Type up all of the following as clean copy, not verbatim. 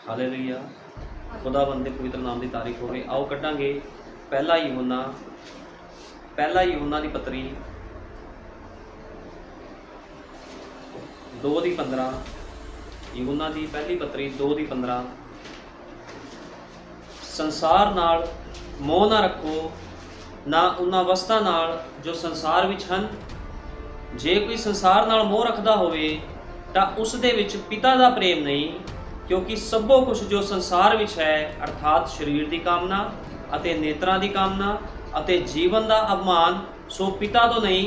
Hallelujah. खुदावंद दे पवित्र नाम की तारीफ होवे। आओ कटांगे पहला यूहन्ना की पत्री 2:15। यूहन्ना की पहली पत्री 2:15। संसार नाल मोह ना रखो, ना उन्हां वस्तां नाल जो संसार विच हन। जे कोई संसार नाल मोह रखदा होवे तां उस दे विच पिता दा प्रेम नहीं, क्योंकि सबो कुछ जो संसार विच है अर्थात शरीर की कामना अते नेत्रां की कामना अते जीवन का अभिमान सो पिता तो नहीं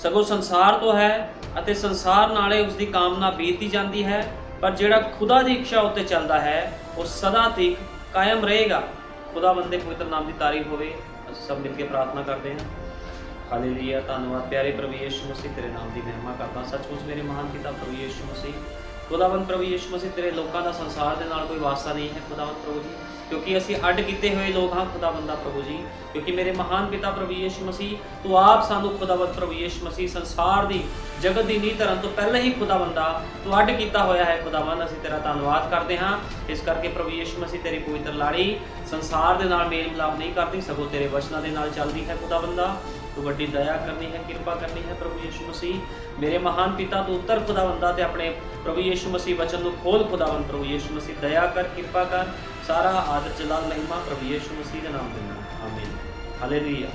सगों संसार तो है, अते संसार नाले उसकी कामना बीतती जाती है। पर जिहड़ा खुदा की इच्छा उत्ते चलता है वो सदा तक कायम रहेगा। खुदावंद दे पवित्र नाम की तारीफ होवे। सब मिलकर प्रार्थना करते हैं। हालेलुया। धन्यवाद प्यारे प्रभु यीशु मसीह, तेरे नाम की महिमा करदा। सचमुच मेरे महान पिता प्रभु यीशु मसीह, खुदावंद प्रभु यीशु मसीह, तेरे लोगों का संसार के नाल कोई वास्ता नहीं है खुदावंद प्रभु जी, क्योंकि असी अड किए हुए लोग हाँ खुदावंदा प्रभु जी। क्योंकि मेरे महान पिता प्रभु यीशु मसीह, तू आप सानू खुदावंद प्रभु यीशु मसीह संसार की जगत की नींह धरन तो पहले ही खुदावंदा तू अड किया होया है खुदावंद। असी तेरा धन्यवाद करते हाँ। इस करके प्रभु यीशु मसीह तेरी पवित्र लाड़ी संसार के नाल मेल मिलाप नहीं करती, सगों तेरे वचनों के नाल चलती है खुदावंदा। तू वड्डी दया करनी है, कृपा करनी है प्रभु यीशु मसीह। मेरे महान पिता तू उत्तर खुदावंदा ते अपने प्रभु यीशु मसीह वचन को खोल खुदावंद प्रभु यीशु मसीह। दया कर, कृपा कर, सारा आदर जलाल महिमा प्रभु यीशु मसीह के नाम देना। आमीन। हालेलुया।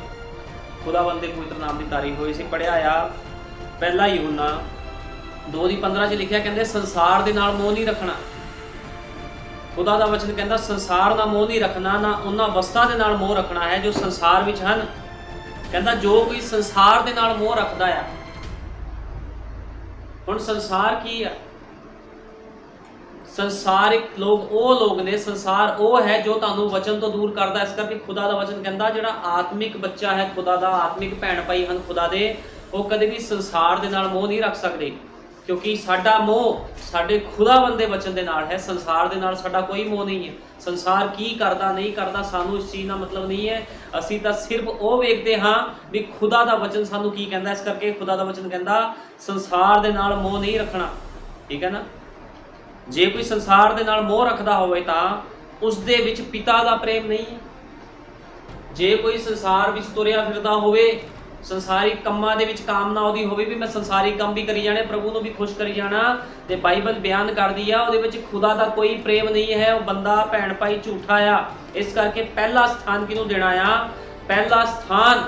खुदावंद दे पवित्र नाम की तारीफ होई। सी पढ़िया आ पहला यूहन्ना 2:15 च लिखिया, कहंदे संसार दे नाल मोह नहीं रखना। खुदा दा वचन कहंदा संसार नाल मोह नहीं रखना, ना उन्हां वस्तां दे नाल मोह रखना है जो संसार विच हन। कहंदा जो कोई संसार दे नाल मोह रखदा आ, हुण संसार की है? संसारिक लोग वो लोग ने, संसार वो है जो तुहानू वचन तो दूर करदा। इस करके खुदा दा वचन कहंदा जिहड़ा आत्मिक बच्चा है खुदा दा, आत्मिक भैण भाई हन खुदा दे, वो कदे भी संसार दे नाल मोह नहीं रख सकदे, क्योंकि साडा मोह साडे खुदावंद दे वचन दे नाल है। संसार दे नाल साडा कोई मोह नहीं है। संसार की करदा नहीं करदा सानू इस चीज़ का मतलब नहीं है। असी तो सिर्फ वो वेखते हाँ भी खुदा दा वचन सानू की कहंदा। इस करके खुदा दा वचन कहंदा संसार दे नाल मोह नहीं रखना, ठीक है ना। जे कोई संसार दे नाल मोह रखदा होवे तां उस दे विच पिता दा प्रेम नहीं है। जे कोई संसार विच तुरिया फिरदा होवे, संसारी कम्मां दे विच कामना उहदी होवे भी मैं संसारी काम भी करी जाने, प्रभु नूं भी खुश करी जाना, ते बाइबल बयान करदी आ उहदे विच खुदा दा कोई प्रेम नहीं है। वो बंदा भैण भाई झूठा आ। इस करके पहला स्थान किहनूं देना आ? पहला स्थान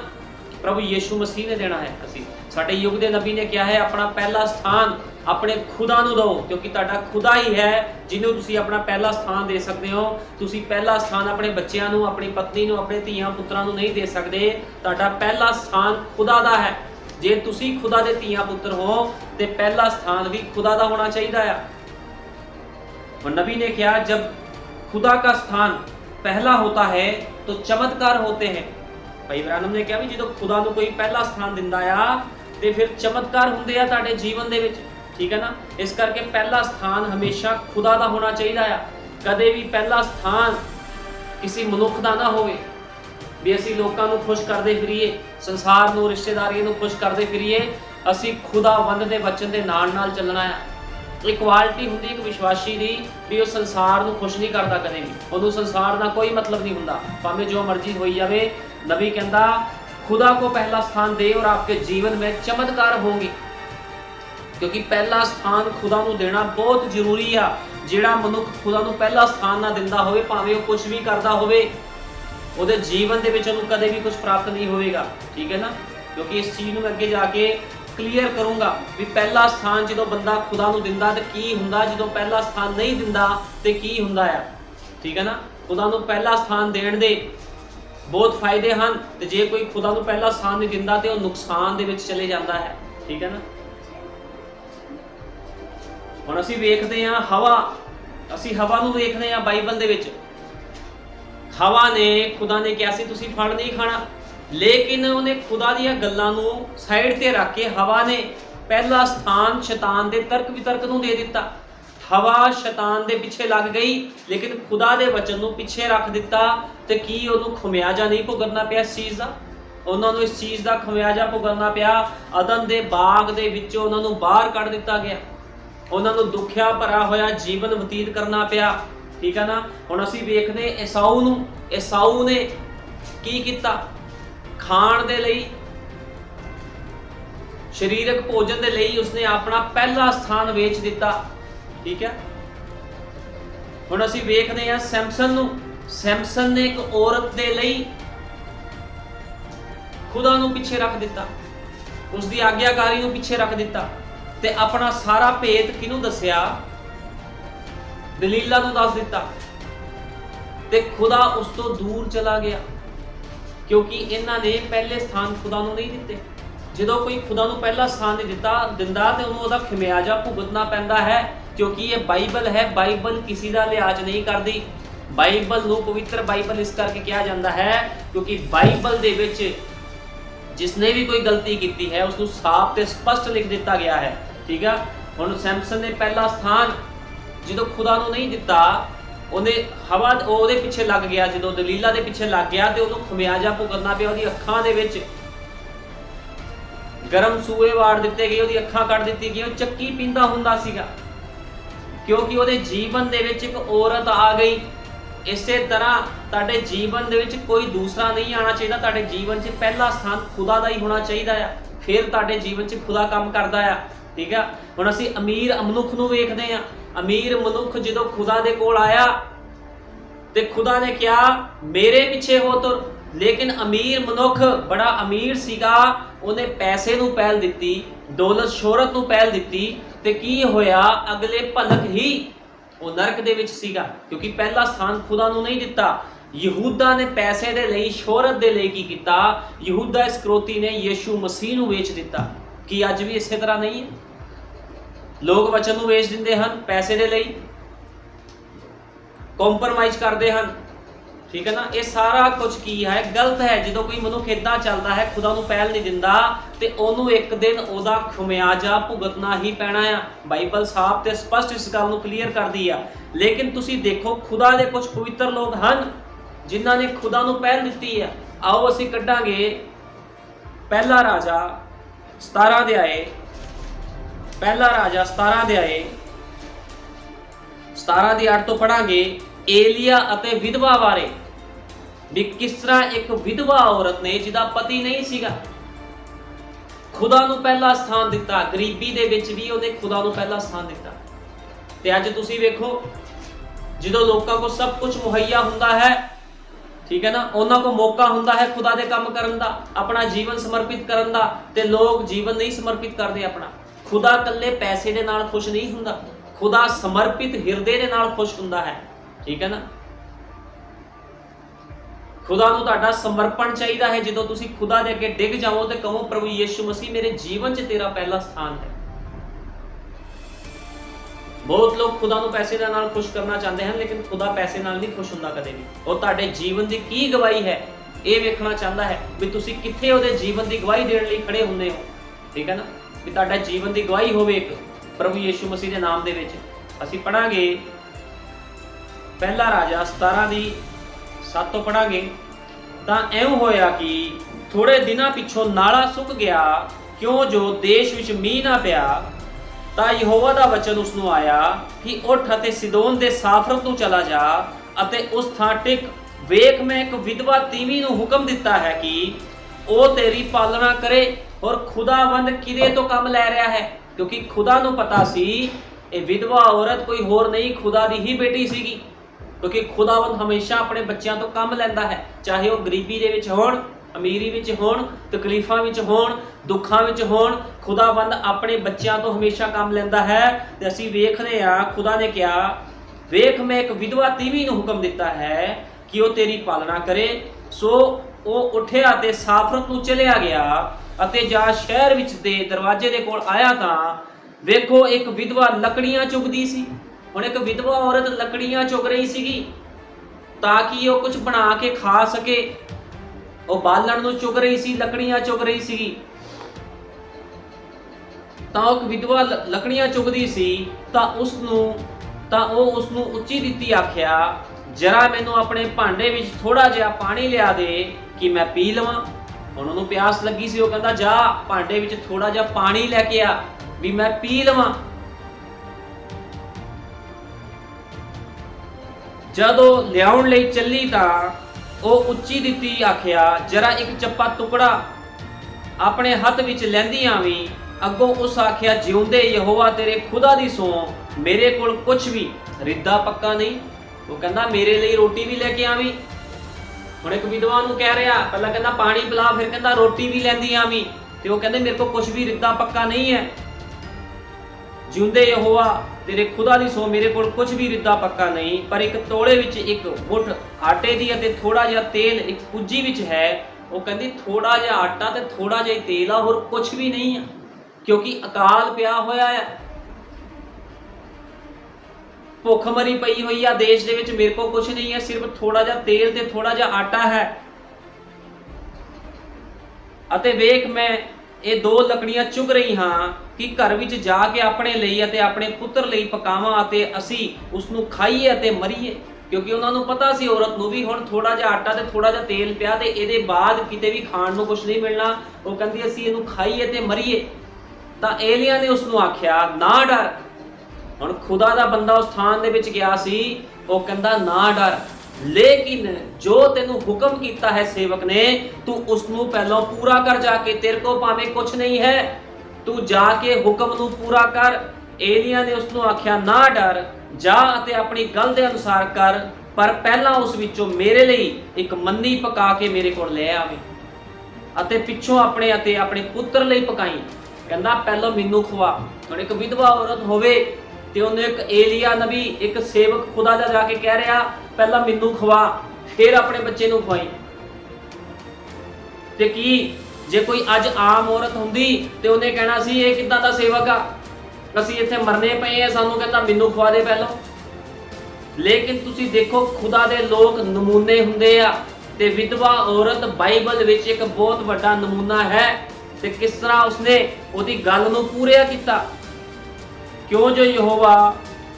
प्रभु यीशु मसीह ने देना है। असी साडे युग दे नबी ने क्या है, अपना पहला स्थान अपने खुदा नूं दो, क्योंकि तुहाडा खुदा ही है जिन्हों तुसीं अपना पहला स्थान दे सकते हो। तुसीं पहला स्थान अपने बच्चों नूं, अपनी पत्नी नूं, अपने धीआं पुत्रां नूं नहीं दे सकते। तुहाडा पहला स्थान खुदा दा है। जे तुसीं खुदा दे धीआं पुत्र हो तो पहला स्थान भी खुदा दा होना चाहिए है। और नबी ने कहा जब खुदा का स्थान पहला होता है तो चमत्कार होते हैं। भाई ब्रानम ने कहा भी जो खुदा नूं कोई पहला स्थान दिंदा आ ते फिर चमत्कार हुंदे आ तुहाडे जीवन दे विच, ठीक है ना। इस करके पहला स्थान हमेशा खुदा दा होना चाहिए है। कदे भी पहला स्थान किसी मनुख दा ना होवे भी असी लोगों को खुश करते फिरीए, संसार नूं, रिश्तेदारियों नूं खुश करते फिरीए। असी खुदावंद दे वचन दे नाल नाल चलना है। एक क्वालिटी हुंदी एक विश्वासी दी भी वो संसार नूं खुश नहीं करता कदे भी, उन्होंने संसार का कोई मतलब नहीं हुंदा, भावें जो मर्जी होई जावे। नबी कहंदा खुदा को पहला स्थान दे और आपके जीवन में चमत्कार होंगे, क्योंकि पहला स्थान खुदा नूं देना बहुत जरूरी आ। जिहड़ा मनुख खुदा नूं पहला स्थान ना दिंदा होवे, भावें वो कुछ भी करदा होवे, उहदे जीवन दे विच उहनूं कदे भी कुछ प्राप्त नहीं होवेगा, ठीक है ना। क्योंकि इस चीज़ नूं अगे जाके क्लीयर करूँगा भी पहला स्थान जो बंदा खुदा नूं दिंदा तो की हुंदा, जो पहला स्थान नहीं दिंदा तो की हुंदा है, ठीक है ना। खुदा नूं पहला स्थान देण दे बहुत फायदे हैं, तो जे कोई खुदा नूं पहला स्थान नहीं दिंदा तो नुकसान दे विच चले जाता है, ठीक है ना। हुण असीं वेखदे हां हवा, असीं हवा नूं वेखदे हां बाइबल दे विच। हवा ने खुदा ने कहा सी तुसीं फल नहीं खाना, लेकिन उन्हें खुदा दियां गल्लां नूं साइड ते रख के हवा ने पहला स्थान शैतान दे तर्क वितर्क नूं दे दिता। हवा शैतान दे पिछे लग गई, लेकिन खुदा दे वचन नूं पिछे रख दिता, ते की उन्होंने खमियाजा नहीं भुगतना पिया इस चीज़ का। उन्होंने इस चीज़ का खमियाजा भुगतना पिया। अदन दे बाग दे विचों उन्होंने बाहर कढ़ दिता गया, उन्होंने दुखिया भरा होया जीवन बतीत करना पिया, ठीक है ना। हुण असीं वेखदे एसाऊ ने की कीता, खाण दे लई, शरीरक भोजन दे लई उसने अपना पहला स्थान वेच दिता, ठीक है। हुण असीं वेखदे हां सैमसन ने एक औरत दे लई खुदा नूं पिछे रख दिता, उसकी आग्याकारी नूं पिछे रख दिता ते अपना सारा भेद किनूं दस्सिया, दलीला नूं दस दिता ते खुदा उस तो दूर चला गया, क्योंकि इन्हां ने पहले स्थान खुदा नूं नहीं दिते। ਜਦੋਂ कोई खुदा नूं पहला स्थान नहीं दिंदा ते ਉਹਨੂੰ ਉਹਦਾ ਖਮਿਆਜਾ ਭੁਗਤਣਾ ਪੈਂਦਾ ਹੈ, क्योंकि ये बाइबल है, बाइबल किसी का लिहाज नहीं करती। बाइबल नूं पवित्र बाइबल इस करके कहा जाता है क्योंकि बाइबल दे विच जिसने भी कोई गलती की है उसको साफ ते स्पष्ट लिख दिता गया है, ठीक है। हुण सैमसन ने पहला स्थान जो खुदा नूं नहीं दिता, उन्हें हवा ਉਹਦੇ ਪਿੱਛੇ ਲੱਗ ਗਿਆ, ਜਦੋਂ ਦਲੀਲਾ ਦੇ ਪਿੱਛੇ ਲੱਗ ਗਿਆ ਤੇ ਉਹਨੂੰ ਖਮਿਆਜਾ ਭੁਗਤਣਾ ਪਿਆ। ਉਹਦੀ ਅੱਖਾਂ ਦੇ ਵਿੱਚ ਗਰਮ ਸੂਏ ਵਾੜ ਦਿੱਤੇ ਗਏ, ਉਹਦੀ ਅੱਖਾਂ ਕੱਢ ਦਿੱਤੀ ਗਈ, ਉਹ ਚੱਕੀ ਪੀਂਦਾ ਹੁੰਦਾ ਸੀਗਾ ਕਿਉਂਕਿ ਉਹਦੇ ਜੀਵਨ ਦੇ ਵਿੱਚ ਇੱਕ ਔਰਤ ਆ ਗਈ। ਇਸੇ ਤਰ੍ਹਾਂ ਤੁਹਾਡੇ ਜੀਵਨ ਦੇ ਵਿੱਚ ਕੋਈ ਦੂਸਰਾ ਨਹੀਂ ਆਣਾ ਚਾਹੀਦਾ, ਤੁਹਾਡੇ ਜੀਵਨ 'ਚ ਪਹਿਲਾ ਸਥਾਨ ਖੁਦਾ ਦਾ ਹੀ ਹੋਣਾ ਚਾਹੀਦਾ ਆ, ਫਿਰ ਤੁਹਾਡੇ ਜੀਵਨ 'ਚ ਖੁਦਾ ਕੰਮ ਕਰਦਾ ਆ, ਠੀਕ ਆ। ਹੁਣ ਅਸੀਂ ਅਮੀਰ ਮਨੁੱਖ ਨੂੰ ਵੇਖਦੇ ਆ, ਅਮੀਰ ਮਨੁੱਖ ਜਦੋਂ ਖੁਦਾ ਦੇ ਕੋਲ ਆਇਆ ਤੇ ਖੁਦਾ ਨੇ ਕਿਹਾ ਮੇਰੇ ਪਿੱਛੇ ਹੋ ਤੁਰ, लेकिन अमीर मनुख बड़ा अमीर सीगा, उन्हें पैसे नूं पहल दिती, दौलत शोहरत नूं पहल दिती ते की होया अगले भलक ही वो नरक दे विच सीगा, क्योंकि पहला स्थान खुदा नूं नहीं दिता। यहूदा ने पैसे दे लई शोहरत दे लई की कीता, यहूदा इस्करियोती ने यीशु मसीह नूं वेच दिता। कि अज भी इसे तरह नहीं है? लोग वचन नूं वेच दिंदे हन पैसे दे लई, कॉम्प्रोमाइज करते हैं, ठीक है ना। ये सारा कुछ की है गलत है। जो कोई मनुख इदा चलता है, खुदा नूं पहल नहीं दिंदा ते ओनू एक दिन ओदा खमियाजा भुगतना ही पैना है। बाइबल साफ ते स्पष्ट इस गल नूं क्लीयर करदी आ। लेकिन तुसी देखो खुदा दे कुछ पवित्र लोग हन जिन्हां ने खुदा नूं पहल दित्ती है। आओ असीं कड्डांगे पहला राजा 17 अध्याय, पहला राजा 17 अध्याय 17 ਦੀ 8 ਤੋਂ पढ़ांगे एलिया अते विधवा बारे भी किस तरह एक विधवा औरत ने जिहदा पति नहीं सीगा खुदा नूं पहला स्थान दिता, गरीबी दे विच भी उहने खुदा नूं पहला स्थान दिता। ते अज तुसीं वेखो जदों लोकां को सब कुछ मुहैया हुंदा है, ठीक है ना, उन्हां को मौका हुंदा है खुदा दे काम करन दा, अपना जीवन समर्पित करन दा, ते लोग जीवन नहीं समर्पित करदे अपना। खुदा कल्ले पैसे दे नाल खुश नहीं हुंदा, खुदा समर्पित हिरदे दे नाल खुश हुंदा है, ठीक है ना। खुदा नूं तुहाडा समर्पण चाहिदा है। जदों तुसीं खुदा दे अगे डिग जाओ ते कहो प्रभु यीशु मसीह मेरे जीवन 'च तेरा पहला स्थान है। बहुत लोग खुदा नूं पैसे दे नाल खुश करना चाहते हैं, लेकिन खुदा पैसे नाल नहीं खुश हुंदा कदे भी। वो तुहाडे जीवन दी की गवाही है ये वेखना चाहता है भी तुसीं कित्थे उहदे जीवन दी गवाही देण लई खड़े हुंदे हो, ठीक है ना। भी तुहाडा जीवन दी गवाही होवे एक प्रभु यीशु मसीह दे नाम दे विच। असीं पढ़ांगे पहला राजा 17 ਦੀ 7 ਤੋਂ पढ़ांगे। ਤਾਂ ਐਉਂ ਹੋਇਆ कि थोड़े दिनां पिछों नाला सुक गया, क्यों जो देश विच मींह ना पिया। ਤਾਂ ਯਹੋਵਾ ਦਾ ਵਚਨ ਉਸ ਨੂੰ ਆਇਆ कि उठ ਅਤੇ सिदोन ਦੇ साफरत ਨੂੰ चला जा ਅਤੇ उस ਥਾਂ ਟਿਕ। ਵੇਖ मैं एक विधवा तीवी ਨੂੰ हुक्म दिता है कि ਉਹ तेरी पालना करे। और खुदावंद किदे तो काम लै रहा है, क्योंकि खुदा ਨੂੰ पता सी ਇਹ विधवा औरत कोई होर नहीं खुदा ਦੀ ही बेटी ਸੀਗੀ, क्योंकि खुदावंद हमेशा अपने बच्चों तो काम लैंदा है, चाहे वह गरीबी दे विच होण, अमीरी विच होण, तकलीफां विच होण, दुखां विच होण, खुदावंद अपने बच्चों तो हमेशा काम लैंदा है। ते असीं वेखदे आ खुदा ने कहा वेख मैं एक विधवा तीवी नूं हुक्म दिता है कि वह तेरी पालना करे। सो वह उठिया ते साफरत नूं चलिया गया अते जा शहर विच दे दरवाजे दे कोल आया तां वेखो एक विधवा लकड़ियां चुगदी सी। ਹੁਣ एक विधवा औरत लकड़ियां चुग रही सीगी ताकि वो कुछ बना के खा सके। वो बालन नूं चुग रही सी, लकड़ियां चुग रही सीगी। तां एक विधवा लकड़ियां चुगदी सी तां उसनूं उच्ची दित्ती आखिया जरा मैनूं अपने भांडे विच थोड़ा जिहा पानी लिया दे कि मैं पी लवां। हुण उहनूं प्यास लगी सी, वो कहंदा जा भांडे विच थोड़ा जिहा पानी लैके आ भी मैं पी लवां। ਜਦੋਂ ਲਿਆਉਣ ਲਈ ਚੱਲੀ ਤਾਂ ਉਹ ਉੱਚੀ ਦਿੱਤੀ ਆਖਿਆ, ਜਰਾ ਇੱਕ ਚੱਪਾ ਟੁਕੜਾ ਆਪਣੇ ਹੱਥ ਵਿੱਚ ਲੈਂਦੀ ਆਵੀਂ। ਅੱਗੋਂ ਉਸ ਆਖਿਆ, ਜਿਉਂਦੇ ਯਹੋਵਾ ਤੇਰੇ ਖੁਦਾ ਦੀ ਸੌਂ, ਮੇਰੇ ਕੋਲ ਕੁਛ ਵੀ ਰਿੱਧਾ ਪੱਕਾ ਨਹੀਂ। ਉਹ ਕਹਿੰਦਾ ਮੇਰੇ ਲਈ ਰੋਟੀ ਵੀ ਲੈ ਕੇ ਆਵੀਂ। ਹੁਣ ਇੱਕ ਵਿਧਵਾ ਨੂੰ ਕਹਿ ਰਿਹਾ, ਪਹਿਲਾਂ ਕਹਿੰਦਾ ਪਾਣੀ ਪਿਲਾ, ਫਿਰ ਕਹਿੰਦਾ ਰੋਟੀ ਵੀ ਲੈਂਦੀ ਆਵੀਂ, ਤੇ ਉਹ ਕਹਿੰਦੇ ਮੇਰੇ ਕੋਲ ਕੁਛ ਵੀ ਰਿੱਧਾ ਪੱਕਾ ਨਹੀਂ ਹੈ। ਜਿਉਂਦੇ ਯਹੋਵਾ ਤੇਰੇ ਖੁਦਾ ਦੀ ਸੌਂ, ਮੇਰੇ ਕੋਲ ਕੁਛ ਵੀ ਰਿੱਧਾ ਪੱਕਾ ਨਹੀਂ, ਪਰ ਇੱਕ ਤੋਲੇ ਵਿੱਚ ਇੱਕ ਮੁੱਠ ਆਟੇ ਦੀ ਅਤੇ ਥੋੜਾ ਜਿਹਾ ਤੇਲ ਇੱਕ ਕੁੱਜੀ ਵਿੱਚ ਹੈ। ਉਹ ਕਹਿੰਦੀ ਥੋੜਾ ਜਿਹਾ ਆਟਾ ਤੇ ਥੋੜਾ ਜਿਹਾ ਤੇਲ ਆ, ਹੋਰ ਕੁਛ ਵੀ ਨਹੀਂ ਆ, ਕਿਉਂਕਿ ਅਕਾਲ ਪਿਆ ਹੋਇਆ ਹੈ, ਭੁੱਖਮਰੀ ਪਈ ਹੋਈ ਆ ਦੇਸ਼ ਦੇ ਵਿੱਚ, ਮੇਰੇ ਕੋਲ ਕੁਛ ਨਹੀਂ ਹੈ, ਸਿਰਫ ਥੋੜਾ ਜਿਹਾ ਤੇਲ ਤੇ ਥੋੜਾ ਜਿਹਾ ਆਟਾ ਹੈ। ਅਤੇ ਵੇਖ ਮੈਂ ਇਹ 2 ਲੱਕੜੀਆਂ ਚੁਗ ਰਹੀ ਹਾਂ ਕਿ ਘਰ ਵਿੱਚ ਜਾ ਕੇ ਆਪਣੇ ਲਈ ਅਤੇ ਆਪਣੇ ਪੁੱਤਰ ਲਈ ਪਕਾਵਾਂ ਅਤੇ ਅਸੀਂ ਉਸ ਨੂੰ ਖਾਈਏ ਅਤੇ ਮਰੀਏ। ਕਿਉਂਕਿ ਉਹਨਾਂ ਨੂੰ ਪਤਾ ਸੀ ਔਰਤ ਨੂੰ ਵੀ ਹੁਣ ਥੋੜਾ ਜਿਹਾ ਆਟਾ ਤੇ ਥੋੜਾ ਜਿਹਾ ਤੇਲ ਪਿਆ ਤੇ ਇਹਦੇ ਬਾਅਦ ਕਿਤੇ ਵੀ ਖਾਣ ਨੂੰ ਕੁਝ ਨਹੀਂ ਮਿਲਣਾ। ਉਹ ਕਹਿੰਦੀ ਅਸੀਂ ਇਹਨੂੰ ਖਾਈਏ ਤੇ ਮਰੀਏ। ਤਾਂ ਏਲੀਆ ਨੇ ਉਸ ਨੂੰ ਆਖਿਆ, ਨਾ ਡਰ। ਹੁਣ ਖੁਦਾ ਦਾ ਬੰਦਾ ਉਸ ਥਾਨ ਦੇ ਵਿੱਚ ਗਿਆ ਸੀ, ਉਹ ਕਹਿੰਦਾ ਨਾ ਡਰ, ਲੇਕਿਨ ਜੋ ਤੈਨੂੰ ਹੁਕਮ ਕੀਤਾ ਹੈ ਸੇਵਕ ਨੇ, ਤੂੰ ਉਸ ਨੂੰ ਪਹਿਲਾਂ ਪੂਰਾ ਕਰ ਜਾ ਕੇ। ਤੇਰੇ ਕੋ ਭਾਵੇਂ ਕੁਝ ਨਹੀਂ ਹੈ, ਤੂੰ ਜਾ ਕੇ ਹੁਕਮ ਨੂੰ ਪੂਰਾ ਕਰ। ਏਲੀਆ ਨੇ ਉਸ ਨੂੰ ਆਖਿਆ, ਨਾ ਡਰ, ਜਾ ਅਤੇ ਆਪਣੀ ਗੱਲ ਦੇ ਅਨੁਸਾਰ ਕਰ, ਪਰ ਪਹਿਲਾਂ ਉਸ ਵਿੱਚੋਂ ਮੇਰੇ ਲਈ ਇੱਕ ਮੰਨੀ ਪਕਾ ਕੇ ਮੇਰੇ ਕੋਲ ਲੈ ਆਵੇ ਅਤੇ ਪਿੱਛੋਂ ਆਪਣੇ ਅਤੇ ਆਪਣੇ ਪੁੱਤਰ ਲਈ ਪਕਾਈ। ਕਹਿੰਦਾ ਪਹਿਲਾਂ ਮੈਨੂੰ ਖਵਾ। ਹੁਣ ਇੱਕ ਵਿਧਵਾ ਔਰਤ ਹੋਵੇ ਤੇ ਉਹਨੇ ਇੱਕ ਏਲੀਆ ਨਬੀ, ਇੱਕ ਸੇਵਕ ਖੁਦਾ ਦਾ ਜਾ ਕੇ ਕਹਿ ਰਿਹਾ, ਪਹਿਲਾਂ ਮੈਨੂੰ ਖਵਾ ਫਿਰ ਆਪਣੇ ਬੱਚੇ ਨੂੰ ਖਵਾਈ। ਤੇ ਕੀ ਜੇ ਕੋਈ ਅੱਜ ਆਮ ਔਰਤ ਹੁੰਦੀ ਤੇ ਉਹਨੇ ਕਹਿਣਾ ਸੀ ਇਹ ਕਿੱਦਾਂ ਦਾ ਸੇਵਕ ਆ, ਅਸੀਂ ਇੱਥੇ ਮਰਨੇ ਪਏ ਆ, ਸਾਨੂੰ ਕਹਿੰਦਾ ਮੈਨੂੰ ਖਵਾ ਦੇ ਪਹਿਲਾਂ। ਲੇਕਿਨ ਤੁਸੀਂ ਦੇਖੋ ਖੁਦਾ ਦੇ ਲੋਕ ਨਮੂਨੇ ਹੁੰਦੇ ਆ, ਤੇ ਵਿਧਵਾ ਔਰਤ ਬਾਈਬਲ ਵਿੱਚ ਇੱਕ ਬਹੁਤ ਵੱਡਾ ਨਮੂਨਾ ਹੈ। ਤੇ ਕਿਸ ਤਰ੍ਹਾਂ ਉਸਨੇ ਉਹਦੀ ਗੱਲ ਨੂੰ ਪੂਰਾ ਕੀਤਾ। ਕਿਉਂ ਜੋ ਯਹੋਵਾ,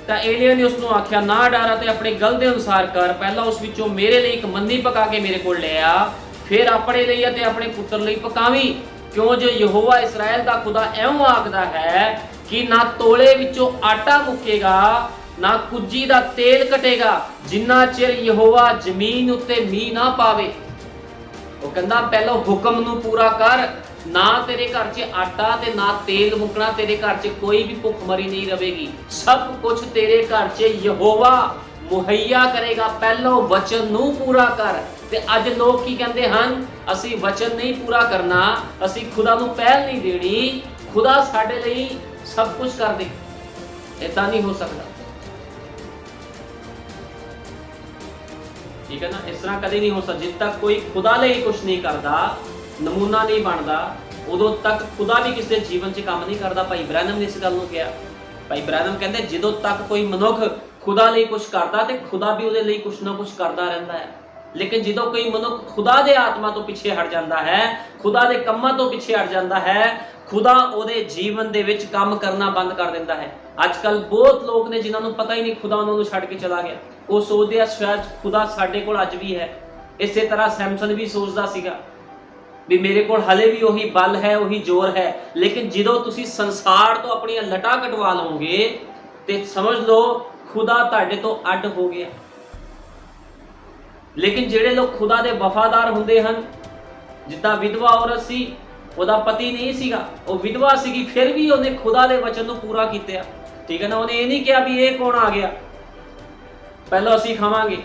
ਤਾਂ ਏਲੀਆ ਨੇ ਉਸ ਨੂੰ ਆਖਿਆ, ਨਾ ਡਰ ਅਤੇ ਆਪਣੇ ਗੱਲ ਦੇ ਅਨੁਸਾਰ ਕਰ, ਪਹਿਲਾਂ ਉਸ ਵਿੱਚੋਂ ਮੇਰੇ ਲਈ ਇੱਕ ਮੰਨੀ ਪਕਾ ਕੇ ਮੇਰੇ ਕੋਲ ਲੈ ਆ, ਫਿਰ ਆਪਣੇ ਲਈ ਅਤੇ ਆਪਣੇ ਪੁੱਤਰ ਲਈ ਪਕਾਵੀਂ। ਕਿਉਂ ਜੋ ਯਹੋਵਾ ਇਸਰਾਇਲ ਦਾ ਖੁਦਾ ਇਉਂ ਆਖਦਾ ਹੈ ਕਿ ਨਾ ਤੋਲੇ ਵਿੱਚੋਂ ਆਟਾ ਮੁੱਕੇਗਾ, ਨਾ ਕੁੱਜੀ ਦਾ ਤੇਲ ਘਟੇਗਾ, ਜਿੰਨਾ ਚਿਰ ਯਹੋਵਾ ਜ਼ਮੀਨ ਉੱਤੇ ਮੀਂਹ ਨਾ ਪਾਵੇ। ਉਹ ਕਹਿੰਦਾ ਪਹਿਲਾਂ ਹੁਕਮ ਨੂੰ ਪੂਰਾ ਕਰ, ਨਾ ਤੇਰੇ ਘਰ 'ਚ ਆਟਾ ਤੇ ਨਾ ਤੇਲ ਮੁੱਕਣਾ, ਤੇਰੇ ਘਰ 'ਚ ਕੋਈ ਵੀ ਭੁੱਖਮਰੀ ਨਹੀਂ ਰਵੇਗੀ, ਸਭ ਕੁਝ ਤੇਰੇ ਘਰ 'ਚ ਯਹੋਵਾ ਮੁਹੱਈਆ ਕਰੇਗਾ। ਪਹਿਲਾਂ ਵਚਨ ਨੂੰ ਪੂਰਾ ਕਰ। ਤੇ ਅੱਜ ਲੋਕ ਕੀ ਕਹਿੰਦੇ ਹਨ, ਅਸੀਂ ਵਚਨ ਨਹੀਂ ਪੂਰਾ ਕਰਨਾ, ਅਸੀਂ ਖੁਦਾ ਨੂੰ ਪਹਿਲ ਨਹੀਂ ਦੇਣੀ, ਖੁਦਾ ਸਾਡੇ ਲਈ ਸਭ ਕੁਝ ਕਰ ਦੇ। ਏਦਾਂ ਨਹੀਂ ਹੋ ਸਕਦਾ, ਠੀਕ ਹੈ ਨਾ। ਇਸ ਤਰ੍ਹਾਂ ਕਦੇ ਨਹੀਂ ਹੋ ਸਕਦਾ। ਜਿੱਦ ਤੱਕ ਕੋਈ ਖੁਦਾ ਲਈ ਕੁਝ ਨਹੀਂ ਕਰਦਾ, ਨਮੂਨਾ ਨਹੀਂ ਬਣਦਾ, ਉਦੋਂ ਤੱਕ ਖੁਦਾ ਵੀ ਕਿਸੇ ਦੇ ਜੀਵਨ 'ਚ ਕੰਮ ਨਹੀਂ ਕਰਦਾ। ਭਾਈ ਬ੍ਰੈਨਮ ਨੇ ਇਸ ਗੱਲ ਨੂੰ ਕਿਹਾ। ਭਾਈ ਬ੍ਰੈਨਮ ਕਹਿੰਦੇ ਜਦੋਂ ਤੱਕ ਕੋਈ ਮਨੁੱਖ ਖੁਦਾ ਲਈ ਕੁਝ ਕਰਦਾ ਤੇ ਖੁਦਾ ਵੀ ਉਹਦੇ ਲਈ ਕੁਝ ਨਾ ਕੁਝ ਕਰਦਾ ਰਹਿੰਦਾ ਹੈ। ਲੇਕਿਨ ਜਦੋਂ ਕੋਈ ਮਨੁੱਖ ਖੁਦਾ ਦੇ ਆਤਮਾ ਤੋਂ ਪਿੱਛੇ ਹਟ ਜਾਂਦਾ ਹੈ, ਖੁਦਾ ਦੇ ਕੰਮਾਂ ਤੋਂ ਪਿੱਛੇ ਹਟ ਜਾਂਦਾ ਹੈ, ਖੁਦਾ ਉਹਦੇ ਜੀਵਨ ਦੇ ਵਿੱਚ ਕੰਮ ਕਰਨਾ ਬੰਦ ਕਰ ਦਿੰਦਾ ਹੈ। ਅੱਜ ਕੱਲ ਬਹੁਤ ਲੋਕ ਨੇ ਜਿਨ੍ਹਾਂ ਨੂੰ ਪਤਾ ਹੀ ਨਹੀਂ ਖੁਦਾ ਉਹਨਾਂ ਨੂੰ ਛੱਡ ਕੇ ਚਲਾ ਗਿਆ। ਉਹ ਸੋਚਦੇ ਆ ਸ਼ਾਇਦ ਖੁਦਾ ਸਾਡੇ ਕੋਲ ਅੱਜ ਵੀ ਹੈ। ਇਸੇ ਤਰ੍ਹਾਂ ਸੈਮਸਨ ਵੀ ਸੋਚਦਾ ਸੀਗਾ ਵੀ ਮੇਰੇ ਕੋਲ ਹਲੇ ਵੀ ਉਹੀ ਬਲ ਹੈ, ਉਹੀ ਜ਼ੋਰ ਹੈ। ਲੇਕਿਨ ਜਦੋਂ ਤੁਸੀਂ ਸੰਸਾਰ ਤੋਂ ਆਪਣੀਆਂ ਲਟਾਂ ਕਟਵਾ ਲਓਗੇ ਤੇ ਸਮਝ ਲਓ ਖੁਦਾ ਤੁਹਾਡੇ ਤੋਂ ਅੱਡ ਹੋ ਗਿਆ। ਲੇਕਿਨ ਜਿਹੜੇ ਲੋਕ ਖੁਦਾ ਦੇ ਵਫਾਦਾਰ ਹੁੰਦੇ ਹਨ, ਜਿੱਦਾਂ ਵਿਧਵਾ ਔਰਤ ਸੀ, ਉਹਦਾ ਪਤੀ ਨਹੀਂ ਸੀਗਾ, ਉਹ ਵਿਧਵਾ ਸੀਗੀ, ਫਿਰ ਵੀ ਉਹਨੇ ਖੁਦਾ ਦੇ ਵਚਨ ਨੂੰ ਪੂਰਾ ਕੀਤਾ, ਠੀਕ ਹੈ ਨਾ। ਉਹਨੇ ਇਹ ਨਹੀਂ ਕਿਹਾ ਵੀ ਇਹ ਕੌਣ ਆ ਗਿਆ, ਪਹਿਲਾਂ ਅਸੀਂ ਖਾਵਾਂਗੇ।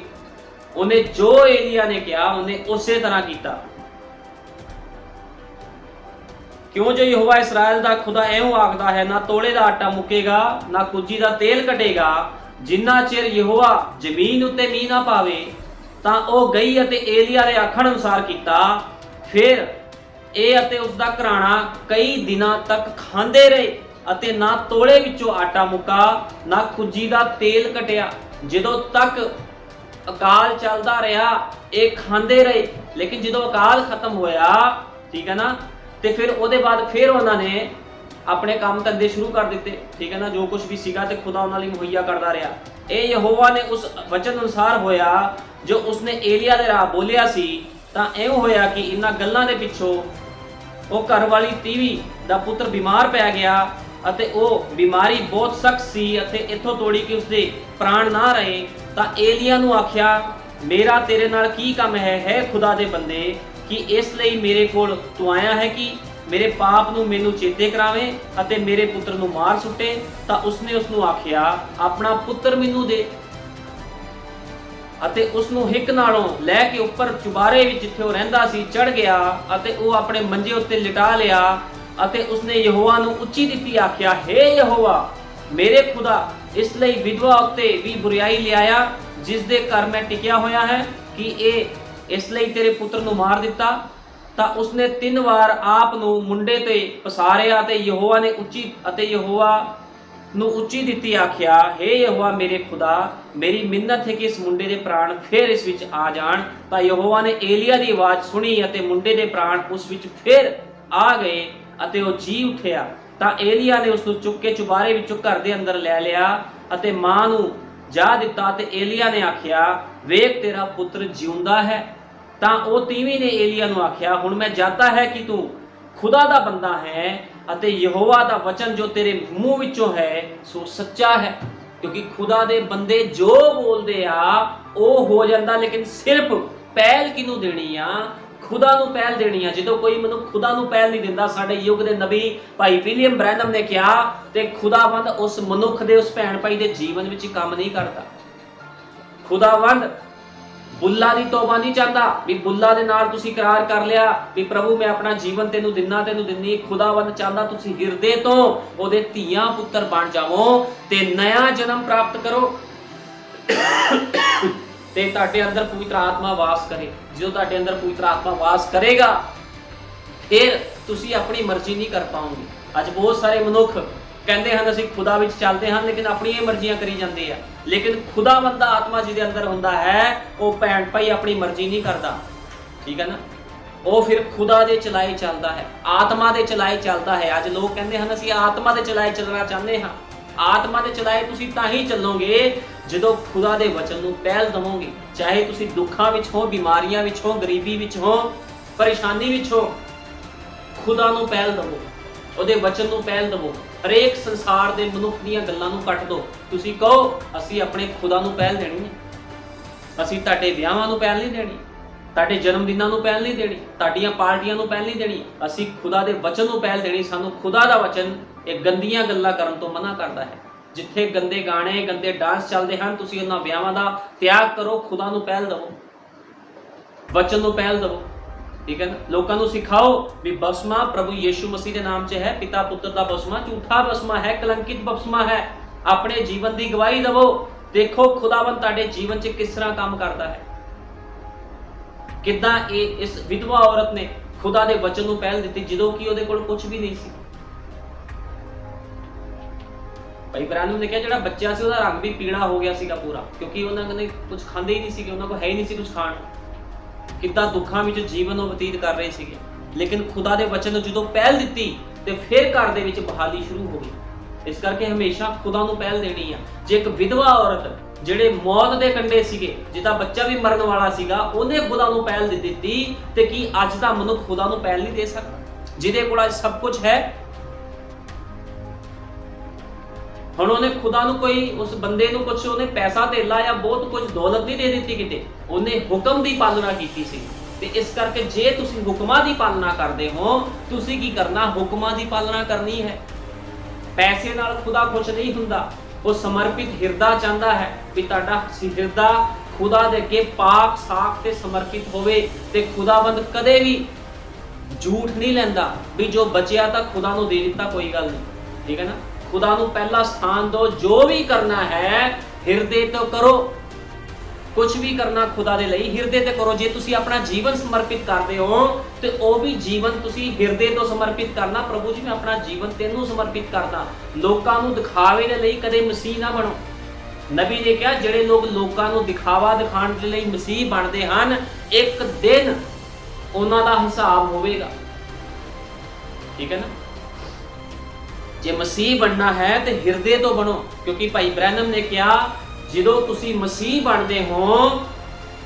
ਉਹਨੇ ਜੋ ਏਲੀਆ ਨੇ ਕਿਹਾ ਉਹਨੇ ਉਸੇ ਤਰ੍ਹਾਂ ਕੀਤਾ। ਕਿਉਂ ਜੋ ਯਹੋਵਾ ਇਸਰਾਇਲ ਦਾ ਖੁਦਾ ਇਉਂ ਆਖਦਾ ਹੈ, ਨਾ ਤੋਲੇ ਦਾ ਆਟਾ ਮੁੱਕੇਗਾ, ਨਾ ਕੁੱਜੀ ਦਾ ਤੇਲ ਘਟੇਗਾ, ਜਿੰਨਾ ਚਿਰ ਯਹੋਵਾ ਜ਼ਮੀਨ ਉੱਤੇ ਮੀਂਹ ਨਾ ਪਾਵੇ। ਤਾਂ ਉਹ ਗਈ ਅਤੇ ਏਲੀਆ ਦੇ ਆਖਣ ਅਨੁਸਾਰ ਕੀਤਾ। ਫਿਰ ਇਹ ਅਤੇ ਉਸ ਦਾ ਘਰਾਣਾ ਕਈ ਦਿਨਾਂ ਤੱਕ ਖਾਂਦੇ ਰਹੇ ਅਤੇ ਨਾ ਤੋਲੇ ਵਿੱਚੋਂ ਆਟਾ ਮੁੱਕਾ, ਨਾ ਕੁੱਜੀ ਦਾ ਤੇਲ ਘਟਿਆ। ਜਦੋਂ ਤੱਕ ਅਕਾਲ ਚੱਲਦਾ ਰਿਹਾ ਇਹ ਖਾਂਦੇ ਰਹੇ। ਲੇਕਿਨ ਜਦੋਂ ਅਕਾਲ ਖਤਮ ਹੋਇਆ, ਠੀਕ ਹੈ ਨਾ, ਤੇ ਫਿਰ ਉਹਦੇ ਬਾਅਦ ਫਿਰ ਉਹਨਾਂ ਨੇ ਆਪਣੇ ਕੰਮ ਧੰਦੇ ਸ਼ੁਰੂ ਕਰ ਦਿੱਤੇ, ਠੀਕ ਹੈ ਨਾ। ਜੋ ਕੁਝ ਵੀ ਸੀਗਾ ਤੇ ਖੁਦਾ ਉਹਨਾਂ ਲਈ ਮੁਹੱਈਆ ਕਰਦਾ ਰਿਹਾ। ਇਹ ਯਹੋਵਾ ਨੇ ਉਸ ਵਚਨ ਅਨੁਸਾਰ ਹੋਇਆ ਜੋ ਉਸਨੇ ਏਲੀਆ ਦੇ ਰਾਹ ਬੋਲਿਆ ਸੀ। ਤਾਂ ਇਉਂ ਹੋਇਆ ਕਿ ਇਹਨਾਂ ਗੱਲਾਂ ਦੇ ਪਿੱਛੋਂ ਉਹ ਘਰ ਵਾਲੀ ਤੀਵੀ ਦਾ ਪੁੱਤਰ ਬਿਮਾਰ ਪੈ ਗਿਆ ਅਤੇ ਉਹ ਬਿਮਾਰੀ ਬਹੁਤ ਸਖਤ ਸੀ ਅਤੇ ਇੱਥੋਂ ਤੋੜੀ ਕਿ ਉਸਦੇ ਪ੍ਰਾਣ ਨਾ ਰਹੇ। ਤਾਂ ਏਲੀਆ ਨੂੰ ਆਖਿਆ, ਮੇਰਾ ਤੇਰੇ ਨਾਲ ਕੀ ਕੰਮ ਹੈ ਖੁਦਾ ਦੇ ਬੰਦੇ, ਕਿ ਇਸ ਲਈ ਮੇਰੇ ਕੋਲ ਤੂੰ ਆਇਆ ਹੈ ਕਿ ਮੇਰੇ ਪਾਪ ਨੂੰ ਮੈਨੂੰ ਚੇਤੇ ਕਰਾਵੇਂ ਅਤੇ ਮੇਰੇ ਪੁੱਤਰ ਨੂੰ ਮਾਰ ਸੁੱਟੇ। ਤਾਂ ਉਸਨੇ ਉਸ ਨੂੰ ਆਖਿਆ, ਆਪਣਾ ਪੁੱਤਰ ਮੈਨੂੰ ਦੇ। ਅਤੇ ਉਸ ਨੂੰ ਹਿੱਕ ਨਾਲੋਂ ਲੈ ਕੇ ਉੱਪਰ ਚੁਬਾਰੇ ਵਿੱਚ ਜਿੱਥੇ ਉਹ ਰਹਿੰਦਾ ਸੀ ਚੜ ਗਿਆ ਅਤੇ ਉਹ ਆਪਣੇ ਮੰਜੇ ਉੱਤੇ ਲਿਟਾ ਲਿਆ। ਅਤੇ ਉਸਨੇ ਯਹੋਵਾ ਨੂੰ ਉੱਚੀ ਦਿੱਤੀ ਆਖਿਆ, ਹੇ ਯਹੋਵਾ ਮੇਰੇ ਖੁਦਾ, ਇਸ ਲਈ ਵਿਧਵਾ ਉੱਤੇ ਵੀ ਬੁਰੀਆਈ ਲਿਆਇਆ ਜਿਸ ਦੇ ਘਰ ਮੈਂ ਟਿਕਿਆ ਹੋਇਆ ਹੈ, ਕਿ ਇਹ ਇਸ ਲਈ ਤੇਰੇ ਪੁੱਤਰ ਨੂੰ ਮਾਰ ਦਿੱਤਾ। ਤਾਂ ਉਸਨੇ 3 ਵਾਰ ਆਪ ਨੂੰ ਮੁੰਡੇ ਤੇ ਪਸਾਰਿਆ ਤੇ ਯਹੋਵਾ ਨੂੰ ਉੱਚੀ ਦਿੱਤੀ ਆਖਿਆ, ਹੇ ਯਹੋਵਾ ਮੇਰੇ ਖੁਦਾ, ਮੇਰੀ ਮਿੰਨਤ ਹੈ ਕਿ ਇਸ ਮੁੰਡੇ ਦੇ ਪ੍ਰਾਣ ਫਿਰ ਇਸ ਵਿੱਚ ਆ ਜਾਣ। ਤਾਂ ਯਹੋਵਾ ਨੇ ਏਲੀਆ ਦੀ ਆਵਾਜ਼ ਸੁਣੀ ਅਤੇ ਮੁੰਡੇ ਦੇ ਪ੍ਰਾਣ ਉਸ ਵਿੱਚ ਫਿਰ ਆ ਗਏ ਅਤੇ ਉਹ ਜੀ ਉੱਠਿਆ। ਤਾਂ ਏਲੀਆ ਨੇ ਉਸ ਨੂੰ ਚੁੱਕ ਕੇ ਚੁਬਾਰੇ ਵਿੱਚੋਂ ਘਰ ਦੇ ਅੰਦਰ ਲੈ ਲਿਆ ਅਤੇ ਮਾਂ ਨੂੰ ਜਾ ਦਿੱਤਾ। ਤੇ ਏਲੀਆ ਨੇ ਆਖਿਆ, ਵੇਖ ਤੇਰਾ ਪੁੱਤਰ ਜਿਉਂਦਾ ਹੈ। ਤਾਂ ਉਹ ਤੀਵੀਂ ਨੇ ਏਲੀਆ ਨੂੰ ਆਖਿਆ, ਹੁਣ ਮੈਂ ਜਾਣਦਾ ਹੈ ਕਿ ਤੂੰ ਖੁਦਾ ਦਾ ਬੰਦਾ ਹੈ ਅਤੇ ਯਹੋਵਾ ਦਾ ਵਚਨ ਜੋ ਤੇਰੇ ਮੂੰਹ ਵਿੱਚੋਂ ਹੈ ਸੋ ਸੱਚਾ ਹੈ। ਕਿਉਂਕਿ ਖੁਦਾ ਦੇ ਬੰਦੇ ਜੋ ਬੋਲਦੇ ਆ ਉਹ ਹੋ ਜਾਂਦਾ, ਲੇਕਿਨ ਸਿਰਫ ਪਹਿਲ ਕਿਹਨੂੰ ਦੇਣੀ ਆ? ਖੁਦਾ ਨੂੰ ਪਹਿਲ ਦੇਣੀ ਆ। ਜਦੋਂ ਕੋਈ ਮਨੁੱਖ ਖੁਦਾ ਨੂੰ ਪਹਿਲ ਨਹੀਂ ਦਿੰਦਾ, ਸਾਡੇ ਯੁੱਗ ਦੇ ਨਬੀ ਭਾਈ ਵਿਲੀਅਮ ਬ੍ਰੈਨਮ ਨੇ ਕਿਹਾ, ਤੇ ਖੁਦਾਵੰਦ ਉਸ ਮਨੁੱਖ ਦੇ, ਉਸ ਭੈਣ ਭਾਈ ਦੇ ਜੀਵਨ ਵਿੱਚ ਕੰਮ ਨਹੀਂ ਕਰਦਾ। ਖੁਦਾਵੰਦ ਬੁੱਲਾ ਦੀ ਤੋਬਾ ਨਹੀਂ ਚਾਹੁੰਦਾ ਵੀ ਬੁੱਲਾ ਦੇ ਨਾਲ ਤੁਸੀਂ ਇਕਰਾਰ ਕਰ ਲਿਆ ਵੀ ਪ੍ਰਭੂ ਮੈਂ ਆਪਣਾ ਜੀਵਨ ਤੈਨੂੰ ਦਿੰਨਾ, ਤੈਨੂੰ ਦਿੰਨੀ। ਖੁਦਾਵੰਦ ਚਾਹੁੰਦਾ ਤੁਸੀਂ ਹਿਰਦੇ ਤੋਂ ਉਹਦੇ ਧੀਆਂ ਪੁੱਤਰ ਬਣ ਜਾਵੋ ਤੇ ਨया ਜਨਮ ਪ੍ਰਾਪਤ ਕਰੋ ਤੇ ਤੁਹਾਡੇ ਅੰਦਰ ਪਵਿੱਤਰ ਆਤਮਾ ਵਾਸ ਕਰੇ। ਜਦੋਂ ਤੁਹਾਡੇ ਅੰਦਰ ਪਵਿੱਤਰ ਆਤਮਾ ਵਾਸ ਕਰੇਗਾ ਫਿਰ ਤੁਸੀਂ ਆਪਣੀ ਮਰਜ਼ੀ ਨਹੀਂ ਕਰ ਪਾਓਗੇ। ਅੱਜ ਬਹੁਤ ਸਾਰੇ ਮਨੁੱਖ ਕਹਿੰਦੇ ਹਨ ਅਸੀਂ ਖੁਦਾ ਵਿੱਚ ਚੱਲਦੇ ਹਨ, ਲੇਕਿਨ ਆਪਣੀਆਂ ਮਰਜ਼ੀਆਂ ਕਰੀ ਜਾਂਦੇ ਆ। ਲੇਕਿਨ ਖੁਦਾਵੰਦ ਦਾ ਆਤਮਾ ਜਿਹਦੇ ਅੰਦਰ ਹੁੰਦਾ ਹੈ ਉਹ ਭੈਣ ਭਾਈ ਆਪਣੀ ਮਰਜ਼ੀ ਨਹੀਂ ਕਰਦਾ, ਠੀਕ ਹੈ ਨਾ। ਉਹ ਫਿਰ ਖੁਦਾ ਦੇ ਚਲਾਏ ਚੱਲਦਾ ਹੈ, ਆਤਮਾ ਦੇ ਚਲਾਏ ਚੱਲਦਾ ਹੈ। ਅੱਜ ਲੋਕ ਕਹਿੰਦੇ ਹਨ ਅਸੀਂ ਆਤਮਾ ਦੇ ਚਲਾਏ ਚੱਲਣਾ ਚਾਹੁੰਦੇ ਹਾਂ। ਆਤਮਾ ਦੇ ਚਲਾਏ ਤੁਸੀਂ ਤਾਂ ਹੀ ਚੱਲੋਗੇ ਜਦੋਂ ਖੁਦਾ ਦੇ ਵਚਨ ਨੂੰ ਪਹਿਲ ਦੇਵੋਗੇ। ਚਾਹੇ ਤੁਸੀਂ ਦੁੱਖਾਂ ਵਿੱਚ ਹੋ, ਬਿਮਾਰੀਆਂ ਵਿੱਚ ਹੋ, ਗਰੀਬੀ ਵਿੱਚ ਹੋ, ਪਰੇਸ਼ਾਨੀ ਵਿੱਚ ਹੋ, ਖੁਦਾ ਨੂੰ ਪਹਿਲ ਦੇਵੋ, ਉਹਦੇ ਵਚਨ ਨੂੰ ਪਹਿਲ ਦੇਵੋ। ਹਰੇਕ ਸੰਸਾਰ ਦੇ ਮਨੁੱਖ ਦੀਆਂ ਗੱਲਾਂ ਨੂੰ ਕੱਟ ਦਿਓ। ਤੁਸੀਂ ਕਹੋ ਅਸੀਂ ਆਪਣੇ ਖੁਦਾ ਨੂੰ ਪਹਿਲ ਦੇਣੀ ਹੈ। ਅਸੀਂ ਤੁਹਾਡੇ ਵਿਆਹਾਂ ਨੂੰ ਪਹਿਲ ਨਹੀਂ ਦੇਣੀ, ਤੁਹਾਡੇ ਜਨਮ ਦਿਨਾਂ ਨੂੰ ਪਹਿਲ ਨਹੀਂ ਦੇਣੀ, ਤੁਹਾਡੀਆਂ ਪਾਰਟੀਆਂ ਨੂੰ ਪਹਿਲ ਨਹੀਂ ਦੇਣੀ। ਅਸੀਂ ਖੁਦਾ ਦੇ ਵਚਨ ਨੂੰ ਪਹਿਲ ਦੇਣੀ। ਸਾਨੂੰ ਖੁਦਾ ਦਾ ਵਚਨ ਇਹ ਗੰਦੀਆਂ ਗੱਲਾਂ ਕਰਨ ਤੋਂ ਮਨਾ ਕਰਦਾ ਹੈ। ਜਿੱਥੇ ਗੰਦੇ ਗਾਣੇ, ਗੰਦੇ ਡਾਂਸ ਚੱਲਦੇ ਹਨ, ਤੁਸੀਂ ਉਹਨਾਂ ਵਿਆਹਾਂ ਦਾ ਤਿਆਗ ਕਰੋ। ਖੁਦਾ ਨੂੰ ਪਹਿਲ ਦਿਓ, ਵਚਨ ਨੂੰ ਪਹਿਲ ਦਿਓ, ਠੀਕ ਹੈ ਨਾ। ਲੋਕਾਂ ਨੂੰ ਸਿਖਾਓ ਵੀ ਬਪਤਿਸਮਾ ਪ੍ਰਭੂ ਯੀਸ਼ੂ ਮਸੀਹ ਦੇ ਨਾਮ 'ਚ ਹੈ। ਪਿਤਾ ਪੁੱਤਰ ਦਾ ਬਪਤਿਸਮਾ ਝੂਠਾ ਬਪਤਿਸਮਾ ਹੈ, ਕਲੰਕਿਤ ਬਪਤਿਸਮਾ ਹੈ। ਆਪਣੇ ਜੀਵਨ ਦੀ ਗਵਾਹੀ ਦਿਵੋ। ਦੇਖੋ ਖੁਦਾਵੰਦ ਤੁਹਾਡੇ ਜੀਵਨ 'ਚ ਕਿਸ ਤਰ੍ਹਾਂ ਕੰਮ ਕਰਦਾ ਹੈ। ਕਿੱਦਾਂ ਇਸ ਵਿਧਵਾ ਔਰਤ ਨੇ ਖੁਦਾ ਦੇ ਵਚਨ ਨੂੰ ਪਹਿਲ ਦਿੱਤੀ ਜਦੋਂ ਕਿ ਉਹਦੇ ਕੋਲ ਕੁਝ ਵੀ ਨਹੀਂ ਸੀ। ਭਾਈ ਬ੍ਰਾਨਮ ਨੇ ਕਿਹਾ ਜਿਹੜਾ ਬੱਚਾ ਸੀ ਉਹਦਾ ਰੰਗ ਵੀ ਪੀਲਾ ਹੋ ਗਿਆ ਸੀਗਾ ਪੂਰਾ, ਕਿਉਂਕਿ ਉਹਨਾਂ ਨੇ ਕੁਝ ਖਾਂਦੇ ਹੀ ਨਹੀਂ ਸੀਗੇ, ਉਹਨਾਂ ਕੋਲ ਹੈ ਹੀ ਨਹੀਂ ਸੀ ਕੁਝ ਖਾਣ। ਕਿੱਦਾਂ ਦੁੱਖਾਂ ਵਿੱਚ ਜੀਵਨ ਉਹ ਬਤੀਤ ਕਰ ਰਹੇ ਸੀਗੇ। ਲੇਕਿਨ ਖੁਦਾ ਦੇ ਵਚਨ ਨੂੰ ਜਦੋਂ ਪਹਿਲ ਦਿੱਤੀ ਤੇ ਫਿਰ ਘਰ ਦੇ ਵਿੱਚ ਬਹਾਲੀ ਸ਼ੁਰੂ ਹੋ ਗਈ। ਇਸ ਕਰਕੇ ਹਮੇਸ਼ਾ ਖੁਦਾ ਨੂੰ ਪਹਿਲ ਦੇਣੀ ਆ। ਜੇ ਇੱਕ ਵਿਧਵਾ ਔਰਤ ਜਿਹੜੇ ਮੌਤ ਦੇ ਕੰਢੇ ਸੀਗੇ, ਜਿਹਦਾ ਬੱਚਾ ਵੀ ਮਰਨ ਵਾਲਾ ਸੀਗਾ, ਉਹਨੇ ਖੁਦਾ ਨੂੰ ਪਹਿਲ ਦੇ ਦਿੱਤੀ, ਤੇ ਕੀ ਅੱਜ ਦਾ ਮਨੁੱਖ ਖੁਦਾ ਨੂੰ ਪਹਿਲ ਨਹੀਂ ਦੇ ਸਕਦਾ ਜਿਹਦੇ ਕੋਲ ਅੱਜ ਸਭ ਕੁਝ ਹੈ? ਹੁਣ ਉਹਨੇ ਖੁਦਾ ਨੂੰ ਕੋਈ ਉਸ ਬੰਦੇ ਨੂੰ ਕੁਝ ਉਹਨੇ ਪੈਸਾ ਧੇਲਾ ਜਾਂ ਬਹੁਤ ਕੁਝ ਦੌਲਤ ਨਹੀਂ ਦੇ ਦਿੱਤੀ ਕਿਤੇ, ਉਹਨੇ ਹੁਕਮ ਦੀ ਪਾਲਣਾ ਕੀਤੀ ਸੀ। ਤੇ ਇਸ ਕਰਕੇ ਜੇ ਤੁਸੀਂ ਹੁਕਮਾਂ ਦੀ ਪਾਲਣਾ ਕਰਦੇ ਹੋ, ਤੁਸੀਂ ਕੀ ਕਰਨਾ? ਹੁਕਮਾਂ ਦੀ ਪਾਲਣਾ ਕਰਨੀ ਹੈ। ਪੈਸੇ ਨਾਲ ਖੁਦਾ ਖੁਸ਼ ਨਹੀਂ ਹੁੰਦਾ। ਉਹ ਸਮਰਪਿਤ ਹਿਰਦਾ ਚਾਹੁੰਦਾ ਹੈ ਵੀ ਤੁਹਾਡਾ ਹਿਰਦਾ ਖੁਦਾ ਦੇ ਅੱਗੇ ਪਾਕ ਸਾਖ ਤੇ ਸਮਰਪਿਤ ਹੋਵੇ। ਤੇ ਖੁਦਾਵੰਦ ਕਦੇ ਵੀ ਝੂਠ ਨਹੀਂ ਲੈਂਦਾ ਵੀ ਜੋ ਬਚਿਆ ਤਾਂ ਖੁਦਾ ਨੂੰ ਦੇ ਦਿੱਤਾ, ਕੋਈ ਗੱਲ ਨਹੀਂ, ਠੀਕ ਹੈ ਨਾ। ਖੁਦਾ ਨੂੰ ਪਹਿਲਾ ਸਥਾਨ ਦਿਓ। ਜੋ ਵੀ ਕਰਨਾ ਹੈ ਹਿਰਦੇ ਤੋਂ ਕਰੋ। ਕੁਝ ਵੀ ਕਰਨਾ ਖੁਦਾ ਦੇ ਲਈ ਹਿਰਦੇ ਤੇ ਕਰੋ। ਜੇ ਤੁਸੀਂ ਆਪਣਾ ਜੀਵਨ ਸਮਰਪਿਤ ਕਰਦੇ ਹੋ ਤੇ ਉਹ ਵੀ ਜੀਵਨ ਤੁਸੀਂ ਹਿਰਦੇ ਤੋਂ ਸਮਰਪਿਤ ਕਰਨਾ। ਪ੍ਰਭੂ ਜੀ ਮੈਂ ਆਪਣਾ ਜੀਵਨ ਤੈਨੂੰ ਸਮਰਪਿਤ ਕਰਦਾ। ਲੋਕਾਂ ਨੂੰ ਦਿਖਾਵੇ ਦੇ ਲਈ ਕਦੇ ਮਸੀਹ ਨਾ ਬਣੋ। ਨਬੀ ਨੇ ਕਿਹਾ ਜਿਹੜੇ ਲੋਕ ਲੋਕਾਂ ਨੂੰ ਦਿਖਾਵਾ ਦਿਖਾਉਣ ਦੇ ਲਈ ਮਸੀਹ ਬਣਦੇ ਹਨ, ਇੱਕ ਦਿਨ ਉਹਨਾਂ ਦਾ ਹਿਸਾਬ ਹੋਵੇਗਾ, ਠੀਕ ਹੈ ਨਾ। ਜੇ ਮਸੀਹ ਬਣਨਾ ਹੈ ਤੇ ਹਿਰਦੇ ਤੋਂ ਬਣੋ, ਕਿਉਂਕਿ ਭਾਈ ਬ੍ਰੈਨਮ ਨੇ ਕਿਹਾ ਜਦੋਂ ਤੁਸੀਂ ਮਸੀਹ ਬਣਦੇ ਹੋ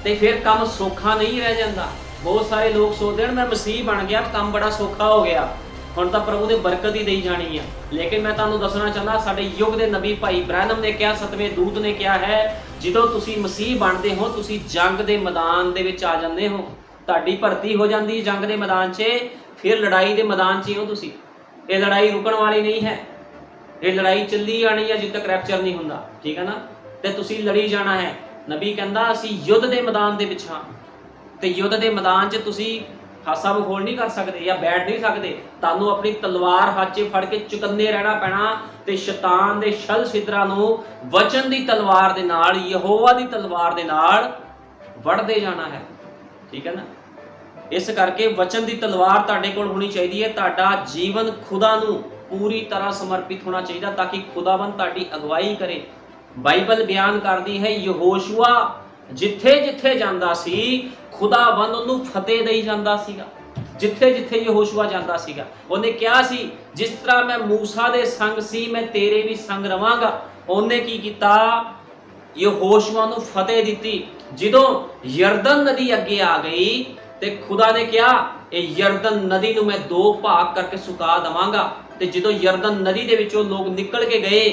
ਤੇ ਫਿਰ ਕੰਮ ਸੌਖਾ ਨਹੀਂ ਰਹਿ ਜਾਂਦਾ। ਬਹੁਤ ਸਾਰੇ ਲੋਕ ਸੋਚਦੇ ਹਨ ਮੈਂ ਮਸੀਹ ਬਣ ਗਿਆ, ਕੰਮ ਬੜਾ ਸੌਖਾ ਹੋ ਗਿਆ। ਹੁਣ ਤਾਂ ਪ੍ਰਭੂ ਨੇ ਬਰਕਤ ਹੀ ਦੇਈ ਜਾਣੀ ਆ। ਲੇਕਿਨ ਮੈਂ ਤੁਹਾਨੂੰ ਦੱਸਣਾ ਚਾਹੁੰਦਾ, ਸਾਡੇ ਯੁੱਗ ਦੇ ਨਬੀ ਭਾਈ ਬ੍ਰੈਨਮ ਨੇ ਕਿਹਾ, 7ਵੇਂ ਦੂਤ ਨੇ ਕਿਹਾ ਹੈ, ਜਦੋਂ ਤੁਸੀਂ ਮਸੀਹ ਬਣਦੇ ਹੋ ਤੁਸੀਂ ਜੰਗ ਦੇ ਮੈਦਾਨ ਦੇ ਵਿੱਚ ਆ ਜਾਂਦੇ ਹੋ, ਤੁਹਾਡੀ ਭਰਤੀ ਹੋ ਜਾਂਦੀ ਜੰਗ ਦੇ ਮੈਦਾਨ 'ਚ, ਫਿਰ ਲੜਾਈ ਦੇ ਮੈਦਾਨ 'ਚ ਹੋ ਤੁਸੀਂ। ਇਹ ਲੜਾਈ ਰੁਕਣ ਵਾਲੀ ਨਹੀਂ ਹੈ, ਇਹ ਲੜਾਈ ਚੱਲੀ ਜਾਣੀ ਹੈ ਜਦੋਂ ਤੱਕ ਰੈਪਚਰ ਨਹੀਂ ਹੁੰਦਾ, ਠੀਕ ਹੈ ਨਾ। ਤੇ ਤੁਸੀਂ ਲੜੀ ਜਾਣਾ ਹੈ। ਨਬੀ ਕਹਿੰਦਾ ਅਸੀਂ ਯੁੱਧ ਦੇ ਮੈਦਾਨ ਦੇ ਵਿੱਚ ਹਾਂ, ਤੇ ਯੁੱਧ ਦੇ ਮੈਦਾਨ 'ਚ ਤੁਸੀਂ ਹਾਸਾ ਮਖੌਲ ਨਹੀਂ ਕਰ ਸਕਦੇ ਜਾਂ ਬੈਠ ਨਹੀਂ ਸਕਦੇ। ਤੁਹਾਨੂੰ ਆਪਣੀ ਤਲਵਾਰ ਹੱਥ 'ਚ ਫੜ ਕੇ ਚੁਕੰਨੇ ਰਹਿਣਾ ਪੈਣਾ ਤੇ ਸ਼ੈਤਾਨ ਦੇ ਛਲ ਛਿਦਰਾਂ ਨੂੰ ਵਚਨ ਦੀ ਤਲਵਾਰ ਦੇ ਨਾਲ, ਯਹੋਵਾ ਦੀ ਤਲਵਾਰ ਦੇ ਨਾਲ ਵੜਦੇ ਜਾਣਾ ਹੈ, ਠੀਕ ਹੈ ਨਾ। ਇਸ ਕਰਕੇ ਵਚਨ ਦੀ ਤਲਵਾਰ ਤੁਹਾਡੇ ਕੋਲ ਹੋਣੀ ਚਾਹੀਦੀ ਹੈ। ਤੁਹਾਡਾ ਜੀਵਨ ਖੁਦਾ ਨੂੰ ਪੂਰੀ ਤਰ੍ਹਾਂ ਸਮਰਪਿਤ ਹੋਣਾ ਚਾਹੀਦਾ ਤਾਂ ਕਿ ਖੁਦਾਵੰਦ ਤੁਹਾਡੀ ਅਗਵਾਈ ਕਰੇ। ਬਾਈਬਲ ਬਿਆਨ ਕਰਦੀ ਹੈ ਯਹੋਸ਼ੂਆ ਜਿੱਥੇ ਜਿੱਥੇ ਜਾਂਦਾ ਸੀ ਖੁਦਾਵੰਦ ਉਹਨੂੰ ਫਤਿਹ ਦੇਈ ਜਾਂਦਾ ਸੀਗਾ। ਜਿੱਥੇ ਜਿੱਥੇ ਯਹੋਸ਼ੂਆ ਜਾਂਦਾ ਸੀਗਾ ਉਹਨੇ ਕਿਹਾ ਸੀ ਜਿਸ ਤਰ੍ਹਾਂ ਮੈਂ ਮੂਸਾ ਦੇ ਸੰਗ ਸੀ ਮੈਂ ਤੇਰੇ ਵੀ ਸੰਗ ਰਵਾਂਗਾ। ਉਹਨੇ ਕੀ ਕੀਤਾ? ਯਹੋਸ਼ੂਆ ਨੂੰ ਫਤਿਹ ਦਿੱਤੀ। ਜਦੋਂ ਯਰਦਨ ਨਦੀ ਅੱਗੇ ਆ ਗਈ ਤੇ ਖੁਦਾ ਨੇ ਕਿਹਾ ਇਹ ਯਰਦਨ ਨਦੀ ਨੂੰ ਮੈਂ 2 ਭਾਗ ਕਰਕੇ ਸੁਕਾ ਦਵਾਂਗਾ। ਤੇ ਜਦੋਂ ਯਰਦਨ ਨਦੀ ਦੇ ਵਿੱਚੋਂ ਲੋਕ ਨਿਕਲ ਕੇ ਗਏ,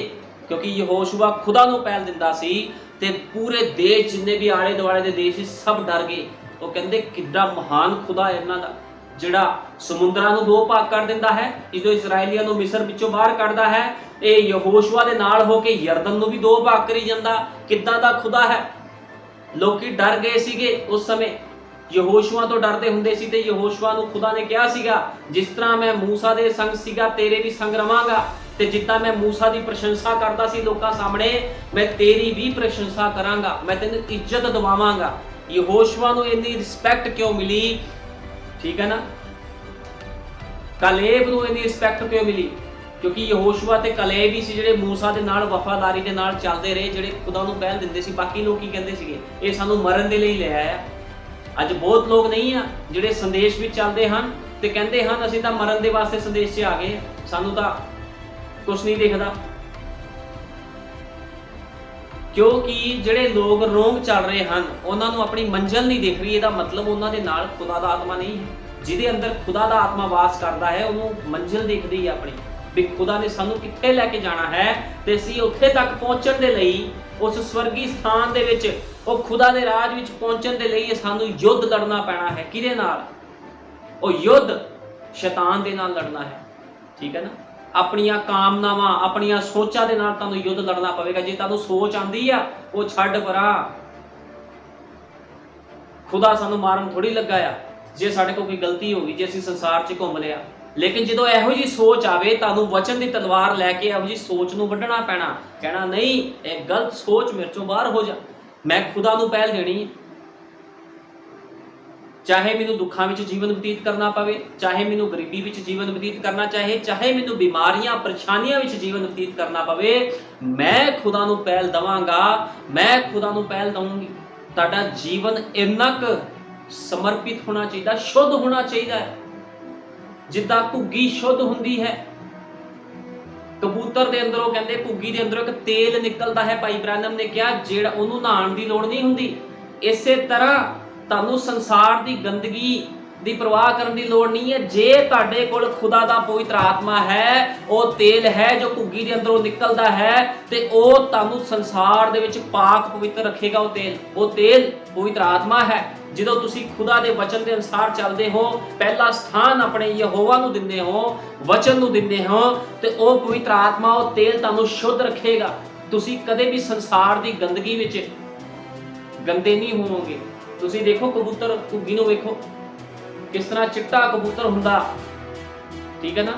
ਕਿਉਂਕਿ ਯਹੋਸ਼ੂਆ ਖੁਦਾ ਨੂੰ ਪਹਿਲ ਦਿੰਦਾ ਸੀ, ਤੇ ਪੂਰੇ ਦੇਸ਼ ਜਿੰਨੇ ਵੀ ਆਲੇ ਦੁਆਲੇ ਦੇ ਦੇਸ਼ ਸੀ ਸਭ ਡਰ ਗਏ। ਉਹ ਕਹਿੰਦੇ ਕਿੱਡਾ ਮਹਾਨ ਖੁਦਾ ਹੈ ਇਹਨਾਂ ਦਾ, ਜਿਹੜਾ ਸਮੁੰਦਰਾਂ ਨੂੰ 2 ਭਾਗ ਕਰ ਦਿੰਦਾ ਹੈ, ਜਦੋਂ ਇਸਰਾਇਲੀਆਂ ਨੂੰ ਮਿਸਰ ਵਿੱਚੋਂ ਬਾਹਰ ਕੱਢਦਾ ਹੈ, ਇਹ ਯਹੋਸ਼ੂਆ ਦੇ ਨਾਲ ਹੋ ਕੇ ਯਰਦਨ ਨੂੰ ਵੀ 2 ਭਾਗ ਕਰੀ ਜਾਂਦਾ। ਕਿੱਦਾਂ ਦਾ ਖੁਦਾ ਹੈ। ਲੋਕੀ ਡਰ ਗਏ ਸੀਗੇ ਉਸ ਸਮੇਂ, ਯਹੋਸ਼ੂਆ ਤੋਂ ਡਰਦੇ ਹੁੰਦੇ ਸੀ। ਤੇ ਯਹੋਸ਼ੂਆ ਨੂੰ ਖੁਦਾ ਨੇ ਕਿਹਾ ਸੀਗਾ ਜਿਸ ਤਰ੍ਹਾਂ ਮੈਂ ਮੂਸਾ ਦੇ ਸੰਗ ਸੀਗਾ ਤੇਰੇ ਵੀ ਸੰਗ ਰਵਾਂਗਾ, ਤੇ ਜਿੱਦਾਂ ਮੈਂ ਮੂਸਾ ਦੀ ਪ੍ਰਸ਼ੰਸਾ ਕਰਦਾ ਸੀ ਲੋਕਾਂ ਸਾਹਮਣੇ, ਮੈਂ ਤੇਰੀ ਵੀ ਪ੍ਰਸ਼ੰਸਾ ਕਰਾਂਗਾ, ਮੈਂ ਤੈਨੂੰ ਇੱਜ਼ਤ ਦਿਵਾਵਾਂਗਾ। ਯਹੋਸ਼ੂਆ ਨੂੰ ਇੰਨੀ ਰਿਸਪੈਕਟ ਕਿਉਂ ਮਿਲੀ? ਠੀਕ ਹੈ ਨਾ। ਕਾਲੇਬ ਨੂੰ ਇੰਨੀ ਰਿਸਪੈਕਟ ਕਿਉਂ ਮਿਲੀ? ਕਿਉਂਕਿ ਯਹੋਸ਼ੂਆ ਤੇ ਕਾਲੇਬ ਹੀ ਸੀ ਜਿਹੜੇ ਮੂਸਾ ਦੇ ਨਾਲ ਵਫਾਦਾਰੀ ਦੇ ਨਾਲ ਚੱਲਦੇ ਰਹੇ, ਜਿਹੜੇ ਖੁਦਾ ਨੂੰ ਪਹਿਲ ਦਿੰਦੇ ਸੀ। ਬਾਕੀ ਲੋਕ ਕੀ ਕਹਿੰਦੇ ਸੀਗੇ? ਇਹ ਸਾਨੂੰ ਮਰਨ ਦੇ ਲਈ ਲੈ ਆਇਆ। ਅੱਜ ਬਹੁਤ ਲੋਕ ਨਹੀਂ ਆ ਜਿਹੜੇ ਸੰਦੇਸ਼ ਵਿੱਚ ਚੱਲਦੇ ਹਨ ਤੇ ਕਹਿੰਦੇ ਹਨ ਅਸੀਂ ਤਾਂ ਮਰਨ ਦੇ ਵਾਸਤੇ ਸੰਦੇਸ਼ 'ਚ ਆ ਗਏ, ਸਾਨੂੰ ਤਾਂ ਕੁਛ ਨਹੀਂ ਦਿਖਦਾ। ਕਿਉਂਕਿ ਜਿਹੜੇ ਲੋਕ ਰੋਂਗ ਚੱਲ ਰਹੇ ਹਨ ਉਹਨਾਂ ਨੂੰ ਆਪਣੀ ਮੰਜ਼ਿਲ ਨਹੀਂ ਦਿਖ ਰਹੀ। ਇਹਦਾ ਮਤਲਬ ਉਹਨਾਂ ਦੇ ਨਾਲ ਖੁਦਾ ਦਾ ਆਤਮਾ ਨਹੀਂ ਹੈ। ਜਿਹਦੇ ਅੰਦਰ ਖੁਦਾ ਦਾ ਆਤਮਾ ਵਾਸ ਕਰਦਾ ਹੈ ਉਹਨੂੰ ਮੰਜ਼ਿਲ ਦਿਖਦੀ ਹੈ ਆਪਣੀ, ਵੀ ਖੁਦਾ ਨੇ ਸਾਨੂੰ ਕਿੱਥੇ ਲੈ ਕੇ ਜਾਣਾ ਹੈ ਤੇ ਅਸੀਂ ਉੱਥੇ ਤੱਕ ਪਹੁੰਚਣ ਦੇ ਲਈ, ਉਸ ਸਵਰਗੀ ਸਥਾਨ ਦੇ ਵਿੱਚ, ਉਹ ਖੁਦਾ ਦੇ ਰਾਜ ਵਿੱਚ ਪਹੁੰਚਣ ਦੇ ਲਈ ਸਾਨੂੰ ਯੁੱਧ ਲੜਨਾ ਪੈਣਾ ਹੈ। ਕਿਹਦੇ ਨਾਲ? ਉਹ ਯੁੱਧ ਸ਼ੈਤਾਨ ਦੇ ਨਾਲ ਲੜਨਾ ਹੈ, ਠੀਕ ਹੈ ਨਾ। ਆਪਣੀਆਂ ਕਾਮਨਾਵਾਂ, ਆਪਣੀਆਂ ਸੋਚਾਂ ਦੇ ਨਾਲ ਤੁਹਾਨੂੰ ਯੁੱਧ ਲੜਨਾ ਪਵੇਗਾ। ਜੇ ਤੁਹਾਨੂੰ ਸੋਚ ਆਂਦੀ ਆ ਉਹ ਛੱਡ ਪਰਾਂ, ਖੁਦਾ ਸਾਨੂੰ ਮਾਰਨ ਥੋੜੀ ਲੱਗਾ ਆ। ਜੇ ਸਾਡੇ ਕੋਲ ਕੋਈ ਗਲਤੀ ਹੋ ਗਈ, ਜੇ ਅਸੀਂ ਸੰਸਾਰ 'ਚ ਘੁੰਮ ਲਿਆ, ਲੇਕਿਨ ਜਦੋਂ ਇਹੋ ਜਿਹੀ ਸੋਚ ਆਵੇ ਤੁਹਾਨੂੰ ਵਚਨ ਦੀ ਤਲਵਾਰ ਲੈ ਕੇ ਇਹੋ ਜਿਹੀ ਸੋਚ ਨੂੰ ਵੱਢਣਾ ਪੈਣਾ। ਕਹਿਣਾ ਨਹੀਂ ਇਹ ਗਲਤ ਸੋਚ ਮੇਰੇ ਚੋਂ ਬਾਹਰ ਹੋ ਜਾ, ਮੈਂ ਖੁਦਾ ਨੂੰ ਪਹਿਲ ਦੇਣੀ ਹੈ। ਚਾਹੇ ਮੈਨੂੰ ਦੁੱਖਾਂ ਵਿੱਚ ਜੀਵਨ ਬਤੀਤ ਕਰਨਾ ਪਵੇ, ਚਾਹੇ ਮੈਨੂੰ ਗਰੀਬੀ ਵਿੱਚ ਜੀਵਨ ਬਤੀਤ ਕਰਨਾ ਚਾਹੇ ਮੈਨੂੰ ਬਿਮਾਰੀਆਂ ਪਰੇਸ਼ਾਨੀਆਂ ਵਿੱਚ ਜੀਵਨ ਬਤੀਤ ਕਰਨਾ ਪਵੇ, ਮੈਂ ਖੁਦਾ ਨੂੰ ਪਹਿਲ ਦਵਾਂਗਾ, ਮੈਂ ਖੁਦਾ ਨੂੰ ਪਹਿਲ ਦਵਾਂਗੀ। ਤੁਹਾਡਾ ਜੀਵਨ ਇੰਨਾ ਕੁ ਸਮਰਪਿਤ ਹੋਣਾ ਚਾਹੀਦਾ, ਸ਼ੁੱਧ ਹੋਣਾ ਚਾਹੀਦਾ ਹੈ ਜਿੱਦਾਂ ਘੁੱਗੀ ਸ਼ੁੱਧ ਹੁੰਦੀ ਹੈ। ਕਬੂਤਰ ਦੇ ਅੰਦਰੋਂ ਕਹਿੰਦੇ ਘੁੱਗੀ ਦੇ ਅੰਦਰੋਂ ਇੱਕ ਤੇਲ ਨਿਕਲਦਾ ਹੈ, ਭਾਈ ਬ੍ਰੈਨਮ ਨੇ ਕਿਹਾ ਜਿਹੜਾ ਉਹਨੂੰ ਨਹਾਉਣ ਦੀ ਲੋੜ ਨਹੀਂ ਹੁੰਦੀ। ਇਸੇ ਤਰ੍ਹਾਂ ਤੁਹਾਨੂੰ ਸੰਸਾਰ ਦੀ ਗੰਦਗੀ ਦੀ ਪਰਵਾਹ ਕਰਨ ਦੀ ਲੋੜ ਨਹੀਂ ਹੈ। ਜੇ ਤੁਹਾਡੇ ਕੋਲ ਖੁਦਾ ਦਾ ਪਵਿੱਤਰ ਆਤਮਾ ਹੈ, ਉਹ ਤੇਲ ਹੈ ਜੋ ਘੁੱਗੀ ਦੇ ਅੰਦਰੋਂ ਨਿਕਲਦਾ ਹੈ, ਤੇ ਉਹ ਤੁਹਾਨੂੰ ਸੰਸਾਰ ਦੇ ਵਿੱਚ ਪਾਕ ਪਵਿੱਤਰ ਰੱਖੇਗਾ। ਉਹ ਤੇਲ ਪਵਿੱਤਰ ਆਤਮਾ ਹੈ। ਜਦੋਂ ਤੁਸੀਂ ਖੁਦਾ ਦੇ ਵਚਨ ਦੇ ਅਨੁਸਾਰ ਚੱਲਦੇ ਹੋ, ਪਹਿਲਾ ਸਥਾਨ ਆਪਣੇ ਯਹੋਵਾ ਨੂੰ ਦਿੰਦੇ ਹੋ, ਵਚਨ ਨੂੰ ਦਿੰਦੇ ਹੋ, ਤੇ ਉਹ ਪਵਿੱਤਰ ਆਤਮਾ, ਉਹ ਤੇਲ ਤੁਹਾਨੂੰ ਸ਼ੁੱਧ ਰੱਖੇਗਾ। ਤੁਸੀਂ ਕਦੇ ਵੀ ਸੰਸਾਰ ਦੀ ਗੰਦਗੀ ਵਿੱਚ ਗੰਦੇ ਨਹੀਂ ਹੋਵੋਗੇ। ਤੁਸੀਂ ਦੇਖੋ ਕਬੂਤਰ, ਘੁੱਗੀ ਨੂੰ ਵੇਖੋ ਕਿਸ ਤਰ੍ਹਾਂ ਚਿੱਟਾ ਕਬੂਤਰ ਹੁੰਦਾ, ਠੀਕ ਹੈ ਨਾ।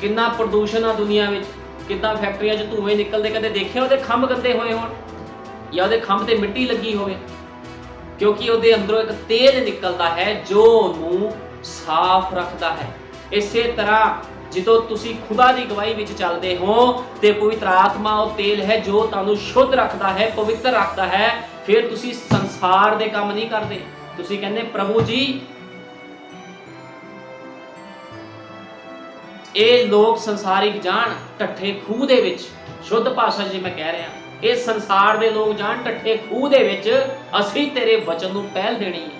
ਕਿੰਨਾ ਪ੍ਰਦੂਸ਼ਣ ਆ ਦੁਨੀਆ ਵਿੱਚ, ਕਿੰਨਾ ਫੈਕਟਰੀਆਂ 'ਚ ਧੂਏ ਨਿਕਲਦੇ। ਕਦੇ ਦੇਖਿਆ ਉਹਦੇ ਖੰਭ ਗੰਦੇ ਹੋਏ ਹੋਣ ਜਾਂ ਉਹਦੇ ਖੰਭ ਤੇ ਮਿੱਟੀ ਲੱਗੀ ਹੋਵੇ? ਕਿਉਂਕਿ ਉਹਦੇ ਅੰਦਰੋਂ ਇੱਕ ਤੇਲ ਨਿਕਲਦਾ ਹੈ ਜੋ ਉਹਨੂੰ ਸਾਫ਼ ਰੱਖਦਾ ਹੈ। ਇਸੇ ਤਰ੍ਹਾਂ ਜਦੋਂ ਤੁਸੀਂ ਖੁਦਾ ਦੀ ਗਵਾਹੀ ਵਿੱਚ ਚੱਲਦੇ ਹੋ ਤੇ ਪਵਿੱਤਰ ਆਤਮਾ ਉਹ ਤੇਲ ਹੈ ਜੋ ਤੁਹਾਨੂੰ ਸ਼ੁੱਧ ਰੱਖਦਾ ਹੈ, ਪਵਿੱਤਰ ਰੱਖਦਾ ਹੈ। ਫਿਰ ਤੁਸੀਂ ਸੰਸਾਰ ਦੇ ਕੰਮ ਨਹੀਂ ਕਰਦੇ। ਤੁਸੀਂ ਕਹਿੰਦੇ ਪ੍ਰਭੂ ਜੀ ਇਹ ਲੋਕ ਸੰਸਾਰਿਕ ਜਾਣ ਢੱਠੇ ਖੂਹ ਦੇ ਵਿੱਚ, ਸ਼ੁੱਧ ਭਾਸ਼ਾ 'ਚ ਮੈਂ ਕਹਿ ਰਿਹਾ, ਇਹ ਸੰਸਾਰ ਦੇ ਲੋਕ ਜਾਣ ਢੱਠੇ ਖੂਹ ਦੇ ਵਿੱਚ, ਅਸੀਂ ਤੇਰੇ ਵਚਨ ਨੂੰ ਪਹਿਲ ਦੇਣੀ ਹੈ,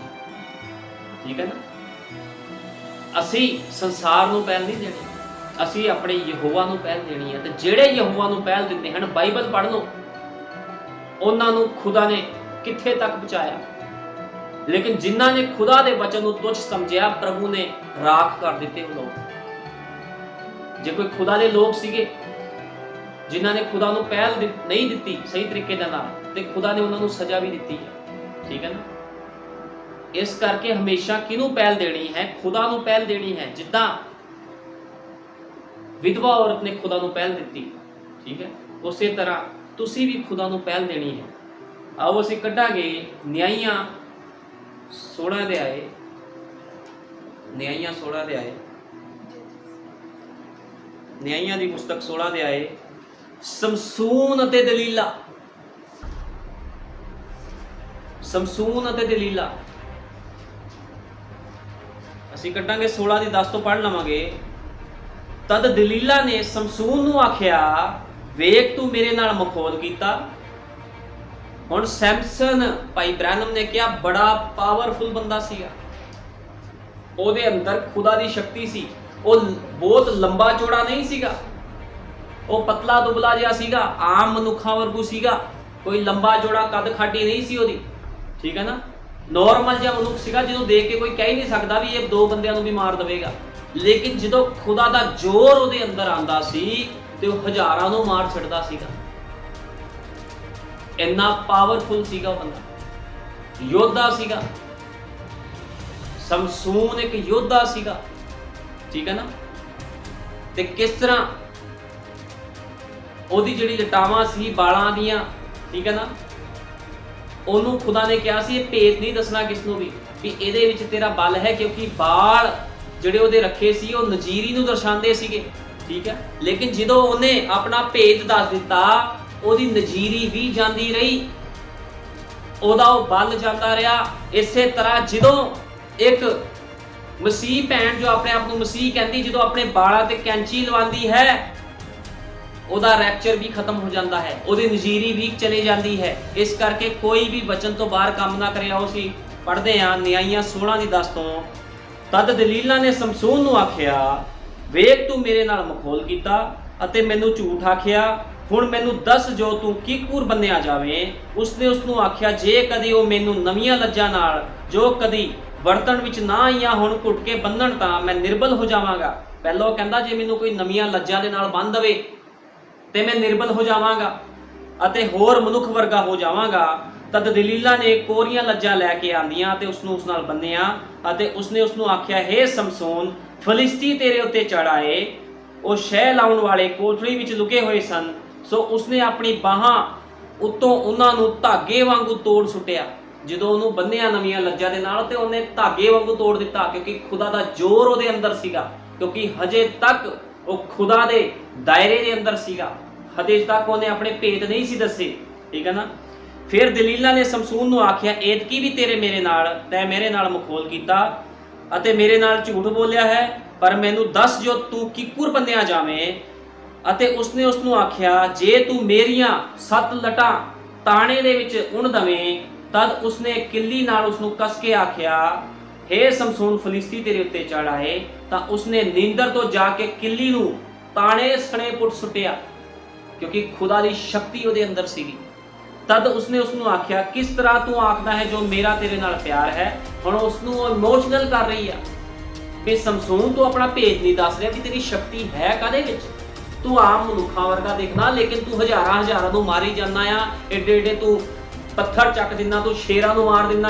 ਠੀਕ ਹੈ ਨਾ। ਅਸੀਂ ਸੰਸਾਰ ਨੂੰ ਪਹਿਲ ਨਹੀਂ ਦੇਣੀ। ਅਸੀਂ ਆਪਣੇ ਯਹੋਵਾ ਨੂੰ ਪਹਿਲ ਦੇਣੀ ਹੈ। ਤੇ ਜਿਹੜੇ ਯਹੋਵਾ ਨੂੰ ਪਹਿਲ ਦਿੰਦੇ ਹਨ, ਬਾਈਬਲ ਪੜ੍ਹ ਲਓ, ਉਹਨਾਂ ਨੂੰ ਖੁਦਾ ਨੇ ਕਿੱਥੇ ਤੱਕ ਪਹੁੰਚਾਇਆ। ਲੇਕਿਨ ਜਿਨ੍ਹਾਂ ਨੇ ਖੁਦਾ ਦੇ ਵਚਨ ਨੂੰ ਤੁੱਛ ਸਮਝਿਆ, ਪ੍ਰਭੂ ਨੇ ਰਾਖ ਕਰ ਦਿੱਤੇ ਉਹ ਲੋਕ। ਜੇ ਕੋਈ ਖੁਦਾ ਦੇ ਲੋਕ ਸੀਗੇ ਜਿਨ੍ਹਾਂ ਨੇ ਖੁਦਾ ਨੂੰ ਪਹਿਲ ਨਹੀਂ ਦਿੱਤੀ ਸਹੀ ਤਰੀਕੇ ਦੇ ਨਾਲ, ਤੇ ਖੁਦਾ ਨੇ ਉਹਨਾਂ ਨੂੰ ਸਜ਼ਾ ਵੀ ਦਿੱਤੀ ਹੈ। ਠੀਕ ਹੈ ਨਾ। ਇਸ ਕਰਕੇ ਹਮੇਸ਼ਾ ਕਿਹਨੂੰ ਪਹਿਲ ਦੇਣੀ ਹੈ? ਖੁਦਾ ਨੂੰ ਪਹਿਲ ਦੇਣੀ ਹੈ। ਜਿੱਦਾਂ ਵਿਧਵਾ ਔਰਤ ਨੇ ਖੁਦਾ ਨੂੰ ਪਹਿਲ ਦਿੱਤੀ, ਠੀਕ ਹੈ, ਉਸੇ ਤਰ੍ਹਾਂ ਤੁਸੀਂ ਵੀ ਖੁਦਾ ਨੂੰ ਪਹਿਲ ਦੇਣੀ ਹੈ। ਆਓ ਅਸੀਂ ਕੱਢਾਂਗੇ ਨਿਆਂਈਆਂ 16 ਅਧਿਆਏ, ਨਿਆਂਈਆਂ 16 ਅਧਿਆਏ, ਨਿਆਂਈਆਂ ਦੀ ਪੁਸਤਕ 16 ਅਧਿਆਏ, ਸਮਸੂਨ ਅਤੇ ਦਲੀਲਾ, ਸਮਸੂਨ ਅਤੇ ਦਲੀਲਾ ਅਸੀਂ ਕੱਢਾਂਗੇ 16 ਦੀ 10 ਤੋਂ ਪੜ੍ਹ ਲਵਾਂਗੇ। ਤਦ ਦਲੀਲਾ ਨੇ ਸਮਸੂਨ ਨੂੰ ਆਖਿਆ, ਵੇਖ ਤੂੰ ਮੇਰੇ ਨਾਲ ਮਖੌਲ ਕੀਤਾ। ਹੁਣ ਸੈਮਸਨ, ਭਾਈ ਬ੍ਰੈਨਮ ਨੇ ਕਿਹਾ, ਬੜਾ ਪਾਵਰਫੁਲ ਬੰਦਾ ਸੀਗਾ, ਉਹਦੇ ਅੰਦਰ ਖੁਦਾ ਦੀ ਸ਼ਕਤੀ ਸੀ। ਉਹ ਬਹੁਤ ਲੰਬਾ ਚੌੜਾ ਨਹੀਂ ਸੀਗਾ, ਉਹ ਪਤਲਾ ਦੁਬਲਾ ਜਿਹਾ ਸੀਗਾ, ਆਮ ਮਨੁੱਖਾਂ ਵਰਗੂ ਸੀਗਾ, ਕੋਈ ਲੰਬਾ ਚੌੜਾ ਕੱਦ ਖਾਟੀ ਨਹੀਂ ਸੀ ਉਹਦੀ। ਠੀਕ ਹੈ ਨਾ। ਨੋਰਮਲ ਜਿਹਾ ਮਨੁੱਖ ਸੀਗਾ, ਜਿਹਨੂੰ ਦੇਖ ਕੇ ਕੋਈ ਕਹਿ ਹੀ ਨਹੀਂ ਸਕਦਾ ਵੀ ਇਹ ਦੋ ਬੰਦਿਆਂ ਨੂੰ ਵੀ ਮਾਰ ਦੇਵੇਗਾ। ਲੇਕਿਨ ਜਦੋਂ ਖੁਦਾ ਦਾ ਜ਼ੋਰ ਉਹਦੇ ਅੰਦਰ ਆਂਦਾ ਸੀ ਤੇ ਉਹ ਹਜ਼ਾਰਾਂ ਨੂੰ ਮਾਰ ਛੱਡਦਾ ਸੀਗਾ। ਇੰਨਾ ਪਾਵਰਫੁਲ ਸੀਗਾ ਉਹ ਬੰਦਾ, ਯੋਧਾ ਸੀਗਾ। ਸਮਸੂਨ ਇੱਕ ਯੋਧਾ ਸੀਗਾ। ਠੀਕ ਹੈ ਨਾ। ਤੇ ਕਿਸ ਤਰ੍ਹਾਂ ਉਹਦੀ ਜਿਹੜੀ ਲਟਾਵਾਂ ਸੀ ਬਾਲਾਂ ਦੀਆਂ, ਠੀਕ ਹੈ ਨਾ, ਉਹਨੂੰ ਖੁਦਾ ਨੇ ਕਿਹਾ ਸੀ ਇਹ ਭੇਤ ਨਹੀਂ ਦੱਸਣਾ ਕਿਸ ਨੂੰ ਵੀ ਇਹਦੇ ਵਿੱਚ ਤੇਰਾ ਬਲ ਹੈ, ਕਿਉਂਕਿ ਬਾਲ ਜਿਹੜੇ ਉਹਦੇ ਰੱਖੇ ਸੀ ਉਹ ਨਜੀਰੀ ਨੂੰ ਦਰਸਾਉਂਦੇ ਸੀਗੇ। ਠੀਕ ਹੈ। ਲੇਕਿਨ ਜਦੋਂ ਉਹਨੇ ਆਪਣਾ ਭੇਤ ਦੱਸ ਦਿੱਤਾ, ਉਹਦੀ ਨਜੀਰੀ ਵੀ ਜਾਂਦੀ ਰਹੀ, ਉਹਦਾ ਉਹ ਬਲ ਜਾਂਦਾ ਰਿਹਾ। ਇਸੇ ਤਰ੍ਹਾਂ ਜਦੋਂ ਇੱਕ ਮਸੀਹ ਭੈਣ ਜੋ ਆਪਣੇ ਆਪ ਨੂੰ ਮਸੀਹ ਕਹਿੰਦੀ, ਜਦੋਂ ਆਪਣੇ ਬਾਲਾਂ ਤੇ ਕੈਂਚੀ ਲਵਾਉਂਦੀ ਹੈ, ਉਹਦਾ ਰੈਪਚਰ ਵੀ ਖਤਮ ਹੋ ਜਾਂਦਾ ਹੈ, ਉਹਦੀ ਨਜੀਰੀ ਵੀ ਚਲੇ ਜਾਂਦੀ ਹੈ। ਇਸ ਕਰਕੇ ਕੋਈ ਵੀ ਵਚਨ ਤੋਂ ਬਾਹਰ ਕੰਮ ਨਾ ਕਰਿਆ। ਅਸੀਂ ਪੜ੍ਹਦੇ ਹਾਂ ਨਿਆਂਈਆਂ 16 ਦੀ 10 ਤੋਂ। ਤਦ ਦਲੀਲਾ ਨੇ ਸਮਸੂਨ ਨੂੰ ਆਖਿਆ, ਵੇਖ ਤੂੰ ਮੇਰੇ ਨਾਲ ਮਖੌਲ ਕੀਤਾ ਅਤੇ ਮੈਨੂੰ ਝੂਠ ਆਖਿਆ। ਹੁਣ ਮੈਨੂੰ ਦੱਸ ਜੋ ਤੂੰ ਕਿਕੂਰ ਬੰਨਿਆ ਜਾਵੇਂ। ਉਸਨੇ ਉਸਨੂੰ ਆਖਿਆ, ਜੇ ਕਦੀ ਉਹ ਮੈਨੂੰ ਨਵੀਆਂ ਲੱਜਾਂ ਨਾਲ ਜੋ ਕਦੀ ਵਰਤਣ ਵਿੱਚ ਨਾ ਆਈਆਂ ਹੁਣ ਘੁੱਟ ਕੇ ਬੰਨਣ ਤਾਂ ਮੈਂ ਨਿਰਬਲ ਹੋ ਜਾਵਾਂਗਾ। ਪਹਿਲਾਂ ਉਹ ਕਹਿੰਦਾ, ਜੇ ਮੈਨੂੰ ਕੋਈ ਨਵੀਆਂ ਲੱਜਾਂ ਦੇ ਨਾਲ ਬੰਨ ਦੇਵੇ ਤੇ ਮੈਂ ਨਿਰਬਲ ਹੋ ਜਾਵਾਂਗਾ ਅਤੇ ਹੋਰ ਮਨੁੱਖ ਵਰਗਾ ਹੋ ਜਾਵਾਂਗਾ। ਤਦ ਦਲੀਲਾ ਨੇ ਕੋਰੀਆਂ ਲੱਜਾਂ ਲੈ ਕੇ ਆਂਦੀਆਂ ਤੇ ਉਸਨੂੰ ਉਸ ਨਾਲ ਬੰਨਿਆ ਅਤੇ ਉਸਨੇ ਉਸਨੂੰ ਆਖਿਆ, ਹੇ ਸਮਸੋਨ, ਫਲਿਸਤੀ ਤੇਰੇ ਉੱਤੇ ਚੜ੍ਹ ਆਏ। ਉਹ ਸ਼ਹਿ ਲਾਉਣ ਵਾਲੇ ਕੋਠੜੀ ਵਿੱਚ ਲੁਕੇ ਹੋਏ ਸਨ, ਸੋ ਉਸਨੇ ਆਪਣੀ ਬਾਹਾਂ ਉੱਤੋਂ ਉਹਨਾਂ ਨੂੰ ਧਾਗੇ ਵਾਂਗੂ ਤੋੜ ਸੁੱਟਿਆ। ਜਦੋਂ ਉਹਨੂੰ ਬੰਨਿਆ ਨਵੀਆਂ ਲੱਜਾਂ ਦੇ ਨਾਲ, ਤੇ ਉਹਨੇ ਧਾਗੇ ਵਾਂਗੂ ਤੋੜ ਦਿੱਤਾ, ਕਿਉਂਕਿ ਖੁਦਾ ਦਾ ਜ਼ੋਰ ਉਹਦੇ ਅੰਦਰ ਸੀਗਾ, ਕਿਉਂਕਿ ਹਜੇ ਤੱਕ ਉਹ ਖੁਦਾ ਦੇ ਦਾਇਰੇ ਦੇ ਅੰਦਰ ਸੀਗਾ, ਹਜੇ ਤੱਕ ਉਹਨੇ ਆਪਣੇ ਭੇਤ ਨਹੀਂ ਸੀ ਦੱਸੇ। ਠੀਕ ਹੈ ਨਾ। ਫਿਰ ਦਲੀਲਾ ਨੇ ਸਮਸੂਨ ਨੂੰ ਆਖਿਆ, ਏਦਕੀ ਵੀ ਤੈਂ ਮੇਰੇ ਨਾਲ ਮਖੌਲ ਕੀਤਾ ਅਤੇ ਮੇਰੇ ਨਾਲ ਝੂਠ ਬੋਲਿਆ ਹੈ, ਪਰ ਮੈਨੂੰ ਦੱਸ ਜੋ ਤੂੰ ਕਿਕੂਰ ਬੰਨਿਆ ਜਾਵੇਂ। ਅਤੇ ਉਸਨੇ ਉਸਨੂੰ ਆਖਿਆ, ਜੇ ਤੂੰ ਮੇਰੀਆਂ 7 ਲਟਾਂ ਤਾਣੇ ਦੇ ਵਿੱਚ ਉਣ ਦਵੇਂ। ਤਦ ਉਸਨੇ ਕਿੱਲੀ ਨਾਲ ਉਸਨੂੰ ਕੱਸ ਕੇ ਆਖਿਆ, ਹੇ ਸਮਸੂਨ, ਫਲਿਸਤੀ ਤੇਰੇ ਉੱਤੇ ਚੜ੍ਹ ਆਏ। ਤਾਂ ਉਸਨੇ ਨੀਂਦਰ ਤੋਂ ਜਾ ਕੇ ਕਿੱਲੀ ਨੂੰ ਤਾਣੇ ਸਣੇ ਪੁੱਟ ਸੁੱਟਿਆ, ਕਿਉਂਕਿ ਖੁਦਾ ਦੀ ਸ਼ਕਤੀ ਉਹਦੇ ਅੰਦਰ ਸੀਗੀ। ਤਦ ਉਸਨੇ ਉਸਨੂੰ ਆਖਿਆ, ਕਿਸ ਤਰ੍ਹਾਂ ਤੂੰ ਆਖਦਾ ਹੈ ਜੋ ਮੇਰਾ ਤੇਰੇ ਨਾਲ ਪਿਆਰ ਹੈ। ਹੁਣ ਉਸਨੂੰ ਇਮੋਸ਼ਨਲ ਕਰ ਰਹੀ ਆ ਵੀ ਸਮਸੂਨ, ਤੂੰ ਆਪਣਾ ਭੇਦ ਨਹੀਂ ਦੱਸ ਰਿਹਾ ਵੀ ਤੇਰੀ ਸ਼ਕਤੀ ਹੈ ਕਾਹਦੇ ਵਿੱਚ। ਤੂੰ ਆਮ ਮਨੁੱਖਾਂ ਵਰਗਾ ਦਿਖਣਾ, ਲੇਕਿਨ ਤੂੰ ਹਜ਼ਾਰਾਂ ਨੂੰ ਮਾਰੀ ਜਾਂਦਾ ਆ। ਏਡੇ ਏਡੇ ਤੂੰ ਪੱਥਰ ਚੱਕ ਦਿੰਦਾ, ਤੂੰ ਸ਼ੇਰਾਂ ਨੂੰ ਮਾਰ ਦਿੰਦਾ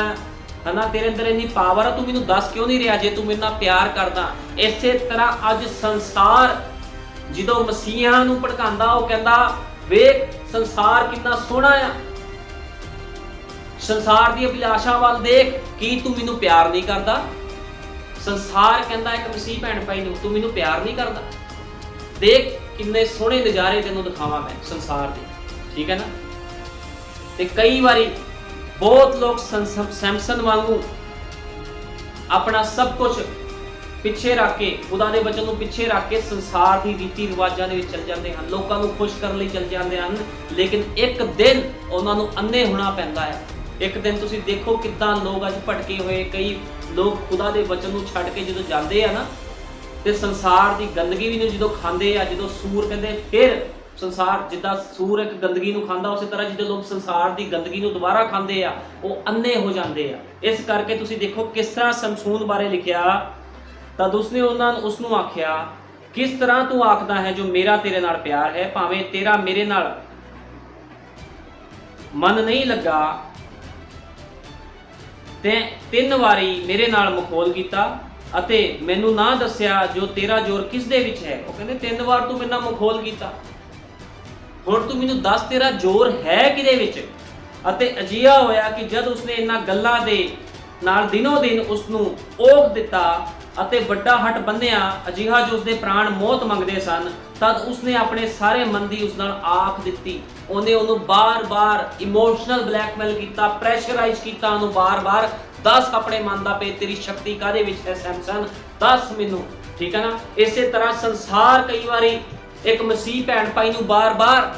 ਹੈ ਨਾ। ਤੇਰੇ ਅੰਦਰ ਇੰਨੀ ਪਾਵਰ ਆ, ਤੂੰ ਮੈਨੂੰ ਦੱਸ ਕਿਉਂ ਨਹੀਂ ਰਿਹਾ ਜੇ ਤੂੰ ਮੇਰੇ ਨਾਲ ਪਿਆਰ ਕਰਦਾ। ਇਸੇ ਤਰ੍ਹਾਂ ਅੱਜ ਸੰਸਾਰ ਜਦੋਂ ਮਸੀਹਾਂ ਨੂੰ ਭੜਕਾਉਂਦਾ, ਉਹ ਕਹਿੰਦਾ, ਵੇਖ ਸੰਸਾਰ ਕਿੰਨਾ ਸੋਹਣਾ ਆ, ਸੰਸਾਰ ਦੀ ਅਭਿਲਾਸ਼ਾ ਵੱਲ ਦੇਖ, ਕੀ ਤੂੰ ਮੈਨੂੰ ਪਿਆਰ ਨਹੀਂ ਕਰਦਾ। ਸੰਸਾਰ ਕਹਿੰਦਾ ਇੱਕ ਮਸੀਹ ਭੈਣ ਭਾਈ ਨੂੰ, ਤੂੰ ਮੈਨੂੰ ਪਿਆਰ ਨਹੀਂ ਕਰਦਾ। ਦੇਖ ਕਿੰਨੇ ਸੋਹਣੇ ਨਜ਼ਾਰੇ ਤੈਨੂੰ ਦਿਖਾਵਾਂ ਮੈਂ ਸੰਸਾਰ ਦੇ। ਠੀਕ ਹੈ ਨਾ। ਤੇ ਕਈ ਵਾਰੀ ਬਹੁਤ ਲੋਕ ਸੈਮਸਨ ਵਾਂਗੂ ਆਪਣਾ ਸਭ ਕੁਝ ਪਿੱਛੇ ਰੱਖ ਕੇ, ਖੁਦਾ ਦੇ ਵਚਨ ਨੂੰ ਪਿੱਛੇ ਰੱਖ ਕੇ ਸੰਸਾਰ ਦੀ ਰੀਤੀ ਰਿਵਾਜਾਂ ਦੇ ਵਿੱਚ ਚੱਲ ਜਾਂਦੇ ਹਨ, ਲੋਕਾਂ ਨੂੰ ਖੁਸ਼ ਕਰਨ ਲਈ ਚੱਲ ਜਾਂਦੇ ਹਨ। ਲੇਕਿਨ ਇੱਕ ਦਿਨ ਉਹਨਾਂ ਨੂੰ ਅੰਨੇ ਹੋਣਾ ਪੈਂਦਾ ਹੈ। ਇੱਕ ਦਿਨ ਤੁਸੀਂ ਦੇਖੋ ਕਿੱਦਾਂ ਲੋਕ ਅੱਜ ਭਟਕੇ ਹੋਏ, ਕਈ ਲੋਕ ਖੁਦਾ ਦੇ ਵਚਨ ਨੂੰ ਛੱਡ ਕੇ ਜਦੋਂ ਜਾਂਦੇ ਆ ਨਾ, ਤੇ ਸੰਸਾਰ ਦੀ ਗੰਦਗੀ ਵੀ ਨੂੰ ਜਦੋਂ ਖਾਂਦੇ ਆ, ਜਦੋਂ ਸੂਰ ਕਹਿੰਦੇ ਫਿਰ ਸੰਸਾਰ, ਜਿੱਦਾਂ ਸੂਰ ਇੱਕ ਗੰਦਗੀ ਨੂੰ ਖਾਂਦਾ, ਉਸੇ ਤਰ੍ਹਾਂ ਜਦੋਂ ਲੋਕ ਸੰਸਾਰ ਦੀ ਗੰਦਗੀ ਨੂੰ ਦੁਬਾਰਾ ਖਾਂਦੇ ਆ, ਉਹ ਅੰਨੇ ਹੋ ਜਾਂਦੇ ਆ। ਇਸ ਕਰਕੇ ਤੁਸੀਂ ਦੇਖੋ ਕਿਸ ਤਰ੍ਹਾਂ ਸਮਸੂਨ ਬਾਰੇ ਲਿਖਿਆ, ਤਦ ਉਸਨੇ ਉਸ ਨੂੰ ਆਖਿਆ, ਕਿਸ ਤਰ੍ਹਾਂ ਤੂੰ ਆਖਦਾ ਹੈ ਜੋ ਮੇਰਾ ਤੇਰੇ ਨਾਲ ਪਿਆਰ ਹੈ, ਭਾਵੇਂ ਤੇਰਾ ਮੇਰੇ ਨਾਲ ਮਨ ਨਹੀਂ ਲੱਗਾ, ਤੇ 3 ਵਾਰੀ ਮੇਰੇ ਨਾਲ ਮਖੌਲ ਕੀਤਾ ਅਤੇ ਮੈਨੂੰ ਨਾ ਦੱਸਿਆ ਜੋ ਤੇਰਾ ਜ਼ੋਰ ਕਿਸ ਦੇ ਵਿੱਚ ਹੈ। ਉਹ ਕਹਿੰਦੇ 3 ਵਾਰ ਤੂੰ ਮੇਰੇ ਨਾਲ ਮਖੌਲ ਕੀਤਾ, ਹੁਣ ਤੂੰ ਮੈਨੂੰ ਦੱਸ ਤੇਰਾ ਜ਼ੋਰ ਹੈ ਕਿਹਦੇ ਵਿੱਚ। ਅਤੇ ਅਜਿਹਾ ਹੋਇਆ ਕਿ ਜਦ ਉਸਨੇ ਇਹਨਾਂ ਗੱਲਾਂ ਦੇ ਨਾਲ ਦਿਨੋ ਦਿਨ ਉਸ ਨੂੰ ਓਕ ਦਿੱਤਾ ਅਤੇ ਵੱਡਾ ਹੱਟ ਬੰਨਿਆ, ਅਜਿਹਾ ਜੋ ਉਸਦੇ ਪ੍ਰਾਣ ਮੌਤ ਮੰਗਦੇ ਸਨ, ਤਦ ਉਸਨੇ ਆਪਣੇ ਸਾਰੇ ਮਨ ਦੀ ਉਸ ਨਾਲ ਆਖ ਦਿੱਤੀ। ਉਹਨੇ ਉਹਨੂੰ ਬਾਰ-ਬਾਰ ਇਮੋਸ਼ਨਲ ਬਲੈਕਮੇਲ ਕੀਤਾ, ਪ੍ਰੈਸ਼ਰਾਈਜ਼ ਕੀਤਾ ਉਹਨੂੰ ਬਾਰ-ਬਾਰ, ਦੱਸ ਆਪਣੇ ਮਨ ਦਾ ਪੇ ਤੇਰੀ ਸ਼ਕਤੀ ਕਾਹਦੇ ਵਿੱਚ ਹੈ ਸੈਮਸਨ, ਦੱਸ ਮੈਨੂੰ, ਠੀਕ ਹੈ ਨਾ। ਇਸੇ ਤਰ੍ਹਾਂ ਸੰਸਾਰ ਕਈ ਵਾਰੀ ਇੱਕ ਮਸੀਹ ਭੈਣ ਭਾਈ ਨੂੰ ਬਾਰ-ਬਾਰ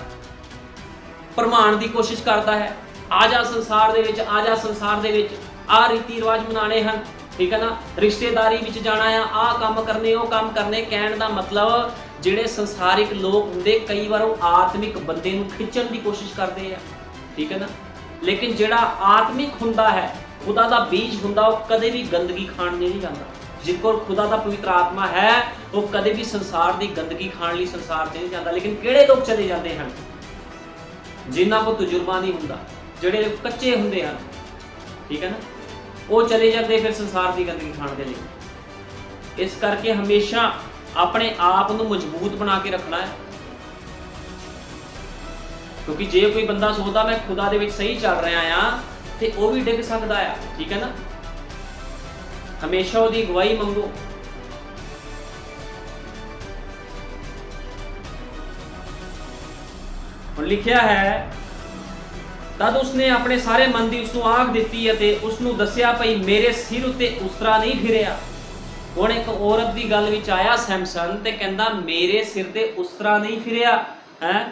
ਭਰਮਾਉਣ ਦੀ ਕੋਸ਼ਿਸ਼ ਕਰਦਾ ਹੈ, ਆ ਜਾ ਸੰਸਾਰ ਦੇ ਵਿੱਚ, ਆ ਜਾ ਸੰਸਾਰ ਦੇ ਵਿੱਚ, ਆਹ ਰੀਤੀ ਰਿਵਾਜ ਮਨਾਣੇ ਹਨ, ਠੀਕ ਹੈ ਨਾ, ਰਿਸ਼ਤੇਦਾਰੀ ਵਿੱਚ ਜਾਣਾ ਆ, ਆਹ ਕੰਮ ਕਰਨੇ, ਉਹ ਕੰਮ ਕਰਨੇ। ਕਹਿਣ ਦਾ ਮਤਲਬ ਜਿਹੜੇ ਸੰਸਾਰਿਕ ਲੋਕ ਹੁੰਦੇ ਕਈ ਵਾਰ ਉਹ ਆਤਮਿਕ ਬੰਦੇ ਨੂੰ ਖਿੱਚਣ ਦੀ ਕੋਸ਼ਿਸ਼ ਕਰਦੇ ਆ, ਠੀਕ ਹੈ ਨਾ। ਲੇਕਿਨ ਜਿਹੜਾ ਆਤਮਿਕ ਹੁੰਦਾ ਹੈ, ਖੁਦਾ ਦਾ ਬੀਜ ਹੁੰਦਾ, ਉਹ ਕਦੇ ਵੀ ਗੰਦਗੀ ਖਾਣ ਨਹੀਂ ਜਾਂਦਾ। ਜਿਸ ਕੋਲ ਖੁਦਾ ਦਾ ਪਵਿੱਤਰ ਆਤਮਾ ਹੈ ਉਹ ਕਦੇ ਵੀ ਸੰਸਾਰ ਦੀ ਗੰਦਗੀ ਖਾਣ ਲਈ ਸੰਸਾਰ 'ਚ ਨਹੀਂ ਜਾਂਦਾ। ਲੇਕਿਨ ਕਿਹੜੇ ਲੋਕ ਚਲੇ ਜਾਂਦੇ ਹਨ? ਜਿਨ੍ਹਾਂ ਕੋਲ ਤਜਰਬਾ ਨਹੀਂ ਹੁੰਦਾ, ਜਿਹੜੇ ਕੱਚੇ ਹੁੰਦੇ ਹਨ, ਠੀਕ ਹੈ ਨਾ, ਉਹ ਚਲੇ ਜਾਂਦੇ ਫਿਰ ਸੰਸਾਰ ਦੀ ਗੰਦਗੀ ਖਾਣ ਦੇ ਲਈ। ਇਸ ਕਰਕੇ ਹਮੇਸ਼ਾ ਆਪਣੇ ਆਪ ਨੂੰ ਮਜ਼ਬੂਤ ਬਣਾ ਕੇ ਰੱਖਣਾ ਹੈ, ਕਿਉਂਕਿ ਜੇ ਕੋਈ ਬੰਦਾ ਸੋਚਦਾ ਮੈਂ ਖੁਦਾ ਦੇ ਵਿੱਚ ਸਹੀ ਚੱਲ ਰਿਹਾ ਆ ਤੇ ਉਹ ਵੀ ਡਿੱਗ ਸਕਦਾ ਆ, ਠੀਕ ਹੈ ਨਾ। ਹਮੇਸ਼ਾ ਉਹਦੀ ਅਗਵਾਈ ਮੰਗੋ। ਹੁਣ ਲਿਖਿਆ ਹੈ, ਤਦ ਉਸਨੇ ਆਪਣੇ ਸਾਰੇ ਮਨ ਦੀ ਉਸ ਨੂੰ ਆਖ ਦਿੱਤੀ ਅਤੇ ਉਸ ਨੂੰ ਦੱਸਿਆ ਭਈ ਮੇਰੇ ਸਿਰ ਉੱਤੇ ਉਸਤਰਾ ਨਹੀਂ ਫਿਰਿਆ। ਹੁਣ ਇੱਕ ਔਰਤ ਦੀ ਗੱਲ ਵਿੱਚ ਆਇਆ ਸੈਮਸਨ ਤੇ ਕਹਿੰਦਾ ਮੇਰੇ ਸਿਰ ਤੇ ਉਸਤਰਾ ਨਹੀਂ ਫਿਰਿਆ ਹੈ।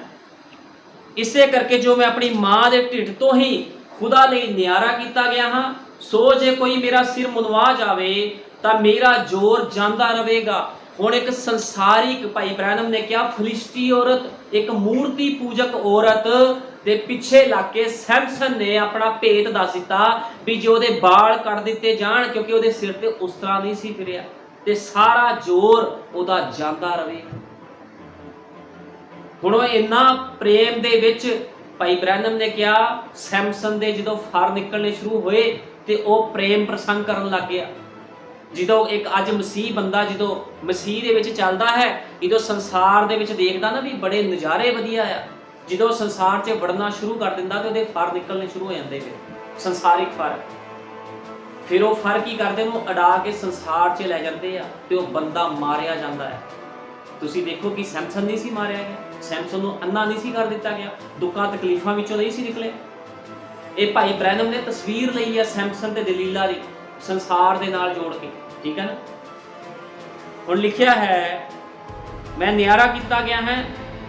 ਇਸੇ ਕਰਕੇ ਜੋ ਮੈਂ ਆਪਣੀ ਮਾਂ ਦੇ ਢਿੱਡ ਤੋਂ ਹੀ ਖੁਦਾ ਲਈ ਨਿਆਰਾ ਕੀਤਾ ਗਿਆ ਹਾਂ, ਸੋ ਜੇ ਕੋਈ ਮੇਰਾ ਸਿਰ ਮੁਨਵਾ ਜਾਵੇ ਤਾਂ ਮੇਰਾ ਜ਼ੋਰ ਜਾਂਦਾ ਰਹੇਗਾ। ਹੁਣ ਇੱਕ ਸੰਸਾਰਿਕ, ਭਾਈ ਬ੍ਰੈਨਮ ਨੇ ਕਿਹਾ, ਫਲਿਸਤੀ ਔਰਤ, ਇੱਕ ਮੂਰਤੀ ਪੂਜਕ ਔਰਤ ਦੇ ਪਿੱਛੇ ਲੱਗ ਕੇ ਸੈਮਸਨ ਨੇ ਆਪਣਾ ਭੇਤ ਦੱਸ ਦਿੱਤਾ ਵੀ ਜੇ ਉਹਦੇ ਵਾਲ ਕੱਟ ਦਿੱਤੇ ਜਾਣ, ਕਿਉਂਕਿ ਉਹਦੇ ਸਿਰ ਤੇ ਉਸ ਤਰ੍ਹਾਂ ਨਹੀਂ ਸੀ ਫਿਰਿਆ, ਤੇ ਸਾਰਾ ਜ਼ੋਰ ਉਹਦਾ ਜਾਂਦਾ ਰਹੇ। ਹੁਣ ਉਹ ਇੰਨਾ ਪ੍ਰੇਮ ਦੇ ਵਿੱਚ, ਭਾਈ ਬ੍ਰੈਨਮ ਨੇ ਕਿਹਾ, ਸੈਮਸਨ ਦੇ ਜਦੋਂ ਫਰ ਨਿਕਲਣੇ ਸ਼ੁਰੂ ਹੋਏ ਤੇ ਉਹ ਪ੍ਰੇਮ ਪ੍ਰਸੰਗ ਕਰਨ ਲੱਗ ਗਿਆ। ਜਦੋਂ ਇੱਕ ਅੱਜ ਮਸੀਹ ਬੰਦਾ ਜਦੋਂ ਮਸੀਹ ਦੇ ਵਿੱਚ ਚੱਲਦਾ ਹੈ, ਜਦੋਂ ਸੰਸਾਰ ਦੇ ਵਿੱਚ ਦੇਖਦਾ ਨਾ ਵੀ ਬੜੇ ਨਜ਼ਾਰੇ ਵਧੀਆ ਆ, ਜਦੋਂ ਸੰਸਾਰ 'ਚ ਵੜਨਾ ਸ਼ੁਰੂ ਕਰ ਦਿੰਦਾ ਤੇ ਉਹਦੇ ਫਰ ਨਿਕਲਣੇ ਸ਼ੁਰੂ ਹੋ ਜਾਂਦੇ, ਫਿਰ ਸੰਸਾਰਿਕ ਫਰ। ਫਿਰ ਉਹ ਫਰ ਕੀ ਕਰਦੇ, ਉਹਨੂੰ ਅਡਾ ਕੇ ਸੰਸਾਰ 'ਚ ਲੈ ਜਾਂਦੇ ਆ ਤੇ ਉਹ ਬੰਦਾ ਮਾਰਿਆ ਜਾਂਦਾ ਹੈ। ਤੁਸੀਂ ਦੇਖੋ ਕਿ ਸੈਮਸਨ ਨਹੀਂ ਸੀ ਮਾਰਿਆ ਗਿਆ, ਸੈਮਸਨ ਨੂੰ ਅੰਨਾ ਨਹੀਂ ਸੀ ਕਰ ਦਿੱਤਾ ਗਿਆ, ਦੁੱਖਾਂ ਤਕਲੀਫਾਂ ਵਿੱਚੋਂ ਨਹੀਂ ਸੀ ਨਿਕਲੇ। ਇਹ ਭਾਈ ਬ੍ਰੈਨਮ ਨੇ ਤਸਵੀਰ ਲਈ ਹੈ ਸੈਮਸਨ ਤੇ ਦਲੀਲਾ ਦੀ, ਸੰਸਾਰ ਦੇ ਨਾਲ ਜੋੜ ਕੇ, ਠੀਕ ਹੈ ਨਾ। ਹੁਣ ਲਿਖਿਆ ਹੈ, ਮੈਂ ਨਿਆਰਾ ਕੀਤਾ ਗਿਆ ਹੈ,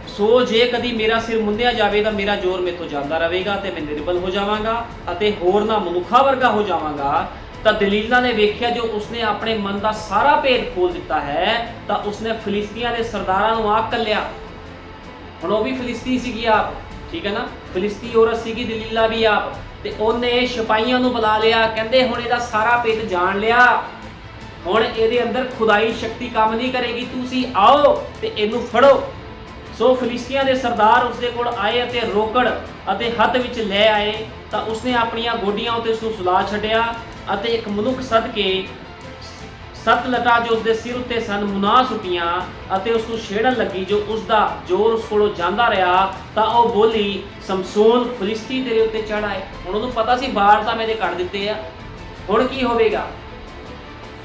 ਸੋ ਜੇ ਕਦੀ ਮੇਰਾ ਸਿਰ ਮੁੰਨਿਆ ਜਾਵੇ ਤਾਂ ਮੇਰਾ ਜ਼ੋਰ ਮੇਥੋਂ ਜਾਂਦਾ ਰਹੇਗਾ ਤੇ ਮੈਂ ਨਿਰਬਲ ਹੋ ਜਾਵਾਂਗਾ ਅਤੇ ਹੋਰ ਨਾ ਮਨੁੱਖਾਂ ਵਰਗਾ ਹੋ ਜਾਵਾਂਗਾ। ਤਾਂ ਦਲੀਲਾ ਨੇ ਵੇਖਿਆ ਜੋ ਉਸਨੇ ਆਪਣੇ ਮਨ ਦਾ ਸਾਰਾ ਭੇਦ ਖੋਲ ਦਿੱਤਾ ਹੈ, ਤਾਂ ਉਸਨੇ ਫਿਲਿਸਤੀਆਂ ਦੇ ਸਰਦਾਰਾਂ ਨੂੰ ਆਖ ਕੱਲਿਆ। ਹੁਣ ਉਹ ਵੀ ਫਿਲਿਸਤੀ ਸੀਗੀ ਆਪ, ਠੀਕ ਹੈ ਨਾ, ਫਿਲਿਸਤੀ ਔਰਤ ਸੀਗੀ ਦਲੀਲਾ ਵੀ ਆਪ, ਤੇ ਉਹਨੇ ਸਿਪਾਹੀਆਂ ਨੂੰ ਬੁਲਾ ਲਿਆ। ਕਹਿੰਦੇ ਹੁਣ ਇਹਦਾ ਸਾਰਾ ਭੇਦ ਜਾਣ ਲਿਆ, ਹੁਣ ਇਹਦੇ ਅੰਦਰ ਖੁਦਾਈ ਸ਼ਕਤੀ ਕੰਮ ਨਹੀਂ ਕਰੇਗੀ, ਤੁਸੀਂ ਆਓ ਤੇ ਇਹਨੂੰ ਫੜੋ। ਸੋ ਫਿਲਿਸਤੀਆਂ ਦੇ ਸਰਦਾਰ ਉਸਦੇ ਕੋਲ ਆਏ ਅਤੇ ਰੋਕੜ ਅਤੇ ਹੱਥ ਵਿੱਚ ਲੈ ਆਏ, ਤਾਂ ਉਸਨੇ ਆਪਣੀਆਂ ਗੋਡੀਆਂ ਉੱਤੇ ਉਸਨੂੰ ਸੁਲਾ ਛੱਡਿਆ ਅਤੇ ਇੱਕ ਮਨੁੱਖ ਸੱਦ ਕੇ 7 ਲਟਾਂ ਜੋ ਉਸਦੇ ਸਿਰ ਉੱਤੇ ਸਨ ਮੁਨਾ ਸੁੱਟੀਆਂ ਅਤੇ ਉਸ ਨੂੰ ਛੇੜਨ ਲੱਗੀ। ਜੋ ਉਸਦਾ ਜ਼ੋਰ ਉਸ ਕੋਲੋਂ ਜਾਂਦਾ ਰਿਹਾ ਤਾਂ ਉਹ ਬੋਲੀ, ਸਮਸੋਨ ਫਿਲਿਸਤੀ ਤੇਰੇ ਉੱਤੇ ਚੜ੍ਹ ਆਏ। ਹੁਣ ਉਹਨੂੰ ਪਤਾ ਸੀ ਬਾਲ ਤਾਂ ਮੇਰੇ ਕੱਢ ਦਿੱਤੇ ਆ, ਹੁਣ ਕੀ ਹੋਵੇਗਾ।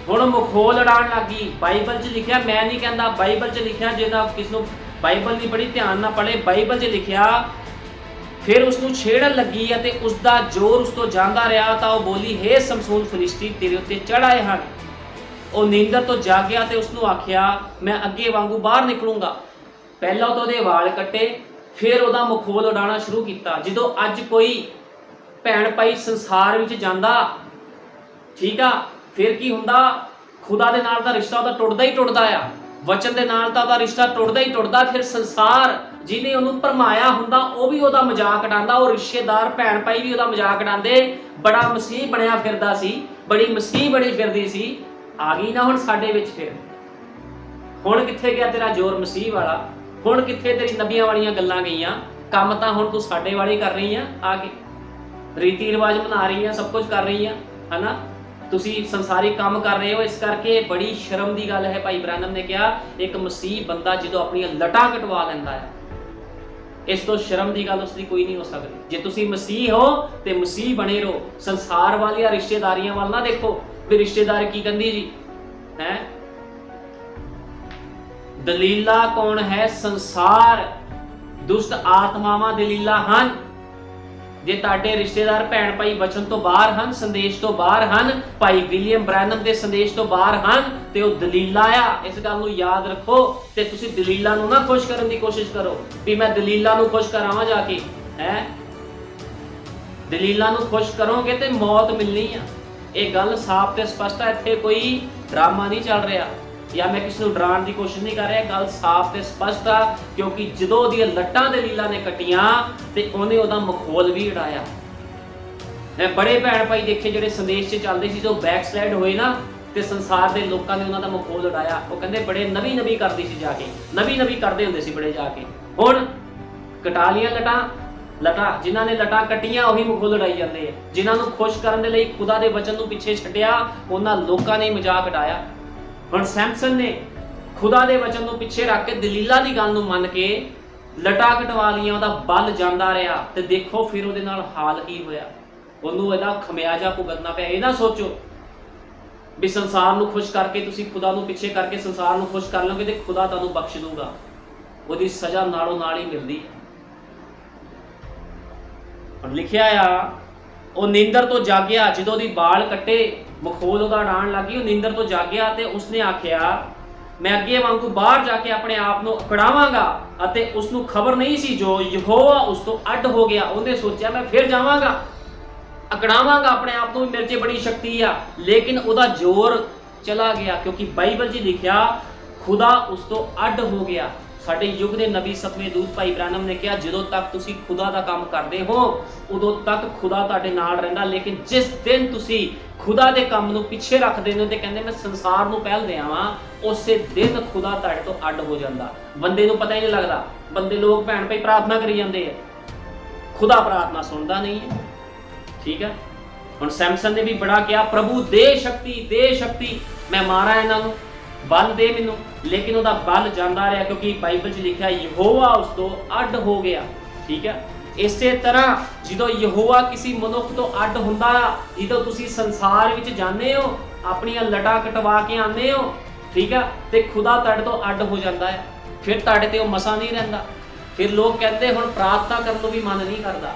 ਹੁਣ ਮਖੌਲ ਉਡਾਉਣ ਲੱਗੀ। ਬਾਈਬਲ 'ਚ ਲਿਖਿਆ, ਮੈਂ ਨਹੀਂ ਕਹਿੰਦਾ, ਬਾਈਬਲ 'ਚ ਲਿਖਿਆ, ਜਿਹਦਾ ਕਿਸ ਨੂੰ ਬਾਈਬਲ ਦੀ ਬੜੀ ਧਿਆਨ ਨਾਲ ਪੜ੍ਹੇ, ਬਾਈਬਲ 'ਚ ਲਿਖਿਆ, ਫਿਰ ਉਸ ਨੂੰ ਛੇੜਨ ਲੱਗੀ ਅਤੇ ਉਸ ਦਾ ਜ਼ੋਰ ਉਸ ਤੋਂ ਜਾਂਦਾ ਰਿਹਾ ਤਾਂ ਉਹ ਬੋਲੀ, ਹੇ ਸਮਸੋਨ ਫਿਲਿਸਤੀ ਤੇਰੇ ਉੱਤੇ ਚੜ੍ਹ ਆਏ ਹਨ। ਉਹ ਨੀਂਦਰ ਤੋਂ ਜਾਗਿਆ ਤੇ ਉਸ ਨੂੰ ਆਖਿਆ, ਮੈਂ ਅੱਗੇ ਵਾਂਗੂ ਬਾਹਰ ਨਿਕਲੂੰਗਾ। ਪਹਿਲਾਂ ਤਾਂ ਉਹਦੇ ਵਾਲ ਕੱਟੇ, ਫਿਰ ਉਹਦਾ ਮਖੌਲ ਉਡਾਉਣਾ ਸ਼ੁਰੂ ਕੀਤਾ। ਜਦੋਂ ਅੱਜ ਕੋਈ ਭੈਣ ਭਾਈ ਸੰਸਾਰ ਵਿੱਚ ਜਾਂਦਾ, ਠੀਕ ਆ, ਫਿਰ ਕੀ ਹੁੰਦਾ, ਖੁਦਾ ਦੇ ਨਾਲ ਦਾ ਰਿਸ਼ਤਾ ਉਹਦਾ ਟੁੱਟਦਾ ਹੀ ਟੁੱਟਦਾ ਆ, ਵਚਨ ਦੇ ਨਾਲ ਤਾਂ ਉਹਦਾ ਰਿਸ਼ਤਾ ਟੁੱਟਦਾ ਹੀ ਟੁੱਟਦਾ। ਫਿਰ ਸੰਸਾਰ ਜਿਹਨੇ ਉਹਨੂੰ ਭਰਮਾਇਆ ਹੁੰਦਾ ਉਹ ਵੀ ਉਹਦਾ ਮਜ਼ਾਕ ਉਡਾਉਂਦਾ, ਉਹ ਰਿਸ਼ਤੇਦਾਰ ਭੈਣ ਭਾਈ ਵੀ ਉਹਦਾ ਮਜ਼ਾਕ ਉਡਾਉਂਦੇ। ਬੜਾ ਮਸੀਹ ਬਣਿਆ ਫਿਰਦਾ ਸੀ, ਬੜੀ ਮਸੀਹ ਬਣੀ ਫਿਰਦੀ ਸੀ, ਆ ਗਈ ਨਾ ਹੁਣ ਸਾਡੇ ਵਿੱਚ। ਫਿਰ ਹੁਣ ਕਿੱਥੇ ਗਿਆ ਤੇਰਾ ਜ਼ੋਰ ਮਸੀਹ ਵਾਲਾ, ਹੁਣ ਕਿੱਥੇ ਤੇਰੀ ਨਬੀਆਂ ਵਾਲੀਆਂ ਗੱਲਾਂ ਗਈਆਂ? ਕੰਮ ਤਾਂ ਹੁਣ ਤੂੰ ਸਾਡੇ ਵਾਲੇ ਕਰ ਰਹੀ ਆ ਕੇ, ਰੀਤੀ ਰਿਵਾਜ ਬਣਾ ਰਹੀ ਆ, ਸਭ ਕੁਝ ਕਰ ਰਹੀ ਆ, ਹਨਾ? ਤੁਸੀਂ ਸੰਸਾਰੀ ਕੰਮ ਕਰ ਰਹੇ ਹੋ। ਇਸ ਕਰਕੇ ਬੜੀ ਸ਼ਰਮ ਦੀ ਗੱਲ ਹੈ। ਭਾਈ ਬ੍ਰਾਨਮ ਨੇ ਕਿਹਾ ਇੱਕ ਮਸੀਹ ਬੰਦਾ ਜਦੋਂ ਆਪਣੀਆਂ ਲਟਾਂ ਕਟਵਾ ਲੈਂਦਾ ਹੈ, ਇਸ ਤੋਂ ਸ਼ਰਮ ਦੀ ਗੱਲ ਉਸਦੀ ਕੋਈ ਨਹੀਂ ਹੋ ਸਕਦੀ। ਜੇ ਤੁਸੀਂ ਮਸੀਹ ਹੋ ਤੇ ਮਸੀਹ ਬਣੇ ਰਹੋ, ਸੰਸਾਰ ਵਾਲੀਆਂ ਰਿਸ਼ਤੇਦਾਰੀਆਂ ਵੱਲ ਨਾ ਦੇਖੋ ਵੀ ਰਿਸ਼ਤੇਦਾਰ ਕੀ ਕਹਿੰਦੀ ਜੀ ਹੈ। ਦਲੀਲਾ ਕੌਣ ਹੈ? ਸੰਸਾਰ, ਦੁਸ਼ਟ ਆਤਮਾਵਾਂ ਦਲੀਲਾ ਹਨ। ਜੇ ਤੁਹਾਡੇ ਰਿਸ਼ਤੇਦਾਰ ਭੈਣ ਭਾਈ ਵਚਨ ਤੋਂ ਬਾਹਰ ਹਨ, ਸੰਦੇਸ਼ ਤੋਂ ਬਾਹਰ ਹਨ, ਭਾਈ ਵਿਲੀਅਮ ਬ੍ਰੈਨਮ ਦੇ ਸੰਦੇਸ਼ ਤੋਂ ਬਾਹਰ ਹਨ, ਤੇ ਉਹ ਦਲੀਲਾ ਆ। ਇਸ ਗੱਲ ਨੂੰ ਯਾਦ ਰੱਖੋ। ਤੇ ਤੁਸੀਂ ਦਲੀਲਾਂ ਨੂੰ ਨਾ ਖੁਸ਼ ਕਰਨ ਦੀ ਕੋਸ਼ਿਸ਼ ਕਰੋ ਵੀ ਮੈਂ ਦਲੀਲਾਂ ਨੂੰ ਖੁਸ਼ ਕਰਾਵਾਂ ਜਾ ਕੇ, ਹੈ? ਦਲੀਲਾਂ ਨੂੰ ਖੁਸ਼ ਕਰੋਗੇ ਤੇ ਮੌਤ ਮਿਲਣੀ ਆ। ਇਹ ਗੱਲ ਸਾਫ਼ ਤੇ ਸਪਸ਼ਟ ਹੈ। ਇੱਥੇ ਕੋਈ ਡਰਾਮਾ ਨਹੀਂ ਚੱਲ ਰਿਹਾ ਜਾਂ ਮੈਂ ਕਿਸੇ ਨੂੰ ਡਰਾਉਣ ਦੀ ਕੋਸ਼ਿਸ਼ ਨਹੀਂ ਕਰ ਰਿਹਾ। ਗੱਲ ਸਾਫ਼ ਤੇ ਸਪਸ਼ਟ ਆ, ਕਿਉਂਕਿ ਜਦੋਂ ਉਹਦੀਆਂ ਲੱਟਾਂ ਦਲੀਲਾਂ ਨੇ ਕੱਟੀਆਂ ਤੇ ਉਹਨੇ ਉਹਦਾ ਮਖੌਲ ਵੀ ਉਡਾਇਆ। ਮੈਂ ਬੜੇ ਭੈਣ ਭਾਈ ਦੇਖੇ ਜਿਹੜੇ ਸੰਦੇਸ਼ 'ਚ ਚੱਲਦੇ ਸੀ, ਜਦੋਂ ਬੈਕਸਲਾਈਡ ਹੋਏ ਨਾ ਤੇ ਸੰਸਾਰ ਦੇ ਲੋਕਾਂ ਨੇ ਉਹਨਾਂ ਦਾ ਮਖੌਲ ਉਡਾਇਆ। ਉਹ ਕਹਿੰਦੇ ਬੜੇ ਨਵੀਂ ਕਰਦੀ ਸੀ, ਜਾ ਕੇ ਨਵੀਂ ਕਰਦੇ ਹੁੰਦੇ ਸੀ ਬੜੇ ਜਾ ਕੇ। ਹੁਣ ਕਟਾ ਲੀਆਂ ਲਟਾਂ ਜਿਨ੍ਹਾਂ ਨੇ ਲਟਾਂ ਕੱਟੀਆਂ ਉਹੀ ਮਖੌਲ ਉਡਾਈ ਜਾਂਦੇ ਆ। ਜਿਨ੍ਹਾਂ ਨੂੰ ਖੁਸ਼ ਕਰਨ ਦੇ ਲਈ ਖੁਦਾ ਦੇ ਵਚਨ ਨੂੰ ਪਿੱਛੇ ਛੱਡਿਆ, ਉਹਨਾਂ ਲੋਕਾਂ ਨੇ ਮਜ਼ਾਕ ਉਡਾਇਆ। ਹੁਣ ਸੈਮਸਨ ਨੇ ਖੁਦਾ ਦੇ ਵਚਨ ਨੂੰ ਪਿੱਛੇ ਰੱਖ ਕੇ ਦਲੀਲਾਂ ਦੀ ਗੱਲ ਨੂੰ ਮੰਨ ਕੇ ਲਟਾ ਕਟਵਾ ਲੀਆਂ, ਉਹਦਾ ਬਲ ਜਾਂਦਾ ਰਿਹਾ। ਤੇ ਦੇਖੋ ਫਿਰ ਉਹਦੇ ਨਾਲ ਹਾਲ ਕੀ ਹੋਇਆ, ਉਹਨੂੰ ਇਹਦਾ ਖਮਿਆਜਾ ਭੁਗਤਣਾ ਪਿਆ। ਇਹ ਨਾ ਸੋਚੋ ਵੀ ਸੰਸਾਰ ਨੂੰ ਖੁਸ਼ ਕਰਕੇ ਤੁਸੀਂ ਖੁਦਾ ਨੂੰ ਪਿੱਛੇ ਕਰਕੇ ਸੰਸਾਰ ਨੂੰ ਖੁਸ਼ ਕਰ ਲਓਗੇ ਤੇ ਖੁਦਾ ਤੁਹਾਨੂੰ ਬਖਸ਼ ਦੂਗਾ। ਉਹਦੀ ਸਜ਼ਾ ਨਾਲੋਂ ਨਾਲ ਹੀ ਮਿਲਦੀ ਹੈ। ਹੁਣ ਲਿਖਿਆ ਆ, ਉਹ ਨੀਂਦਰ ਤੋਂ ਜਾਗਿਆ ਜਦੋਂ ਉਹਦੀ ਬਾਲ ਕੱਟੇ, ਮਖੌਲ ਉਹਦਾ ਉਡਾਉਣ ਲੱਗੀ। ਉਹ ਨੀਂਦਰ ਤੋਂ ਜਾਗਿਆ ਤੇ ਉਸਨੇ ਆਖਿਆ ਮੈਂ ਅੱਗੇ ਵਾਂਗੂ ਬਾਹਰ ਜਾ ਕੇ ਆਪਣੇ ਆਪ ਨੂੰ ਅਕੜਾਵਾਂਗਾ। ਅਤੇ ਉਸਨੂੰ ਖਬਰ ਨਹੀਂ ਸੀ ਜੋ ਯਹੋਵਾ ਉਸ ਤੋਂ ਅੱਡ ਹੋ ਗਿਆ। ਉਹਨੇ ਸੋਚਿਆ ਮੈਂ ਫਿਰ ਜਾਵਾਂਗਾ, ਅਕੜਾਵਾਂਗਾ ਆਪਣੇ ਆਪ ਨੂੰ, ਮੇਰੇ 'ਚ ਬੜੀ ਸ਼ਕਤੀ ਆ। ਲੇਕਿਨ ਉਹਦਾ ਜ਼ੋਰ ਚਲਾ ਗਿਆ, ਕਿਉਂਕਿ ਬਾਈਬਲ 'ਚ ਲਿਖਿਆ ਖੁਦਾ ਉਸ ਤੋਂ ਅੱਡ ਹੋ ਗਿਆ। ਸਾਡੇ ਯੁੱਗ ਦੇ ਨਬੀ ਸਤਵੇਂ ਦੂਤ ਭਾਈ ਬ੍ਰਾਨਮ ਨੇ ਕਿਹਾ ਜਦੋਂ ਤੱਕ ਤੁਸੀਂ ਖੁਦਾ ਦਾ ਕੰਮ ਕਰਦੇ ਹੋ ਉਦੋਂ ਤੱਕ ਖੁਦਾ ਤੁਹਾਡੇ ਨਾਲ ਰਹਿੰਦਾ, ਲੇਕਿਨ ਜਿਸ ਦਿਨ ਤੁਸੀਂ ਖੁਦਾ ਦੇ ਕੰਮ ਨੂੰ ਪਿੱਛੇ ਰੱਖ ਦਿੰਦੇ ਹੋ ਤੇ ਕਹਿੰਦੇ ਮੈਂ ਸੰਸਾਰ ਨੂੰ ਪਹਿਲ ਦਿਆਵਾਂ, ਉਸੇ ਦਿਨ ਖੁਦਾ ਤੁਹਾਡੇ ਤੋਂ ਅੱਡ ਹੋ ਜਾਂਦਾ। ਬੰਦੇ ਨੂੰ ਪਤਾ ਹੀ ਨਹੀਂ ਲੱਗਦਾ। ਬੰਦੇ ਲੋਕ ਭੈਣ ਭਾਈ ਪ੍ਰਾਰਥਨਾ ਕਰੀ ਜਾਂਦੇ ਆ, ਖੁਦਾ ਪ੍ਰਾਰਥਨਾ ਸੁਣਦਾ ਨਹੀਂ ਹੈ। ਠੀਕ ਹੈ। ਹੁਣ ਸੈਮਸਨ ਨੇ ਵੀ ਬੜਾ ਕਿਹਾ ਪ੍ਰਭੂ ਦੇ ਸ਼ਕਤੀ, ਮੈਂ ਮਾਰਾਂ ਇਹਨਾਂ ਨੂੰ, ਬਲ ਦੇ ਮੈਨੂੰ। ਲੇਕਿਨ ਉਹਦਾ ਬਲ ਜਾਂਦਾ ਰਿਹਾ, ਕਿਉਂਕਿ ਬਾਈਬਲ 'ਚ ਲਿਖਿਆ ਯਹੋਵਾ ਉਸ ਤੋਂ ਅੱਡ ਹੋ ਗਿਆ। ਠੀਕ ਹੈ। ਇਸੇ ਤਰ੍ਹਾਂ ਜਦੋਂ ਯਹੋਵਾ ਕਿਸੇ ਮਨੁੱਖ ਤੋਂ ਅੱਡ ਹੁੰਦਾ, ਜਦੋਂ ਤੁਸੀਂ ਸੰਸਾਰ ਵਿੱਚ ਜਾਂਦੇ ਹੋ, ਆਪਣੀਆਂ ਲਟਾਂ ਕਟਵਾ ਕੇ ਆਉਂਦੇ ਹੋ, ਠੀਕ ਹੈ, ਤੇ ਖੁਦਾ ਤੁਹਾਡੇ ਤੋਂ ਅੱਡ ਹੋ ਜਾਂਦਾ ਹੈ। ਫਿਰ ਤੁਹਾਡੇ ਤੇ ਉਹ ਮਸਾ ਨਹੀਂ ਰਹਿੰਦਾ। ਫਿਰ ਲੋਕ ਕਹਿੰਦੇ ਹੁਣ ਪ੍ਰਾਰਥਨਾ ਕਰਨ ਨੂੰ ਵੀ ਮਨ ਨਹੀਂ ਕਰਦਾ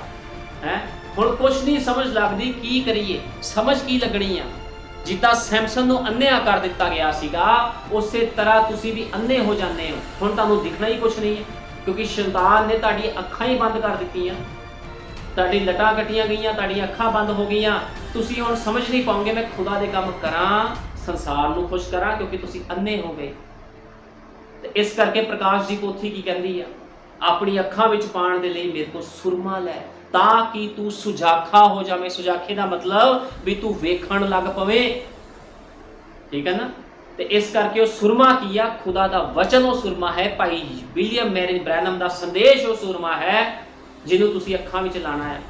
ਹੈ। ਹੁਣ ਕੁਛ ਨਹੀਂ ਸਮਝ ਲੱਗਦੀ, ਕੀ ਕਰੀਏ, ਸਮਝ ਕੀ ਲੱਗਣੀ ਆ। ਜਿੱਦਾਂ ਸੈਮਸਨ ਨੂੰ ਅੰਨ੍ਹਿਆ ਕਰ ਦਿੱਤਾ ਗਿਆ ਸੀਗਾ, ਉਸੇ ਤਰ੍ਹਾਂ ਤੁਸੀਂ ਵੀ ਅੰਨ੍ਹੇ ਹੋ ਜਾਂਦੇ ਹੋ। ਹੁਣ ਤੁਹਾਨੂੰ ਦਿਖਣਾ ਹੀ ਕੁਛ ਨਹੀਂ ਹੈ, ਕਿਉਂਕਿ ਸ਼ੈਤਾਨ ਨੇ ਤੁਹਾਡੀ ਅੱਖਾਂ ਹੀ ਬੰਦ ਕਰ ਦਿੱਤੀਆਂ, ਤੁਹਾਡੀ ਲਟਾਂ ਕੱਟੀਆਂ ਗਈਆਂ, ਤੁਹਾਡੀਆਂ ਅੱਖਾਂ ਬੰਦ ਹੋ ਗਈਆਂ। ਤੁਸੀਂ ਹੁਣ ਸਮਝ ਨਹੀਂ ਪਾਓਗੇ ਮੈਂ ਖੁਦਾ ਦੇ ਕੰਮ ਕਰਾਂ, ਸੰਸਾਰ ਨੂੰ ਖੁਸ਼ ਕਰਾਂ, ਕਿਉਂਕਿ ਤੁਸੀਂ ਅੰਨ੍ਹੇ ਹੋ ਗਏ। ਤੇ ਇਸ ਕਰਕੇ ਪ੍ਰਕਾਸ਼ ਦੀ ਪੋਥੀ ਕੀ ਕਹਿੰਦੀ ਆ, ਆਪਣੀ ਅੱਖਾਂ ਵਿੱਚ ਪਾਉਣ ਦੇ ਲਈ ਮੇਰੇ ਕੋਲ ਸੁਰਮਾ ਲੈ ਤਾਂ ਕਿ ਤੂੰ ਸੁਜਾਖਾ ਹੋ ਜਾਵੇਂ। ਸੁਜਾਖੇ ਦਾ ਮਤਲਬ ਵੀ ਤੂੰ ਵੇਖਣ ਲੱਗ ਪਵੇਂ। ਠੀਕ ਹੈ ਨਾ। ਤੇ ਇਸ ਕਰਕੇ ਉਹ ਸੁਰਮਾ ਕੀ ਆ, ਖੁਦਾ ਦਾ ਵਚਨ ਉਹ ਸੁਰਮਾ ਹੈ। ਭਾਈ ਵਿਲੀਅਮ ਮੈਰੀ ਬ੍ਰੈਨਮ ਦਾ ਸੰਦੇਸ਼ ਉਹ ਸੁਰਮਾ ਹੈ ਜਿਹਨੂੰ ਤੁਸੀਂ ਅੱਖਾਂ ਵਿੱਚ ਲਾਣਾ ਹੈ।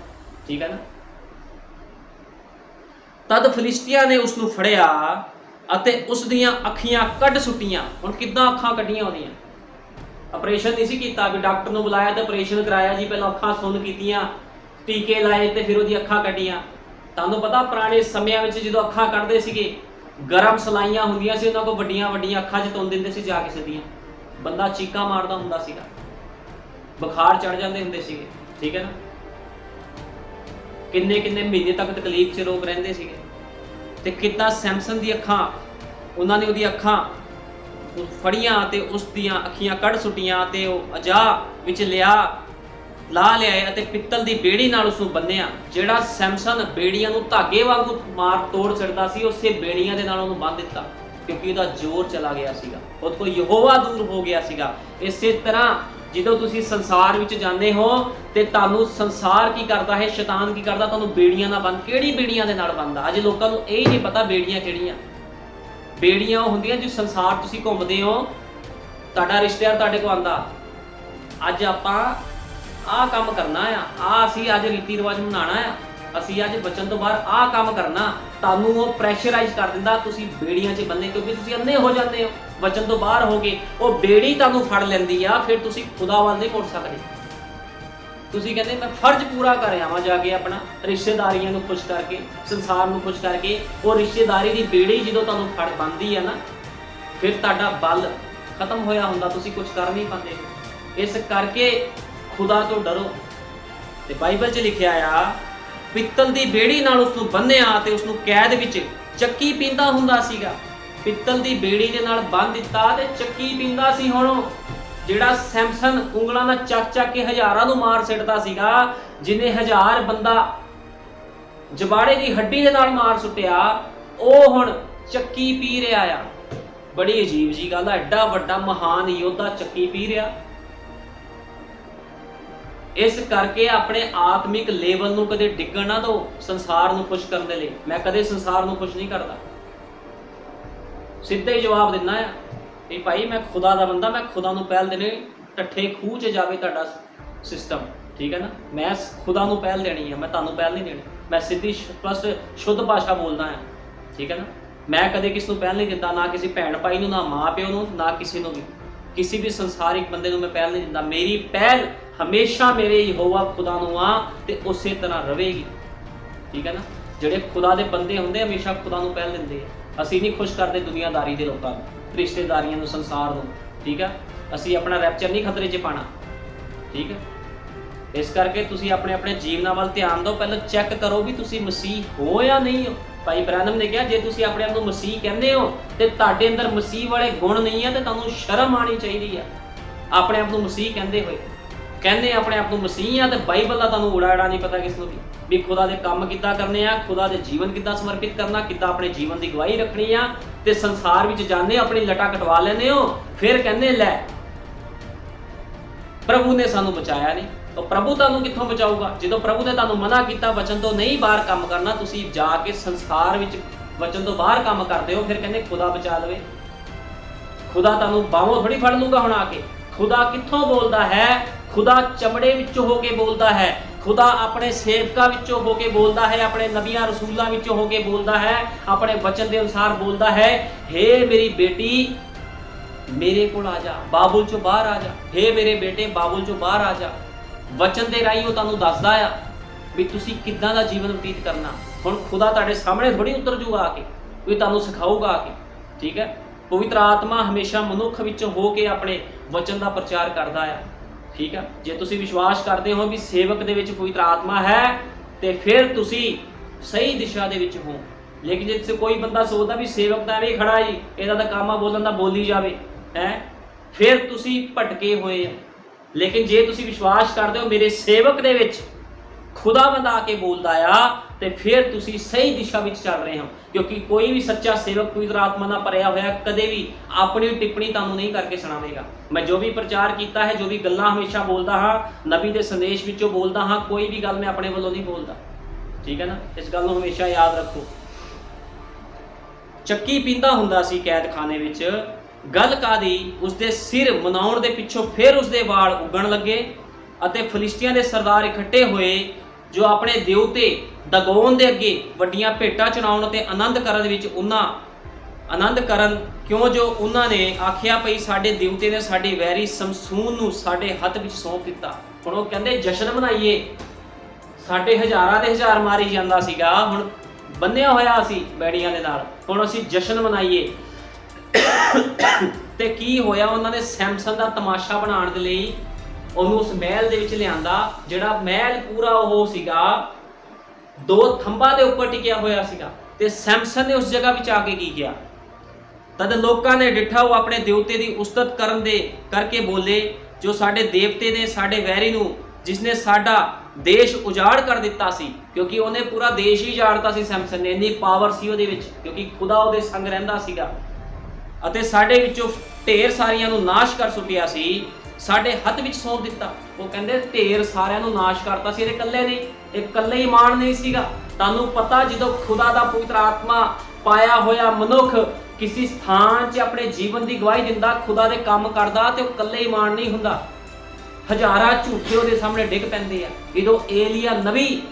ਠੀਕ ਹੈ ਨਾ। ਤਦ ਫਿਲਿਸਤੀਆਂ ਨੇ ਉਸ ਨੂੰ ਫੜਿਆ ਅਤੇ ਉਸ ਦੀਆਂ ਅੱਖੀਆਂ ਕੱਢ ਸੁੱਟੀਆਂ। ਹੁਣ ਕਿੱਦਾਂ ਅੱਖਾਂ ਕੱਢੀਆਂ ਉਹਦੀਆਂ? ਆਪਰੇਸ਼ਨ ਨਹੀਂ ਸੀ ਕੀਤਾ ਵੀ ਡਾਕਟਰ ਨੂੰ ਬੁਲਾਇਆ ਤੇ ਆਪਰੇਸ਼ਨ ਕਰਾਇਆ ਜੀ, ਪਹਿਲਾਂ ਅੱਖਾਂ ਸੁੰਨ ਕੀਤੀਆਂ, ਟੀਕੇ ਲਾਏ ਤੇ ਫਿਰ ਉਹਦੀ ਅੱਖਾਂ ਕੱਢੀਆਂ। ਤੁਹਾਨੂੰ ਪਤਾ ਪੁਰਾਣੇ ਸਮਿਆਂ ਵਿੱਚ ਜਦੋਂ ਅੱਖਾਂ ਕੱਢਦੇ ਸੀਗੇ, ਗਰਮ ਸਲਾਈਆਂ ਹੁੰਦੀਆਂ ਸੀ, ਉਹਨਾਂ ਕੋਲ ਵੱਡੀਆਂ ਅੱਖਾਂ 'ਚ ਤੁੰਨ ਦਿੰਦੇ ਸੀ ਜਾ ਕੇ ਸਿੱਧੀਆਂ। ਬੰਦਾ ਚੀਕਾਂ ਮਾਰਦਾ ਹੁੰਦਾ ਸੀਗਾ, ਬੁਖਾਰ ਚੜ ਜਾਂਦੇ ਹੁੰਦੇ ਸੀਗੇ। ਠੀਕ ਹੈ ਨਾ। ਕਿੰਨੇ ਮਹੀਨੇ ਤੱਕ ਤਕਲੀਫ 'ਚ ਲੋਕ ਰਹਿੰਦੇ ਸੀਗੇ। ਤੇ ਕਿੱਦਾਂ ਸੈਮਸਨ ਦੀ ਅੱਖਾਂ, ਉਹਨਾਂ ਨੇ ਉਹਦੀ ਅੱਖਾਂ ਫੜੀਆਂ ਤੇ ਉਸ ਦੀਆਂ ਅੱਖੀਆਂ ਕੱਢ ਸੁੱਟੀਆਂ ਤੇ ਉਹ ਅਜਾਹ ਵਿੱਚ ਲਾ ਲਿਆਏ ਅਤੇ ਪਿੱਤਲ ਦੀ ਬੇੜੀ ਨਾਲ ਉਸ ਨੂੰ ਬੰਨਿਆ। ਜਿਹੜਾ ਸੈਮਸਨ ਬੇੜੀਆਂ ਨੂੰ ਧਾਗੇ ਵਾਂਗੂ ਮਾਰ ਤੋੜ ਛੱਡਦਾ ਸੀ, ਉਸੇ ਬੇੜੀਆਂ ਦੇ ਨਾਲ ਉਹਨੂੰ ਬੰਨ੍ਹ ਦਿੱਤਾ। क्योंकि ਉਹਦਾ ਜ਼ੋਰ ਚਲਾ ਗਿਆ ਸੀਗਾ, ਉਹਦੇ ਕੋਲ ਯਹੋਵਾ ਦੂਰ ਹੋ ਗਿਆ ਸੀਗਾ। ਇਸੇ ਤਰ੍ਹਾਂ ਜਦੋਂ ਤੁਸੀਂ ਸੰਸਾਰ ਵਿੱਚ ਜਾਂਦੇ ਹੋ ਤੇ ਤੁਹਾਨੂੰ ਸੰਸਾਰ ਕੀ ਕਰਦਾ ਹੈ, ਸ਼ੈਤਾਨ ਕੀ ਕਰਦਾ, ਤੁਹਾਨੂੰ ਬੇੜੀਆਂ ਨਾਲ ਬੰਦ। ਕਿਹੜੀ ਬੇੜੀਆਂ ਦੇ ਨਾਲ ਬੰਨਦਾ? ਅੱਜ ਲੋਕਾਂ ਨੂੰ ਇਹ ਨਹੀਂ ਪਤਾ ਬੇੜੀਆਂ ਕਿਹੜੀਆਂ। ਬੇੜੀਆਂ ਉਹ ਹੁੰਦੀਆਂ ਜੋ ਸੰਸਾਰ ਤੁਸੀਂ ਘੁੰਮਦੇ ਹੋ, ਤੁਹਾਡਾ ਰਿਸ਼ਤੇਦਾਰ ਤੁਹਾਡੇ ਕੋਲ ਆਂਦਾ, ਅੱਜ ਆਪਾਂ ਆਹ ਕੰਮ ਕਰਨਾ ਆ, ਅਸੀਂ ਅੱਜ ਰੀਤੀ ਰਿਵਾਜ ਮਨਾਉਣਾ ਆ, ਅਸੀਂ ਅੱਜ ਬਚਨ ਤੋਂ ਬਾਹਰ ਆਹ ਕੰਮ ਕਰਨਾ, ਤੁਹਾਨੂੰ ਉਹ ਪ੍ਰੈਸ਼ਰਾਈਜ਼ ਕਰ ਦਿੰਦਾ, ਤੁਸੀਂ ਬੇੜੀਆਂ 'ਚ ਬੰਨੇ, ਕਿਉਂਕਿ ਤੁਸੀਂ ਅੰਨੇ ਹੋ ਜਾਂਦੇ ਹੋ ਬਚਨ ਤੋਂ ਬਾਹਰ ਹੋ ਗਏ। ਉਹ ਬੇੜੀ ਤੁਹਾਨੂੰ ਫੜ ਲੈਂਦੀ ਆ, ਫਿਰ ਤੁਸੀਂ ਖੁਦਾ ਵੱਲ ਨਹੀਂ ਮੁੜ ਸਕਦੇ। ਤੁਸੀਂ ਕਹਿੰਦੇ ਮੈਂ ਫਰਜ਼ ਪੂਰਾ ਕਰ ਆਵਾਂ ਜਾ ਕੇ ਆਪਣਾ, ਰਿਸ਼ਤੇਦਾਰੀਆਂ ਨੂੰ ਖੁਸ਼ ਕਰਕੇ, ਸੰਸਾਰ ਨੂੰ ਖੁਸ਼ ਕਰਕੇ। ਉਹ ਰਿਸ਼ਤੇਦਾਰੀ ਦੀ ਬੇੜੀ ਜਦੋਂ ਤੁਹਾਨੂੰ ਫੜ ਬੰਨ੍ਹਦੀ ਆ ਨਾ, ਫਿਰ ਤੁਹਾਡਾ ਬਲ ਖਤਮ ਹੋਇਆ ਹੁੰਦਾ, ਤੁਸੀਂ ਕੁਝ ਕਰ ਨਹੀਂ ਪਾਉਂਦੇ। ਇਸ ਕਰਕੇ ਖੁਦਾ ਤੋਂ ਡਰੋ। ਤੇ ਬਾਈਬਲ 'ਚ ਲਿਖਿਆ ਆ, ਪਿੱਤਲ ਦੀ ਬੇੜੀ ਨਾਲ ਉਸ ਨੂੰ ਬੰਨਿਆ ਤੇ ਉਸ ਨੂੰ ਕੈਦ ਵਿੱਚ ਚੱਕੀ ਪੀਂਦਾ ਹੁੰਦਾ ਸੀਗਾ। ਪਿੱਤਲ ਦੀ ਬੇੜੀ ਦੇ ਨਾਲ ਬੰਨ ਦਿੱਤਾ ਤੇ ਚੱਕੀ ਪੀਂਦਾ ਸੀ। ਹੁਣ ਜਿਹੜਾ ਸੈਮਸਨ ਉਂਗਲਾਂ ਨਾਲ ਚੱਕ ਕੇ ਹਜ਼ਾਰਾਂ ਨੂੰ ਮਾਰ ਸਿੱਟਦਾ ਸੀਗਾ, ਜਿਹਨੇ 1000 ਬੰਦਾ ਜਬਾੜੇ ਦੀ ਹੱਡੀ ਦੇ ਨਾਲ ਮਾਰ ਸੁੱਟਿਆ, ਉਹ ਹੁਣ ਚੱਕੀ ਪੀ ਰਿਹਾ ਆ। ਬੜੀ ਅਜੀਬ ਜੀ ਗੱਲ ਆ, ਐਡਾ ਵੱਡਾ ਮਹਾਨ ਯੋਧਾ ਚੱਕੀ ਪੀ ਰਿਹਾ। ਇਸ ਕਰਕੇ ਆਪਣੇ ਆਤਮਿਕ ਲੈਵਲ ਨੂੰ ਕਦੇ ਡਿੱਗਣ ਨਾ ਦਿਓ ਸੰਸਾਰ ਨੂੰ ਖੁਸ਼ ਕਰਨ ਦੇ ਲਈ। ਮੈਂ ਕਦੇ ਸੰਸਾਰ ਨੂੰ ਖੁਸ਼ ਨਹੀਂ ਕਰਦਾ, ਸਿੱਧਾ ਹੀ ਜਵਾਬ ਦਿੰਦਾ ਆ ਵੀ ਭਾਈ ਮੈਂ ਖੁਦਾ ਦਾ ਬੰਦਾ, ਮੈਂ ਖੁਦਾ ਨੂੰ ਪਹਿਲ ਦੇਣੀ। ਢੱਠੇ ਖੂਹ 'ਚ ਜਾਵੇ ਤੁਹਾਡਾ ਸਿਸਟਮ, ਠੀਕ ਹੈ ਨਾ, ਮੈਂ ਖੁਦਾ ਨੂੰ ਪਹਿਲ ਦੇਣੀ ਆ, ਮੈਂ ਤੁਹਾਨੂੰ ਪਹਿਲ ਨਹੀਂ ਦੇਣੀ। ਮੈਂ ਸਿੱਧੀ ਸਪਸ਼ਟ ਸ਼ੁੱਧ ਭਾਸ਼ਾ ਬੋਲਦਾ ਆ, ਠੀਕ ਹੈ ਨਾ। ਮੈਂ ਕਦੇ ਕਿਸ ਨੂੰ ਪਹਿਲ ਨਹੀਂ ਦਿੰਦਾ, ਨਾ ਕਿਸੇ ਭੈਣ ਭਾਈ ਨੂੰ, ਨਾ ਮਾਂ ਪਿਓ ਨੂੰ, ਨਾ ਕਿਸੇ ਨੂੰ ਵੀ, ਕਿਸੇ ਵੀ ਸੰਸਾਰਿਕ ਬੰਦੇ ਨੂੰ ਮੈਂ ਪਹਿਲ ਨਹੀਂ ਦਿੰਦਾ। ਮੇਰੀ ਪਹਿਲ ਹਮੇਸ਼ਾ ਮੇਰੇ ਯਹੋਵਾ ਖੁਦਾ ਨੂੰ ਆ ਤੇ ਉਸੇ ਤਰ੍ਹਾਂ ਰਹੇਗੀ, ਠੀਕ ਹੈ ਨਾ। ਜਿਹੜੇ ਖੁਦਾ ਦੇ ਬੰਦੇ ਹੁੰਦੇ ਹਮੇਸ਼ਾ ਖੁਦਾ ਨੂੰ ਪਹਿਲ ਦਿੰਦੇ ਆ। ਅਸੀਂ ਨਹੀਂ ਖੁਸ਼ ਕਰਦੇ ਦੁਨੀਆਦਾਰੀ ਦੇ ਲੋਕਾਂ ਨੂੰ, ਰਿਸ਼ਤੇਦਾਰੀਆਂ ਨੂੰ, ਸੰਸਾਰ ਨੂੰ, ਠੀਕ ਹੈ। ਅਸੀਂ ਆਪਣਾ ਰੈਪਚਰ ਨਹੀਂ ਖਤਰੇ 'ਚ ਪਾਣਾ, ਠੀਕ ਹੈ। ਇਸ ਕਰਕੇ ਤੁਸੀਂ ਆਪਣੇ ਆਪਣੇ ਜੀਵਨਾਂ ਵੱਲ ਧਿਆਨ ਦਿਓ। ਪਹਿਲਾਂ ਚੈੱਕ ਕਰੋ ਵੀ ਤੁਸੀਂ ਮਸੀਹ ਹੋ ਜਾਂ ਨਹੀਂ ਹੋ। ਭਾਈ ਬ੍ਰੈਨਮ ਨੇ ਕਿਹਾ ਜੇ ਤੁਸੀਂ ਆਪਣੇ ਆਪ ਨੂੰ ਮਸੀਹ ਕਹਿੰਦੇ ਹੋ ਤੇ ਤੁਹਾਡੇ ਅੰਦਰ ਮਸੀਹ ਵਾਲੇ ਗੁਣ ਨਹੀਂ ਆ ਤੇ ਤੁਹਾਨੂੰ ਸ਼ਰਮ ਆਣੀ ਚਾਹੀਦੀ ਆ ਆਪਣੇ ਆਪ ਨੂੰ ਮਸੀਹ ਕਹਿੰਦੇ ਹੋਏ। ਕਹਿੰਦੇ ਆਪਣੇ ਆਪ ਨੂੰ ਮਸੀਹ ਆ ਤੇ ਬਾਈਬਲ ਦਾ ਤੁਹਾਨੂੰ ਉੜਾੜਾ ਨਹੀਂ ਪਤਾ ਕਿਸ ਨੂੰ ਵੀ ਖੁਦਾ ਦੇ ਕੰਮ ਕਿੱਦਾਂ ਕਰਨੇ ਆ, ਖੁਦਾ ਦੇ ਜੀਵਨ ਕਿੱਦਾਂ ਸਮਰਪਿਤ ਕਰਨਾ, ਕਿੱਦਾਂ ਆਪਣੇ ਜੀਵਨ ਦੀ ਗਵਾਹੀ ਰੱਖਣੀ ਆ। ਤੇ ਸੰਸਾਰ ਵਿੱਚ ਜਾਂਦੇ ਆਪਣੀ ਲਟਾ ਕਟਵਾ ਲੈਂਦੇ ਹੋ, ਫਿਰ ਕਹਿੰਦੇ ਲੈ ਪ੍ਰਭੂ ਨੇ ਸਾਨੂੰ ਬਚਾਇਆ ਨਹੀਂ। ਤਾਂ ਪ੍ਰਭੂ ਤੁਹਾਨੂੰ ਕਿੱਥੋਂ ਬਚਾਊਗਾ? ਜਦੋਂ ਪ੍ਰਭੂ ਨੇ ਤੁਹਾਨੂੰ ਮਨਾ ਕੀਤਾ ਵਚਨ ਤੋਂ ਨਹੀਂ ਬਾਹਰ ਕੰਮ ਕਰਨਾ, ਤੁਸੀਂ ਜਾ ਕੇ ਸੰਸਾਰ ਵਿੱਚ ਵਚਨ ਤੋਂ ਬਾਹਰ ਕੰਮ ਕਰਦੇ ਹੋ, ਫਿਰ ਕਹਿੰਦੇ ਖੁਦਾ ਬਚਾ ਲਵੇ। ਖੁਦਾ ਤੁਹਾਨੂੰ ਬਾਹੋਂ ਥੋੜੀ ਫੜ ਲੂਗਾ ਹੁਣ ਆ ਕੇ। ਖੁਦਾ ਕਿੱਥੋਂ ਬੋਲਦਾ ਹੈ? ਖੁਦਾ ਚਮੜੇ ਵਿੱਚੋਂ ਹੋ ਕੇ ਬੋਲਦਾ ਹੈ। ਖੁਦਾ ਆਪਣੇ ਸੇਵਕਾਂ ਵਿੱਚੋਂ ਹੋ ਕੇ ਬੋਲਦਾ ਹੈ, ਆਪਣੇ ਨਬੀਆਂ ਰਸੂਲਾਂ ਵਿੱਚੋਂ ਹੋ ਕੇ ਬੋਲਦਾ ਹੈ, ਆਪਣੇ ਵਚਨ ਦੇ ਅਨੁਸਾਰ ਬੋਲਦਾ ਹੈ। ਹੇ ਮੇਰੀ ਬੇਟੀ ਮੇਰੇ ਕੋਲ ਆ ਜਾ, ਬਾਬੁਲ ਚੋਂ ਬਾਹਰ ਆ ਜਾ। ਹੇ ਮੇਰੇ ਬੇਟੇ ਬਾਬੁਲ ਚੋਂ ਬਾਹਰ ਆ ਜਾ। ਵਚਨ ਦੇ ਰਾਹੀਂ ਉਹ ਤੁਹਾਨੂੰ ਦੱਸਦਾ ਆ ਵੀ ਤੁਸੀਂ ਕਿੱਦਾਂ ਦਾ ਜੀਵਨ ਬਤੀਤ ਕਰਨਾ। ਹੁਣ ਖੁਦਾ ਤੁਹਾਡੇ ਸਾਹਮਣੇ ਥੋੜੀ ਉਤਰ ਜੂਗਾ ਆ ਕੇ, ਵੀ ਤੁਹਾਨੂੰ ਸਿਖਾਊਗਾ ਆ ਕੇ, ਠੀਕ ਹੈ। ਪਵਿੱਤਰ ਆਤਮਾ ਹਮੇਸ਼ਾ ਮਨੁੱਖ ਵਿੱਚੋਂ ਹੋ ਕੇ ਆਪਣੇ ਵਚਨ ਦਾ ਪ੍ਰਚਾਰ ਕਰਦਾ ਆ, ਠੀਕ ਹੈ। ਜੇ ਤੁਸੀਂ ਵਿਸ਼ਵਾਸ ਕਰਦੇ ਹੋ ਵੀ ਸੇਵਕ ਦੇ ਵਿੱਚ ਪਵਿੱਤਰ ਆਤਮਾ ਹੈ ਤੇ ਫਿਰ ਤੁਸੀਂ ਸਹੀ ਦਿਸ਼ਾ ਦੇ ਵਿੱਚ ਹੋ। ਲੇਕਿਨ ਜੇ ਕੋਈ ਬੰਦਾ ਸੋਚਦਾ ਵੀ ਸੇਵਕ ਤਾਂ ਐਵੇਂ ਖੜਾ ਜੀ, ਇਹਦਾ ਤਾਂ ਕੰਮ ਆ ਬੋਲਣ ਦਾ, ਬੋਲੀ ਜਾਵੇ ਹੈ, ਫਿਰ ਤੁਸੀਂ ਭਟਕੇ ਹੋਏ ਆ। ਲੇਕਿਨ ਜੇ ਤੁਸੀਂ ਵਿਸ਼ਵਾਸ ਕਰਦੇ ਹੋ ਮੇਰੇ ਸੇਵਕ ਦੇ ਵਿੱਚ ਖੁਦਾਵੰਦ ਆ ਕੇ ਬੋਲਦਾ ਆ, ਤੇ ਫਿਰ ਤੁਸੀਂ ਸਹੀ ਦਿਸ਼ਾ ਵਿੱਚ ਚੱਲ ਰਹੇ ਹੋ। ਕਿਉਂਕਿ ਕੋਈ ਵੀ ਸੱਚਾ ਸੇਵਕ ਪਵਿੱਤਰ ਆਤਮਾ ਨਾਲ ਭਰਿਆ ਹੋਇਆ ਕਦੇ ਵੀ ਆਪਣੀ ਟਿੱਪਣੀ ਤੁਹਾਨੂੰ ਨਹੀਂ ਕਰਕੇ ਸੁਣਾਵੇਗਾ। ਮੈਂ ਜੋ ਵੀ ਪ੍ਰਚਾਰ ਕੀਤਾ ਹੈ, ਜੋ ਵੀ ਗੱਲਾਂ ਹਮੇਸ਼ਾ ਬੋਲਦਾ ਹਾਂ, ਨਬੀ ਦੇ ਸੰਦੇਸ਼ ਵਿੱਚੋਂ ਬੋਲਦਾ ਹਾਂ, ਕੋਈ ਵੀ ਗੱਲ ਮੈਂ ਆਪਣੇ ਵੱਲੋਂ ਨਹੀਂ ਬੋਲਦਾ, ਠੀਕ ਹੈ ਨਾ। ਇਸ ਗੱਲ ਨੂੰ ਹਮੇਸ਼ਾ ਯਾਦ ਰੱਖੋ। ਚੱਕੀ ਪੀਂਦਾ ਹੁੰਦਾ ਸੀ ਕੈਦਖਾਨੇ ਵਿੱਚ। ਗੱਲ ਕਾਦੀ? ਉਸਦੇ ਸਿਰ ਮਨਾਉਣ ਦੇ ਪਿੱਛੋਂ ਫਿਰ ਉਸਦੇ ਵਾਲ ਉੱਗਣ ਲੱਗੇ ਅਤੇ ਫਲਿਸਤੀਆਂ ਦੇ ਸਰਦਾਰ ਇਕੱਠੇ ਹੋਏ ਜੋ ਆਪਣੇ ਦੇਵਤੇ ਦਗੋਨ ਦੇ ਅੱਗੇ ਵੱਡੀਆਂ ਭੇਟਾਂ ਚੜਾਉਣ ਅਤੇ ਆਨੰਦ ਕਰਨ ਵਿੱਚ ਕਿਉਂ ਜੋ ਉਹਨਾਂ ਨੇ ਆਖਿਆ ਭਈ ਸਾਡੇ ਦੇਵਤੇ ਨੇ ਸਾਡੇ ਵੈਰੀ ਸਮਸੂਨ ਨੂੰ ਸਾਡੇ ਹੱਥ ਵਿੱਚ ਸੌਂਪ ਦਿੱਤਾ। ਹੁਣ ਉਹ ਕਹਿੰਦੇ ਜਸ਼ਨ ਮਨਾਈਏ, ਸਾਡੇ ਹਜ਼ਾਰਾਂ ਦੇ ਹਜ਼ਾਰ ਮਾਰੀ ਜਾਂਦਾ ਸੀਗਾ, ਹੁਣ ਬੰਨਿਆ ਹੋਇਆ ਸੀ ਬੈੜੀਆਂ ਦੇ ਨਾਲ, ਹੁਣ ਅਸੀਂ ਜਸ਼ਨ ਮਨਾਈਏ। ਤੇ ਕੀ ਹੋਇਆ? ਉਹਨਾਂ ਨੇ ਸੈਮਸਨ ਦਾ ਤਮਾਸ਼ਾ ਬਣਾਉਣ ਦੇ ਲਈ ਉਹਨੂੰ ਉਸ ਮਹਿਲ ਦੇ ਵਿੱਚ ਲਿਆਂਦਾ, ਜਿਹੜਾ ਮਹਿਲ ਪੂਰਾ ਉਹ ਸੀਗਾ 2 ਥੰਬਾਂ ਦੇ ਉੱਪਰ ਟਿਕਿਆ ਹੋਇਆ ਸੀਗਾ। ਤੇ ਸੈਮਸਨ ਨੇ ਉਸ ਜਗ੍ਹਾ ਵਿੱਚ ਆ ਕੇ ਕੀ ਕੀਤਾ? ਤਦ ਲੋਕਾਂ ਨੇ ਡਿੱਠਾ ਉਹ ਆਪਣੇ ਦੇਵਤੇ ਦੀ ਉਸਤਤ ਕਰਨ ਦੇ ਕਰਕੇ ਬੋਲੇ, ਜੋ ਸਾਡੇ ਦੇਵਤੇ ਨੇ ਸਾਡੇ ਵੈਰੀ ਨੂੰ, ਜਿਸਨੇ ਸਾਡਾ ਦੇਸ਼ ਉਜਾੜ ਕਰ ਦਿੱਤਾ ਸੀ। ਕਿਉਂਕਿ ਉਹਨੇ ਪੂਰਾ ਦੇਸ਼ ਹੀ ਉਜਾੜਤਾ ਸੀ ਸੈਮਸਨ ਨੇ, ਇੰਨੀ ਪਾਵਰ ਸੀ ਉਹਦੇ ਵਿੱਚ, ਕਿਉਂਕਿ ਖੁਦਾ ਉਹਦੇ ਸੰਗ ਰਹਿੰਦਾ ਸੀਗਾ। ਅਤੇ ਸਾਡੇ ਵਿੱਚੋਂ ਢੇਰ ਸਾਰੀਆਂ ਨੂੰ ਨਾਸ਼ ਕਰ ਸੁੱਟਿਆ ਸੀ, ਸਾਡੇ ਹੱਥ ਵਿੱਚ ਸੌਂਪ ਦਿੱਤਾ। ਉਹ ਕਹਿੰਦੇ ਢੇਰ ਸਾਰਿਆਂ ਨੂੰ ਨਾਸ਼ ਕਰਤਾ ਸੀ, ਇਹਦੇ ਇਕੱਲੇ ਨਹੀਂ, ਇਹ ਇਕੱਲੇ ਹੀ ਮਾਣ ਨਹੀਂ ਸੀਗਾ। ਤੁਹਾਨੂੰ ਪਤਾ ਜਦੋਂ ਖੁਦਾ ਦਾ ਪਵਿੱਤਰ ਆਤਮਾ ਪਾਇਆ ਹੋਇਆ ਮਨੁੱਖ ਕਿਸੇ ਸਥਾਨ 'ਚ ਆਪਣੇ ਜੀਵਨ ਦੀ ਗਵਾਹੀ ਦਿੰਦਾ, ਖੁਦਾ ਦੇ ਕੰਮ ਕਰਦਾ, ਤੇ ਉਹ ਇਕੱਲੇ ਹੀ ਮਾਣ ਨਹੀਂ ਹੁੰਦਾ। ਹਜ਼ਾਰਾਂ ਝੂਠੇ ਉਹਦੇ ਸਾਹਮਣੇ ਡਿੱਗ ਪੈਂਦੇ ਆ। ਜਦੋਂ ਏਲੀਆ ਨਬੀ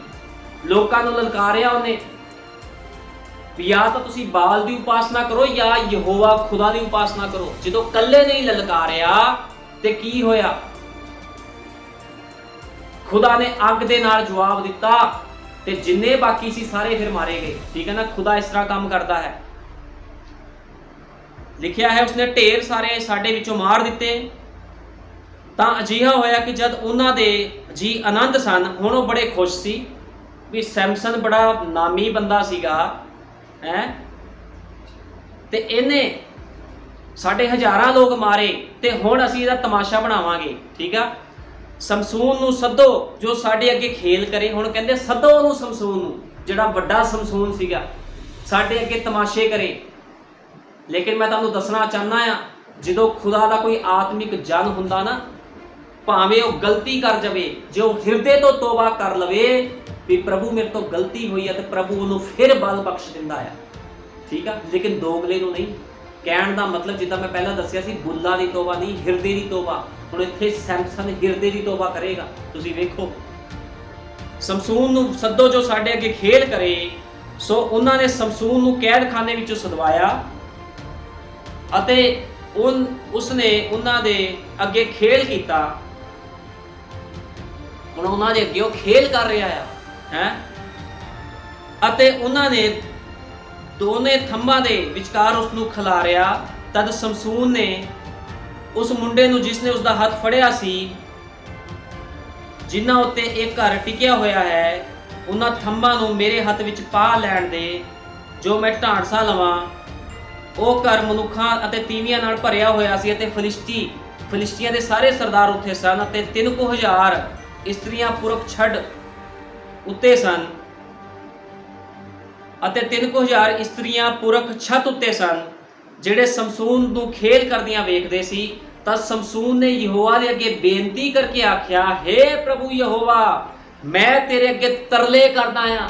ਲੋਕਾਂ ਨੂੰ ਲਲਕਾਰਿਆ ਉਹਨੇ, ਜਾਂ ਤਾਂ ਤੁਸੀਂ ਬਾਲ ਦੀ ਉਪਾਸਨਾ ਕਰੋ ਜਾਂ ਯਹੋਵਾ ਖੁਦਾ ਦੀ ਉਪਾਸਨਾ ਕਰੋ। ਜਦੋਂ ਇਕੱਲੇ ਨਹੀਂ ਲਲਕਾਰਿਆ ਤੇ ਕੀ ਹੋਇਆ? ਖੁਦਾ ਨੇ ਅੱਗ ਦੇ ਨਾਲ ਜਵਾਬ ਦਿੱਤਾ ਤੇ ਜਿੰਨੇ ਬਾਕੀ ਸੀ ਸਾਰੇ ਫਿਰ ਮਾਰੇ ਗਏ। ਠੀਕ ਹੈ ਨਾ, ਖੁਦਾ ਇਸ ਤਰ੍ਹਾਂ ਕੰਮ ਕਰਦਾ ਹੈ। ਲਿਖਿਆ ਹੈ ਉਸਨੇ ਢੇਰ ਸਾਰੇ ਸਾਡੇ ਵਿੱਚੋਂ ਮਾਰ ਦਿੱਤੇ। ਤਾਂ ਅਜਿਹਾ ਹੋਇਆ ਕਿ ਜਦ ਉਹਨਾਂ ਦੇ ਜੀ ਆਨੰਦ ਸਨ, ਹੁਣ ਉਹ ਬੜੇ ਖੁਸ਼ ਸੀ ਵੀ ਸੈਮਸਨ ਬੜਾ ਨਾਮੀ ਬੰਦਾ ਸੀਗਾ ਹੈ, ਤੇ ਇਹਨੇ ਸਾਡੇ ਹਜ਼ਾਰਾਂ ਲੋਕ ਮਾਰੇ ਤੇ ਹੁਣ ਅਸੀਂ ਇਹਦਾ ਤਮਾਸ਼ਾ ਬਣਾਵਾਂਗੇ। ਠੀਕ ਆ, ਸਮਸੂਨ ਨੂੰ ਸੱਦੋ ਜੋ ਸਾਡੇ ਅੱਗੇ ਖੇਲ ਕਰੇ। ਹੁਣ ਕਹਿੰਦੇ ਸੱਦੋ ਉਹਨੂੰ, ਸਮਸੂਨ ਨੂੰ, ਜਿਹੜਾ ਵੱਡਾ ਸਮਸੂਨ ਸੀਗਾ, ਸਾਡੇ ਅੱਗੇ ਤਮਾਸ਼ੇ ਕਰੇ। ਲੇਕਿਨ ਮੈਂ ਤੁਹਾਨੂੰ ਦੱਸਣਾ ਚਾਹੁੰਦਾ ਆ, ਜਦੋਂ ਖੁਦਾ ਦਾ ਕੋਈ ਆਤਮਿਕ ਜਨ ਹੁੰਦਾ ਨਾ, ਭਾਵੇਂ ਉਹ ਗਲਤੀ ਕਰ ਜਾਵੇ, ਜੇ ਉਹ ਹਿਰਦੇ ਤੋਂ ਤੋਬਾ ਕਰ ਲਵੇ ਵੀ ਪ੍ਰਭੂ ਮੇਰੇ ਤੋਂ ਗਲਤੀ ਹੋਈ ਹੈ, ਤੇ ਪ੍ਰਭੂ ਉਹਨੂੰ ਫਿਰ ਬਲ ਬਖਸ਼ ਦਿੰਦਾ ਆ। ਠੀਕ ਆ, ਲੇਕਿਨ ਦੋਗਲੇ ਨੂੰ ਨਹੀਂ। ਕਹਿਣ ਦਾ ਮਤਲਬ ਜਿੱਦਾਂ ਮੈਂ ਪਹਿਲਾਂ ਦੱਸਿਆ ਸੀ, ਬੁੱਲਾਂ ਦੀ ਤੋਬਾ ਨਹੀਂ, ਹਿਰਦੇ ਦੀ ਤੋਬਾ। ਹੁਣ ਇੱਥੇ ਸੈਮਸਨ ਹਿਰਦੇ ਦੀ ਤੋਬਾ ਕਰੇਗਾ। ਤੁਸੀਂ ਵੇਖੋ, ਸਮਸੂਨ ਨੂੰ ਸੱਦੋ ਜੋ ਸਾਡੇ ਅੱਗੇ ਖੇਲ ਕਰੇ। ਸੋ ਉਹਨਾਂ ਨੇ ਸਮਸੂਨ ਨੂੰ ਕੈਦਖਾਨੇ ਵਿੱਚੋਂ ਸਦਵਾਇਆ ਅਤੇ ਉਸਨੇ ਉਹਨਾਂ ਦੇ ਅੱਗੇ ਖੇਲ ਕੀਤਾ। ਹੁਣ ਉਹਨਾਂ ਦੇ ਅੱਗੇ ਉਹ ਖੇਲ ਕਰ ਰਿਹਾ ਹੈ ਅਤੇ ਉਹਨਾਂ ਨੇ ਦੋਨੇ ਥੰਬਾਂ ਦੇ ਵਿਚਕਾਰ ਉਸ ਨੂੰ ਖਿਲਾਰਿਆ। ਤਦ ਸਮਸੂਨ ਨੇ ਉਸ ਮੁੰਡੇ ਨੂੰ, ਜਿਸਨੇ ਉਸ ਦਾ ਹੱਥ ਫੜਿਆ ਸੀ, ਜਿਨ੍ਹਾਂ ਉੱਤੇ ਇੱਕ ਘਰ ਟਿਕਿਆ ਹੋਇਆ ਹੈ, ਉਹਨਾਂ ਥੰਬਾਂ ਨੂੰ ਮੇਰੇ ਹੱਥ ਵਿੱਚ ਪਾ ਲੈਣ ਦੇ, ਜੋ ਮੈਂ ਢਾਂਡਸਾ ਲਵਾਂ। ਉਹ ਘਰ ਮਨੁੱਖਾਂ ਅਤੇ ਤੀਵੀਆਂ ਨਾਲ ਭਰਿਆ ਹੋਇਆ ਸੀ ਅਤੇ ਫਲਿਸ਼ਤੀਆਂ ਦੇ ਸਾਰੇ ਸਰਦਾਰ ਉੱਥੇ ਸਨ ਅਤੇ 3,000 ਇਸਤਰੀਆਂ ਪੁਰਖ ਛੱਡ ਉੱਤੇ ਸਨ ਅਤੇ 3,000 ਇਸਤਰੀਆਂ ਪੁਰਖ ਛੱਤ ਉੱਤੇ ਸਨ, ਜਿਹੜੇ ਸਮਸੂਨ ਨੂੰ ਖੇਲ ਕਰਦਿਆਂ ਵੇਖਦੇ ਸੀ। ਤਾਂ ਸਮਸੂਨ ਨੇ ਯਹੋਵਾ ਦੇ ਅੱਗੇ ਬੇਨਤੀ ਕਰਕੇ ਆਖਿਆ, ਹੇ ਪ੍ਰਭੂ ਯਹੋਵਾ, ਮੈਂ ਤੇਰੇ ਅੱਗੇ ਤਰਲੇ ਕਰਦਾ ਆ।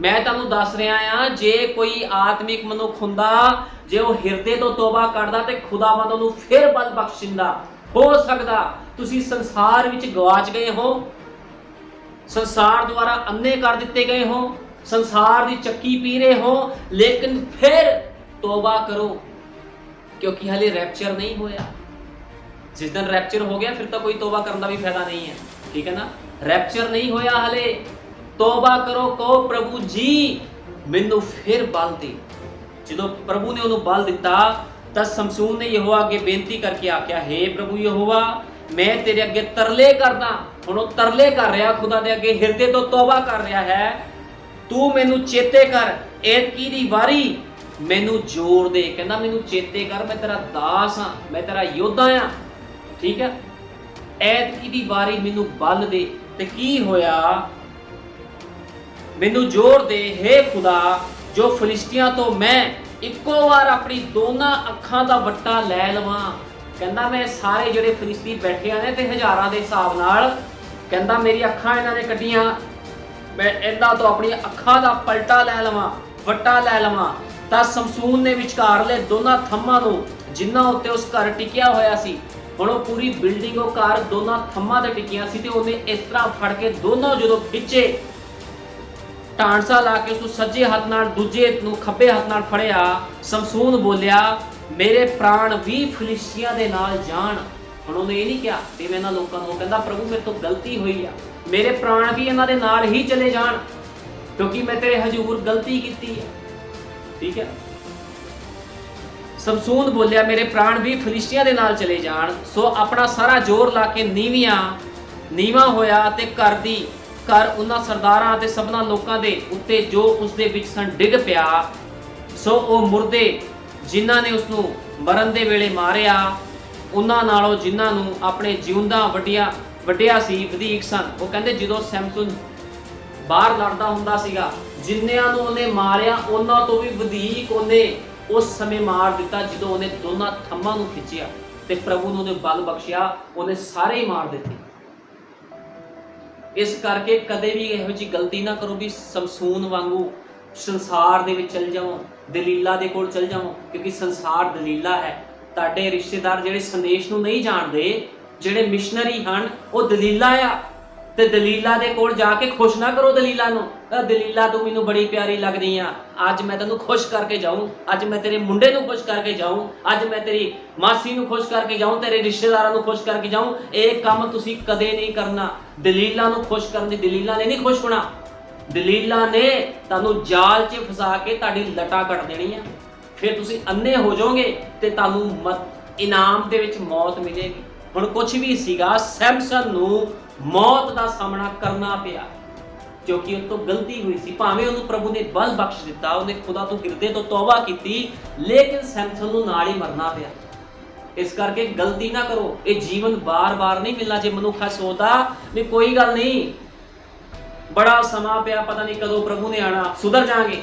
ਮੈਂ ਤੁਹਾਨੂੰ ਦੱਸ ਰਿਹਾ ਆ, ਜੇ ਕੋਈ ਆਤਮਿਕ ਮਨੁੱਖ ਹੁੰਦਾ, ਜੇ ਉਹ ਹਿਰਦੇ ਤੋਂ ਤੋਬਾ ਕਰਦਾ ਤੇ ਖੁਦਾਵੰਦ ਉਹਨੂੰ ਫਿਰ ਬਲ ਬਖਸ਼ਿੰਦਾ। ਹੋ ਸਕਦਾ ਤੁਸੀਂ ਸੰਸਾਰ ਵਿੱਚ ਗਵਾਚ ਗਏ ਹੋ, ਸੰਸਾਰ ਦੁਆਰਾ ਅੰਨੇ ਕਰ ਦਿੱਤੇ ਗਏ ਹੋ, ਸੰਸਾਰ ਦੀ ਚੱਕੀ ਪੀ ਰਹੇ ਹੋ, ਲੇਕਿਨ ਫਿਰ ਤੋਬਾ ਕਰੋ, ਕਿਉਂਕਿ ਹਲੇ ਰੈਪਚਰ ਨਹੀਂ ਹੋਇਆ। ਜਿਸ ਦਿਨ ਰੈਪਚਰ ਹੋ ਗਿਆ ਫਿਰ ਤਾਂ ਕੋਈ ਤੋਬਾ ਕਰਨ ਦਾ ਵੀ ਫਾਇਦਾ ਨਹੀਂ ਹੈ। ਠੀਕ ਹੈ ਨਾ, ਰੈਪਚਰ ਨਹੀਂ ਹੋਇਆ ਹਲੇ। ਤੋਬਾ ਕਰੋ, ਕਹੋ ਪ੍ਰਭੂ ਜੀ ਮੈਨੂੰ ਫਿਰ ਬਲ ਦੇ। ਜਦੋਂ ਪ੍ਰਭੂ ਨੇ ਉਹਨੂੰ ਬਲ ਦਿੱਤਾ ਤਾਂ ਸਮਸੂਨ ਨੇ ਯਹੋਵਾ ਅੱਗੇ ਬੇਨਤੀ ਕਰਕੇ ਆਖਿਆ, ਹੇ ਪ੍ਰਭੂ ਯਹੋਵਾ, ਮੈਂ ਤੇਰੇ ਅੱਗੇ ਤਰਲੇ ਕਰਦਾ। ਹੁਣ ਉਹ ਤਰਲੇ ਕਰ ਰਿਹਾ ਖੁਦਾ ਦੇ ਅੱਗੇ, ਹਿਰਦੇ ਤੋਂ ਤੋਬਾ ਕਰ ਰਿਹਾ ਹੈ। ਤੂੰ ਮੈਨੂੰ ਚੇਤੇ ਕਰ, ਐਤਕੀ ਦੀ ਵਾਰੀ ਮੈਨੂੰ ਜ਼ੋਰ ਦੇ। ਕਹਿੰਦਾ ਮੈਨੂੰ ਚੇਤੇ ਕਰ, ਮੈਂ ਤੇਰਾ ਦਾਸ ਹਾਂ, ਮੈਂ ਤੇਰਾ ਯੋਧਾ ਹਾਂ। ਠੀਕ ਹੈ, ਐਤਕੀ ਦੀ ਵਾਰੀ ਮੈਨੂੰ ਬਲ ਦੇ। ਤੇ ਕੀ ਹੋਇਆ? ਮੈਨੂੰ ਜ਼ੋਰ ਦੇ ਹੇ ਖੁਦਾ, ਜੋ ਫਲਿਸ਼ਤੀਆਂ ਤੋਂ ਮੈਂ ਇੱਕੋ ਵਾਰ ਆਪਣੀ ਦੋਨਾਂ ਅੱਖਾਂ ਦਾ ਵੱਟਾ ਲੈ ਲਵਾਂ। ਕਹਿੰਦਾ ਮੈਂ ਸਾਰੇ ਜਿਹੜੇ ਫਲਿਸ਼ਤੀ ਬੈਠੇ ਨੇ ਤੇ ਹਜ਼ਾਰਾਂ ਦੇ ਹਿਸਾਬ ਨਾਲ, ਕਹਿੰਦਾ ਮੇਰੀ ਅੱਖਾਂ ਇਹਨਾਂ ਨੇ ਕੱਢੀਆਂ, ਮੈਂ ਇਹਨਾਂ ਤੋਂ ਆਪਣੀਆਂ ਅੱਖਾਂ ਦਾ ਪਲਟਾ ਲੈ ਲਵਾਂ, ਵੱਟਾ ਲੈ ਲਵਾਂ। ਤਾਂ ਸਮਸੂਨ ਨੇ ਵਿਚਕਾਰਲੇ ਦੋਨਾਂ ਥੰਮਾਂ ਨੂੰ, ਜਿਨ੍ਹਾਂ ਉੱਤੇ ਉਸ ਘਰ ਟਿਕਿਆ ਹੋਇਆ ਸੀ, ਹੁਣ ਉਹ ਪੂਰੀ ਬਿਲਡਿੰਗ ਉਹ ਘਰ ਦੋਨਾਂ ਥੰਮਾਂ ਤੇ ਟਿਕੀਆਂ ਸੀ, ਤੇ ਉਹਨੇ ਇਸ ਤਰ੍ਹਾਂ ਫੜ ਕੇ ਦੋਨੋਂ ਜਦੋਂ ਖਿੱਚੇ, ਢਾਂਡਸਾ ਲਾ ਕੇ ਉਸ ਸੱਜੇ ਹੱਥ ਨਾਲ ਦੂਜੇ ਨੂੰ ਖੱਬੇ ਹੱਥ ਨਾਲ ਫੜਿਆ। ਸਮਸੂਨ ਬੋਲਿਆ, ਮੇਰੇ ਪ੍ਰਾਣ ਵੀ ਫਲਿਸ਼ਤੀਆਂ ਦੇ ਨਾਲ ਜਾਣ। ਹੁਣ ਉਹਨੇ ਇਹ ਨਹੀਂ ਕਿਹਾ ਤੇ ਮੈਂ ਇਹਨਾਂ ਲੋਕਾਂ ਨੂੰ, ਕਹਿੰਦਾ ਪ੍ਰਭੂ ਮੇਰੇ ਤੋਂ ਗਲਤੀ ਹੋਈ ਆ, ਮੇਰੇ ਪ੍ਰਾਣ ਵੀ ਇਹਨਾਂ ਦੇ ਨਾਲ ਹੀ ਚਲੇ ਜਾਣ, ਕਿਉਂਕਿ ਮੈਂ ਤੇਰੇ ਹਜ਼ੂਰ ਗਲਤੀ ਕੀਤੀ ਹੈ। ਠੀਕ ਹੈ, ਸਮਸੂਨ ਬੋਲਿਆ ਮੇਰੇ ਪ੍ਰਾਣ ਵੀ ਫਲਿਸ਼ਤੀਆਂ ਦੇ ਨਾਲ ਚਲੇ ਜਾਣ। ਸੋ ਆਪਣਾ ਸਾਰਾ ਜ਼ੋਰ ਲਾ ਕੇ ਨੀਵਾਂ ਹੋਇਆ ਤੇ ਘਰ ਉਹਨਾਂ ਸਰਦਾਰਾਂ ਅਤੇ ਸਭਨਾਂ ਲੋਕਾਂ ਦੇ ਉੱਤੇ ਜੋ ਉਸ ਦੇ ਵਿੱਚ ਸਨ ਡਿੱਗ ਪਿਆ। ਸੋ ਉਹ ਮੁਰਦੇ ਜਿਨ੍ਹਾਂ ਨੇ ਉਸ ਨੂੰ ਮਰਨ ਦੇ ਵੇਲੇ ਮਾਰਿਆ, ਉਹਨਾਂ ਨਾਲੋਂ ਜਿਨ੍ਹਾਂ ਨੂੰ ਆਪਣੇ ਜਿਉਂਦਾ ਵੱਡਿਆ ਸੀ ਵਧੀਕ ਸਨ। ਉਹ ਕਹਿੰਦੇ ਜਦੋਂ ਸੈਮਸਨ ਬਾਹਰ ਲੜਦਾ ਹੁੰਦਾ ਸੀਗਾ, ਜਿੰਨਿਆਂ ਨੂੰ ਉਹਨੇ ਮਾਰਿਆ ਉਹਨਾਂ ਤੋਂ ਵੀ ਵਧੀਕ ਉਹਨੇ उस समय मार दिता जो उन्हें दोनों थम्मां नूं खिंचिया ते प्रभु ने उन्हें बल बख्शिया, उन्हें सारे ही मार दिते। इस करके कदे भी इहो जी गलती ना करो भी समसून वांगू संसार दे विच चल जाओ, दलीला दे कोल चल जाओ, क्योंकि संसार दलीला है। तुहाडे रिश्तेदार जिहड़े संदेश नूं नहीं जानदे, जिहड़े मिशनरी हन, वो दलीला आ, ते दलीला दे कोल जाके खुश ना करो दलीला नूं। दलीला तू मैनूं बड़ी प्यारी लगदी आ, अज मैं तैनूं खुश करके जाऊं, अज मैं तेरे मुंडे नूं खुश करके जाऊं, अज मैं तेरी मासी नूं खुश करके जाऊं, तेरे रिश्तेदारां नूं खुश करके जाऊं। ਇਹ ਕੰਮ ਤੁਸੀਂ कदे नहीं करना। दलीला नूं खुश करन दी दलीला ने नहीं खुश होना, दलीला ने तुहानूं जाल 'ਚ फसा के तुहाडी लटा कट देनी आ, फिर तुसीं अन्ने हो जाओगे ते तुहानूं इनाम दे विच मौत मिलेगी। हुण कुछ भी सीगा, सैमसन नूं मौत का सामना करना पिया क्योंकि उस तो गलती हुई सी। भावें उन्होंने प्रभु ने बल बख्श दिता, उन्हें खुदा तो हिरदे तो तौबा की, लेकिन सैमसन नूं नाल ही मरना पिया। इस करके गलती ना करो, ये जीवन बार बार नहीं मिलना। जे मनुख सोचदा भी कोई गल नहीं, बड़ा समा पिया, पता नहीं कदों प्रभु ने आना, सुधर जाएंगे।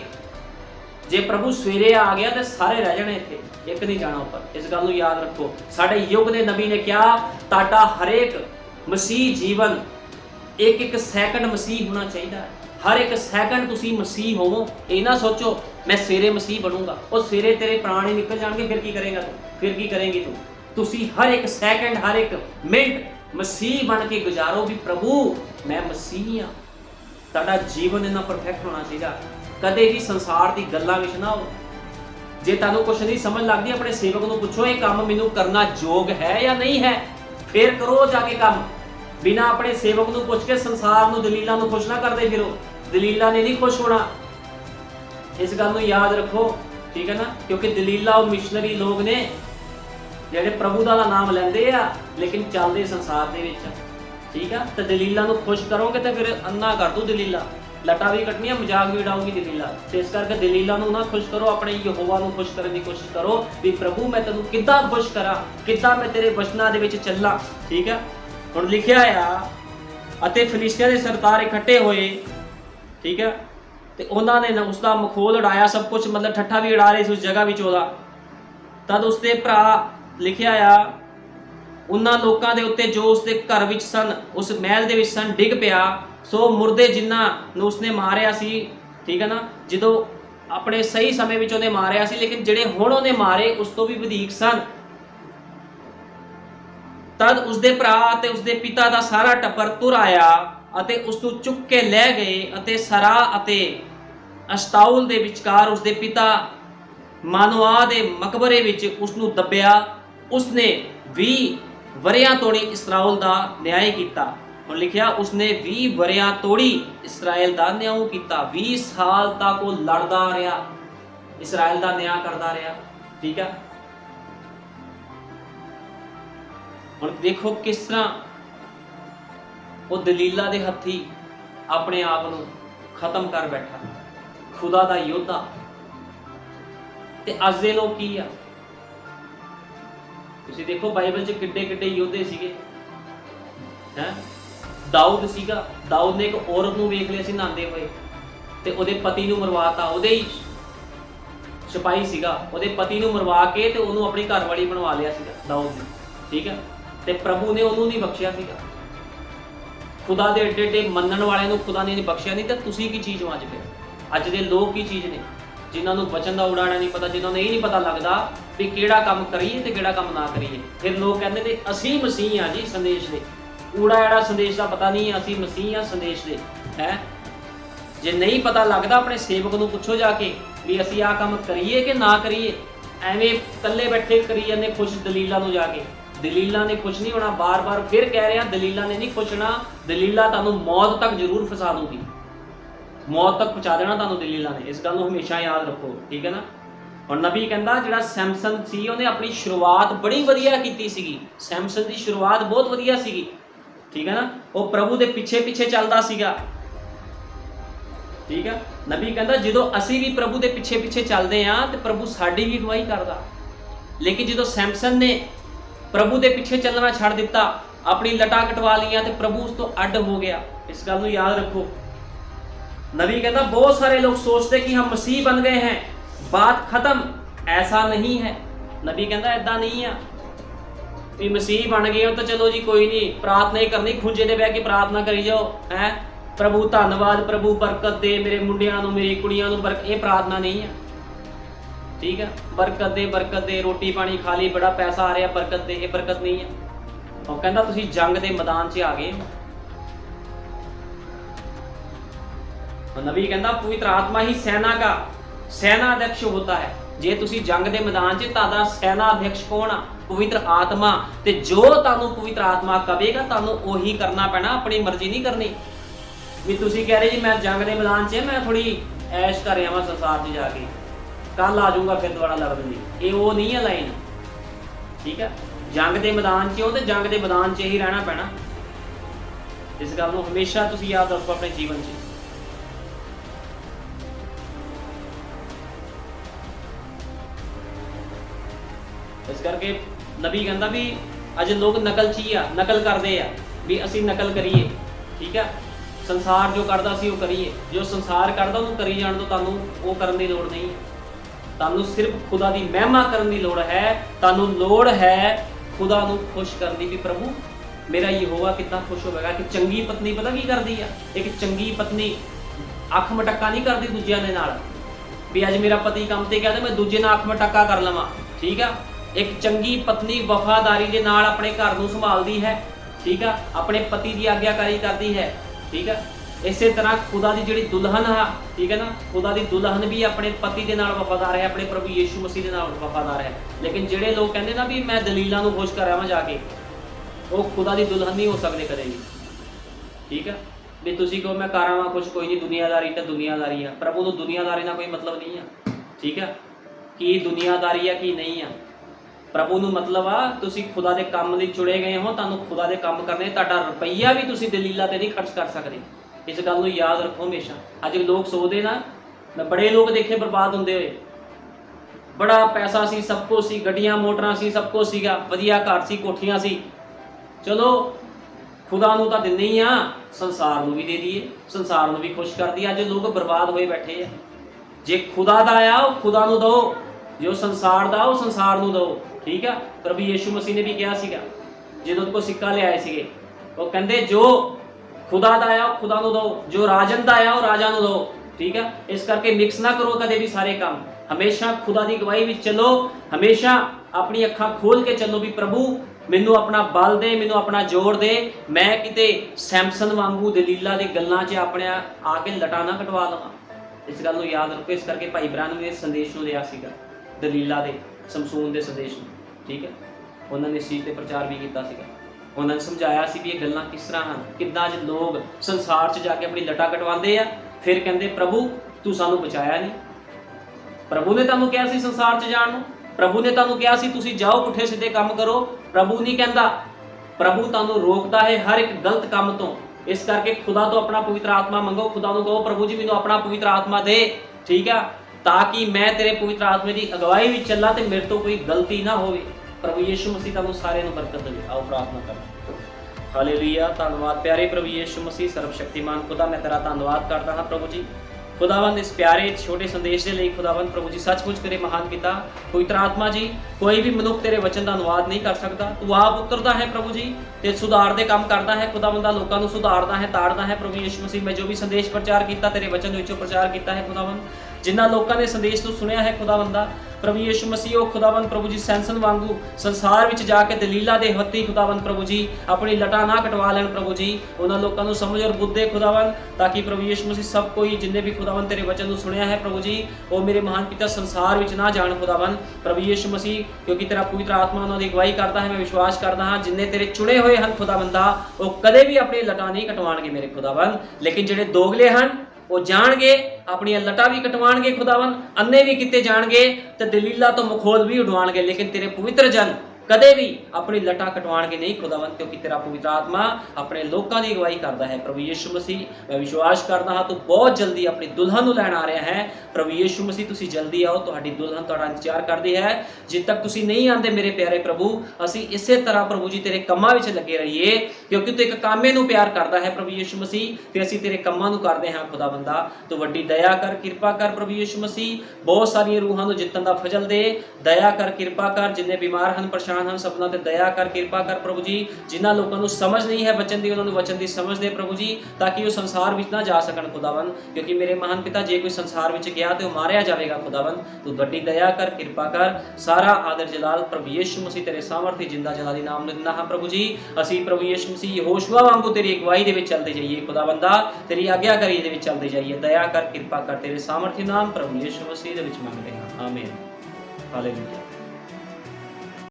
जे प्रभु सवेरे आ गया तो सारे रह जाने, इत्थे एक नहीं जाना ऊपर। इस गल नूं याद रखो। साडे युग दे नबी ने कहा, ताडा हरेक मसीह जीवन एक एक सैकंड मसीह होना चाहिए। हर एक सैकंड तुसी मसीह होवो। ये ना सोचो मैं सवेरे मसीह बनूंगा, और सवेरे तेरे प्राण ही निकल जाएंगे, फिर की करेगा तू, फिर की करेंगी तू। तुसी हर एक सैकंड, हर एक मिनट मसीह बन के गुजारो भी प्रभु मैं मसीह हाँ। तुहाडा जीवन इन्ना परफेक्ट होना चाहिए। कदे भी संसार की गल्लां विच ना हो। जे तुहानूं कुछ नहीं समझ लगदी, अपने सेवक नूं पुछो ये काम मैनूं करना योग है या नहीं है, फिर करो जाके काम। बिना अपने सेवक नूं पुछ के संसार नूं दलीलां नूं खुश ना करदे फिरो, दलीला ने नहीं खुश होना। इस गल नूं याद रखो, ठीक है ना। क्योंकि दलीला वो मिशनरी लोग ने जिहड़े प्रभु दा नाम लैंदे आ लेकिन चलदे संसार दे विच, ठीक है। तो दलीला नूं खुश करोगे तो फिर अन्ना कर दो दलीला, लटा भी कटनियां, मजाक भी उड़ाऊगी दलीला। तो इस करके दलीला नूं ना खुश करो, अपने यहोवा नूं खुश करने की कोशिश करो भी प्रभु मैं तैनूं किद्दां खुश करा, किद्दां मैं तेरे वचनां दे विच चलां, ठीक है। हुण लिखिया आ, अते फिलिस्तियां दे सरदार इकट्ठे होए, ठीक है, ते उन्हां ने उसका मखौल उड़ाया, सब कुछ मतलब ठट्ठा भी उड़ा रहे सी उस जगह विच ओहदा। तद उसदे भरा लिखिया आ, उन्हां लोकां दे उत्ते जो उसदे घर विच सन, उस महल दे विच सन, डिग पिया। सो मुर्दे जिन्हां नूं उसने मारिया सी, ठीक है ना, जदों अपने सही समय विच उहने मारिया सी, लेकिन जिहड़े हुण उहने मारे उस तो भी वधीक सन। तद उसदे भरा ते उसदे पिता दा सारा टब्बर तुर आया अते उसनूं चुक के लै गए अते सरा अते अश्ताउल दे विचकार उसदे पिता मानोआ दे मकबरे विच उसनूं दबिया। उसने 20 वरियां तोड़ी इसराइल दा न्याय कीता। हुण लिखिया उसने 20 वरियां तोड़ी इसराइल दा न्याय कीता। 20 साल तक वो लड़दा रहा, इसराइल दा न्याय करदा रहा, ठीक है। हुण देखो किस तरह वो दलीला दे हत्थी अपने आप नूं खत्म कर बैठा, खुदा दा योद्धा। ते अज दे लोग की आ, तुसीं देखो बाइबल च किड्डे किड्डे योद्धे सीगे हैं। दाऊद सीगा, दाऊद ने एक औरत नूं वेख लिया सी नहांदे होए ते ओहदे पति नूं मरवाता। ओहदे ही सिपाही सीगा, ओहदे पति नूं मरवा के ते ओहनूं अपनी घरवाली बनवा लिया सीगा दाऊद ने, ठीक है। ते प्रभु ने ओहनूं नहीं बख्शिया सीगा। खुदा दे एडे एडे मनण वाले नूं खुदा ने नहीं बख्शिया। नहीं तो तुसीं की चीज़ हो अज? फिर अज दे लोग की चीज़ ने जिन्हां नूं वचन दा उड़ाना नहीं पता, जिन्हां नूं ये नहीं पता लगदा भी किहड़ा काम करिए ते किहड़ा काम ना करिए। फिर लोग कहंदे ते असीं मसीह हाँ जी संदेश दे, ऊड़ा एड़ा संदेश का पता नहीं, असीं मसीह हाँ संदेश दे है। जे नहीं पता लगदा अपने सेवक नूं पुछो जाके भी असीं आ काम करिए कि ना करिए। एवें कल्ले बैठे करी जाने खुश दलीला नूं जाके, दलीला ने खुश नहीं होना। बार बार फिर कह रहे हैं दलीला ने नहीं खुश होना। दलीला तुहानूं मौत तक जरूर फसा दूगी, मौत तक पहुँचा देना तुहानूं दलीला ने। इस गल नूं हमेशा याद रखो, ठीक है ना। और नबी कहंदा जिहड़ा सैमसन सी उहने अपनी शुरुआत बड़ी वधिया कीती सीगी। सैमसन की शुरुआत बहुत वधिया सीगी, ठीक है ना। वो प्रभु दे पिछे पिछे चलदा सीगा, ठीक है। नबी कहंदा जदों असीं भी प्रभु दे पिछे पिछे चलदे हां ते प्रभु साडी भी अगवाई करदा। लेकिन जदों सैमसन ने प्रभु दे पिछे चलना छड़ दिता, अपनी लटा कटवा लिया तो प्रभु उस तो अड हो गया। इस गल नूं याद रखो। नबी कहता बहुत सारे लोग सोचते कि हम मसीह बन गए हैं, बात खत्म, ऐसा नहीं है। नबी कहता इदा नहीं है भी मसीह बन गए हो तो चलो जी कोई नहीं प्रार्थना ही करनी, खुंजे दे बह के प्रार्थना करी जाओ है, प्रभु धन्नवाद, प्रभु बरकत दे मेरे मुंडियां नूं मेरी कुड़ियां नूं बरकत। ये प्रार्थना नहीं है, ठीक है। बरकत दे रोटी पानी खा ली, बड़ा पैसा आ रहा बरकत दे, ये बरकत नहीं है। और कहता तुसीं जंग दे मैदान च आ गए हो। नबी कहता पवित्र आत्मा ही सेना अध्यक्ष होता है। जे तुसी जंग दे मैदान च तादा सेना अध्यक्ष कौन आ? पवित्र आत्मा। ते जो तानू पवित्र आत्मा कहेगा तानू ओही करना पैना, अपनी मर्जी नहीं करनी। भी तुसी कह रहे जी मैं जंग दे मैदान च मैं थोड़ी ऐश कर रहा संसार च जाके, कल आ जाऊंगा फिर दोबारा लड़न दी, ये वो नहीं है लाइन, ठीक है। जंग दे मैदान च हो तो जंग दे मैदान च ही रहना पैना। इस गल नूं हमेशा तुसी याद रखो अपने जीवन च। इस करके नबी कहता भी अज लोग नकलची आ, नकल करते आ भी असी नकल करिए, ठीक है। संसार जो करता सी वो करिए, जो संसार करता उन्होंने करी जान दो, तुहानूं वो करन दी लोड़ नहीं है। तुहानूं सिर्फ खुदा दी महिमा करन दी लोड़ है। तुहानूं लोड़ है खुदा नूं खुश करन दी भी प्रभु मेरा यहोवा कितना खुश होवेगा। कि चंगी पत्नी पता की करदी आ, एक चंगी पत्नी अख मटक्का नहीं करदी दूजिਆਂ ਦੇ ਨਾਲ भी अज मेरा पति काम ते गया तो मैं दूजे नाल अख मटक्का कर लवां, ठीक है। एक चंगी पत्नी वफादारी के नाल अपने घर नूं संभालदी है, ठीक है, अपने पति की आग्याकारी करती है, ठीक है। इस तरह खुदा की जिहड़ी दुल्हन है, ठीक है ना, खुदा की दुल्हन भी अपने पति के नाल वफादार है, अपने प्रभु यीशु मसीह के नाल वफादार है। लेकिन जिहड़े लोग कहते ना भी मैं दलीलां नूं खुश करावां जाके, वो खुदा की दुल्हन नहीं हो सकते कदे भी, ठीक है। भी तुसीं कहो मैं करावां कुछ, कोई नहीं, दुनियादारी तो दुनियादारी है। प्रभु नूं दुनियादारी नाल कोई मतलब नहीं है, ठीक है। की दुनियादारी है की नहीं है, प्रभु नूं मतलब आ तुसीं खुदा दे काम लई चुणे गए हो, तुहानूं खुदा दे काम करने, तुहाडा रुपईया भी तुसीं दलीलां ते नहीं खर्च कर सकदे। इस गल नूं याद रखो हमेशा। अज लोग सोचदे ना, मैं बड़े लोग देखे बर्बाद हुंदे होए, बड़ा पैसा सी, सब कुछ सी, गड्डियां मोटरां सी, सब कुछ सीगा, वधिया घर सी, कोठियां सी, चलो खुदा नूं तां दिंदे ही आ, संसार नूं भी दे दईए, संसार नूं भी खुश कर दईए। अज लोग बर्बाद होए बैठे आ। जे खुदा दा आ वो खुदा नूं दो, जो संसार दा वो संसार नूं दो, ठीक है। प्रभु यीशु मसीह ने भी कहा सीगा जो को सिक्का ले आए सीगे, वो कहते जो खुदा दा आया वो खुदा नूं दो, जो राजन दा आया वो राजा नूं दो, ठीक है। इस करके मिक्स ना करो कदे भी सारे काम, हमेशा खुदा की गवाही विच चलो, हमेशा अपनी अखां खोल के चलो भी प्रभु मैनू अपना बल दे, मैनू अपना जोर दे, मैं किते सैमसन वांगू दलीला दी गल्लां च अपने आके लटा ना कटवा लवां। इस गल नूं याद रखो। इस करके भाई ब्राह्मण ने संदेश नूं दिया सीगा, दलीला दे समसून दे संदेश नूं, ठीक है। उन्होंने इस चीज़ पर प्रचार भी किया सीगा, उन्होंने समझाया सी भी ये गल्लां किस तरह हैं, किद्दां अज लोग संसार च जाके अपनी लटा कटवाते हैं, फिर कहते प्रभु तू सानू बचाया नहीं। प्रभु ने तुहानूं कहा सी संसार च जाण नूं, प्रभु ने तुहानूं कहा सी तुसीं जाओ पुठे सीधे काम करो, प्रभु नहीं कहता। प्रभु तुहानूं रोकता है हर एक गलत काम तो। इस करके खुदा तो अपना पवित्र आत्मा मंगो, खुदा नूं कहो प्रभु जी मैनूं अपना पवित्र आत्मा दे, ठीक है, ताकि मैं तेरे पवित्र आत्मे की अगवाई भी चला तो मेरे तो कोई गलती ना हो। प्रभु यीशु मसीह तुहानूं सारे नूं बरकत दे। आओ प्रार्थना करो। हालेलुया, धन्यवाद प्यारे प्रभु यीशु मसीह सर्वशक्तिमान खुदा, मैं तेरा धन्यवाद करता हाँ प्रभु जी, खुदावंद इस प्यारे छोटे संदेश के लिए खुदावंद प्रभु जी सचमुच करे महान पिता पवित्र आत्मा जी, कोई भी मनुख तेरे वचन का अनुवाद नहीं कर सकता, तू आप उतरता है प्रभु जी ते सुधार दे काम करता है, खुदावंदा लोगों को सुधारता है, ताड़ता है। प्रभु यीशु मसीह मैं जो भी संदेश प्रचार किया तेरे वचन विचों प्रचार किया है खुदावंद, जिन्होंने लोगों ने संदेश तो सुनिया है खुदावंदा प्रभु यीशु मसीह वो खुदावंद प्रभु जी सैमसन वांगू संसार विच जाके दलीला दे हत्ती खुदावंद प्रभु जी अपनी लटा ना कटवा लैन प्रभु जी, उन्होंने लोगों को समझ और बुद्धे खुदावंद, ताकि प्रभु यीशु मसीह सब कोई जिन्हें भी खुदावंद तेरे वचन को सुनिया है प्रभु जी वो मेरे महान पिता संसार विच ना जान खुदावंद प्रभु यीशु मसीह, क्योंकि तेरा पवित्र आत्मा उन्होंने अगवाई करता है। मैं विश्वास करता हाँ जिन्हें तेरे चुने हुए हैं खुदावंदा वो कदे भी अपनी लटा नहीं कटवाणगे मेरे खुदावंद, लेकिन जिहड़े दोगले हैं वो जाणगे अपनी लटा भी कटवाणगे खुदावन, अन्ने भी किते जाणगे ते दलीला तो मखौल भी उडवाणगे, लेकिन तेरे पवित्र जन ਕਦੇ ਵੀ ਆਪਣੀ ਲਟਾ ਕਟਵਾਉਣਗੇ ਨਹੀਂ ਖੁਦਾਵੰਦ, ਕਿਉਂਕਿ ਤੇਰਾ ਪਵਿੱਤਰ ਆਤਮਾ ਆਪਣੇ ਲੋਕਾਂ ਦੀ ਅਗਵਾਈ ਕਰਦਾ ਹੈ। ਪ੍ਰਭੂ ਯਿਸੂ ਮਸੀਹ, ਮੈਂ ਵਿਸ਼ਵਾਸ ਕਰਦਾ ਹਾਂ ਤੂੰ ਬਹੁਤ ਜਲਦੀ ਆਪਣੀ ਦੁਲਹਨ ਨੂੰ ਲੈਣ ਆ ਰਿਹਾ ਹੈ। ਪ੍ਰਭੂ ਯਿਸੂ ਮਸੀਹ ਤੁਸੀਂ ਜਲਦੀ ਆਓ, ਤੁਹਾਡੀ ਦੁਲਹਨ ਤੁਹਾਡਾ ਇੰਤਜ਼ਾਰ ਕਰਦੀ ਹੈ। ਜਦ ਤੱਕ ਤੁਸੀਂ ਨਹੀਂ ਆਉਂਦੇ ਮੇਰੇ ਪਿਆਰੇ ਪ੍ਰਭੂ, ਅਸੀਂ ਇਸੇ ਤਰ੍ਹਾਂ ਪ੍ਰਭੂ ਜੀ ਤੇਰੇ ਕੰਮਾਂ ਵਿੱਚ ਲੱਗੇ ਰਹੀਏ, ਕਿਉਂਕਿ ਤੂੰ ਇੱਕ ਕਾਮੇ ਨੂੰ ਪਿਆਰ ਕਰਦਾ ਹੈ ਪ੍ਰਭੂ ਯਿਸੂ ਮਸੀਹ, ਤੇ ਅਸੀਂ ਤੇਰੇ ਕੰਮਾਂ ਨੂੰ ਕਰਦੇ ਹਾਂ ਖੁਦਾਵੰਦਾ। ਤੂੰ ਵੱਡੀ ਦਇਆ ਕਰ, ਕਿਰਪਾ ਕਰ ਪ੍ਰਭੂ ਯਿਸੂ ਮਸੀਹ। ਬਹੁਤ ਸਾਰੀਆਂ ਰੂਹਾਂ ਨੂੰ ਜਿੱਤਣ ਦਾ ਫਜ਼ਲ ਦੇ, ਦਇਆ ਕਰ, ਕਿਰਪਾ ਕਰ। ਜਿੰਨੇ ਬਿਮਾਰ ਹਨ, ਪਰੇਸ਼ਾਨ ਹਨ, ਸਭਨਾਂ ਤੇ ਦਇਆ ਕਰ, ਕਿਰਪਾ ਕਰ ਪ੍ਰਭੂ ਜੀ। ਜਿਨ੍ਹਾਂ ਲੋਕਾਂ ਨੂੰ ਸਮਝ ਨਹੀਂ ਹੈ ਵਚਨ ਦੀ, ਉਹਨਾਂ ਨੂੰ ਵਚਨ ਦੀ ਸਮਝ ਦੇ ਪ੍ਰਭੂ ਜੀ, ਤਾਂ ਕਿ ਉਹ ਸੰਸਾਰ ਵਿੱਚ ਨਾ ਜਾ ਸਕਣ ਖੁਦਾਵੰਦ, ਕਿਉਂਕਿ ਮੇਰੇ ਮਹਾਨ ਪਿਤਾ ਜੇ ਕੋਈ ਸੰਸਾਰ ਵਿੱਚ ਗਿਆ ਤੇ ਉਹ ਮਾਰਿਆ ਜਾਵੇਗਾ ਖੁਦਾਵੰਦ। ਤੂੰ ਵੱਡੀ ਦਇਆ ਕਰ, ਕਿਰਪਾ ਕਰ। ਸਾਰਾ ਆਦਰ ਜਲਾਲ ਪ੍ਰਭੂ ਯਿਸੂ ਮਸੀਹ ਤੇਰੇ ਸਾਮਰਥੀ ਜਿੰਦਾ ਜਲਾਲੀ ਨਾਮ ਨੂੰ ਦਿੰਦਾ ਹਾਂ ਪ੍ਰਭੂ ਜੀ। ਅਸੀਂ ਪ੍ਰਭੂ ਯਿਸੂ ਮਸੀਹ ਯਹੋਸ਼ੂਆ ਵਾਂਗੂ ਤੇਰੀ ਅਗਵਾਈ ਦੇ ਵਿੱਚ ਚੱਲਦੇ ਜਾਈਏ ਖੁਦਾਵੰਦਾ, ਤੇਰੀ ਆਗਿਆਕਾਰੀ ਦੇ ਵਿੱਚ ਚੱਲਦੇ ਜਾਈਏ। ਦਇਆ ਕਰ, ਕਿਰਪਾ ਕਰ, ਤੇਰੇ ਸਾਮਰਥੀ ਨਾਮ ਪ੍ਰਭੂ ਯਿਸੂ ਮਸੀਹ ਦੇ ਵਿੱਚ ਮੰਗਦੇ ਹਾਂ, ਆਮੀਨ, ਹਾਲੇਲੂਇਆ।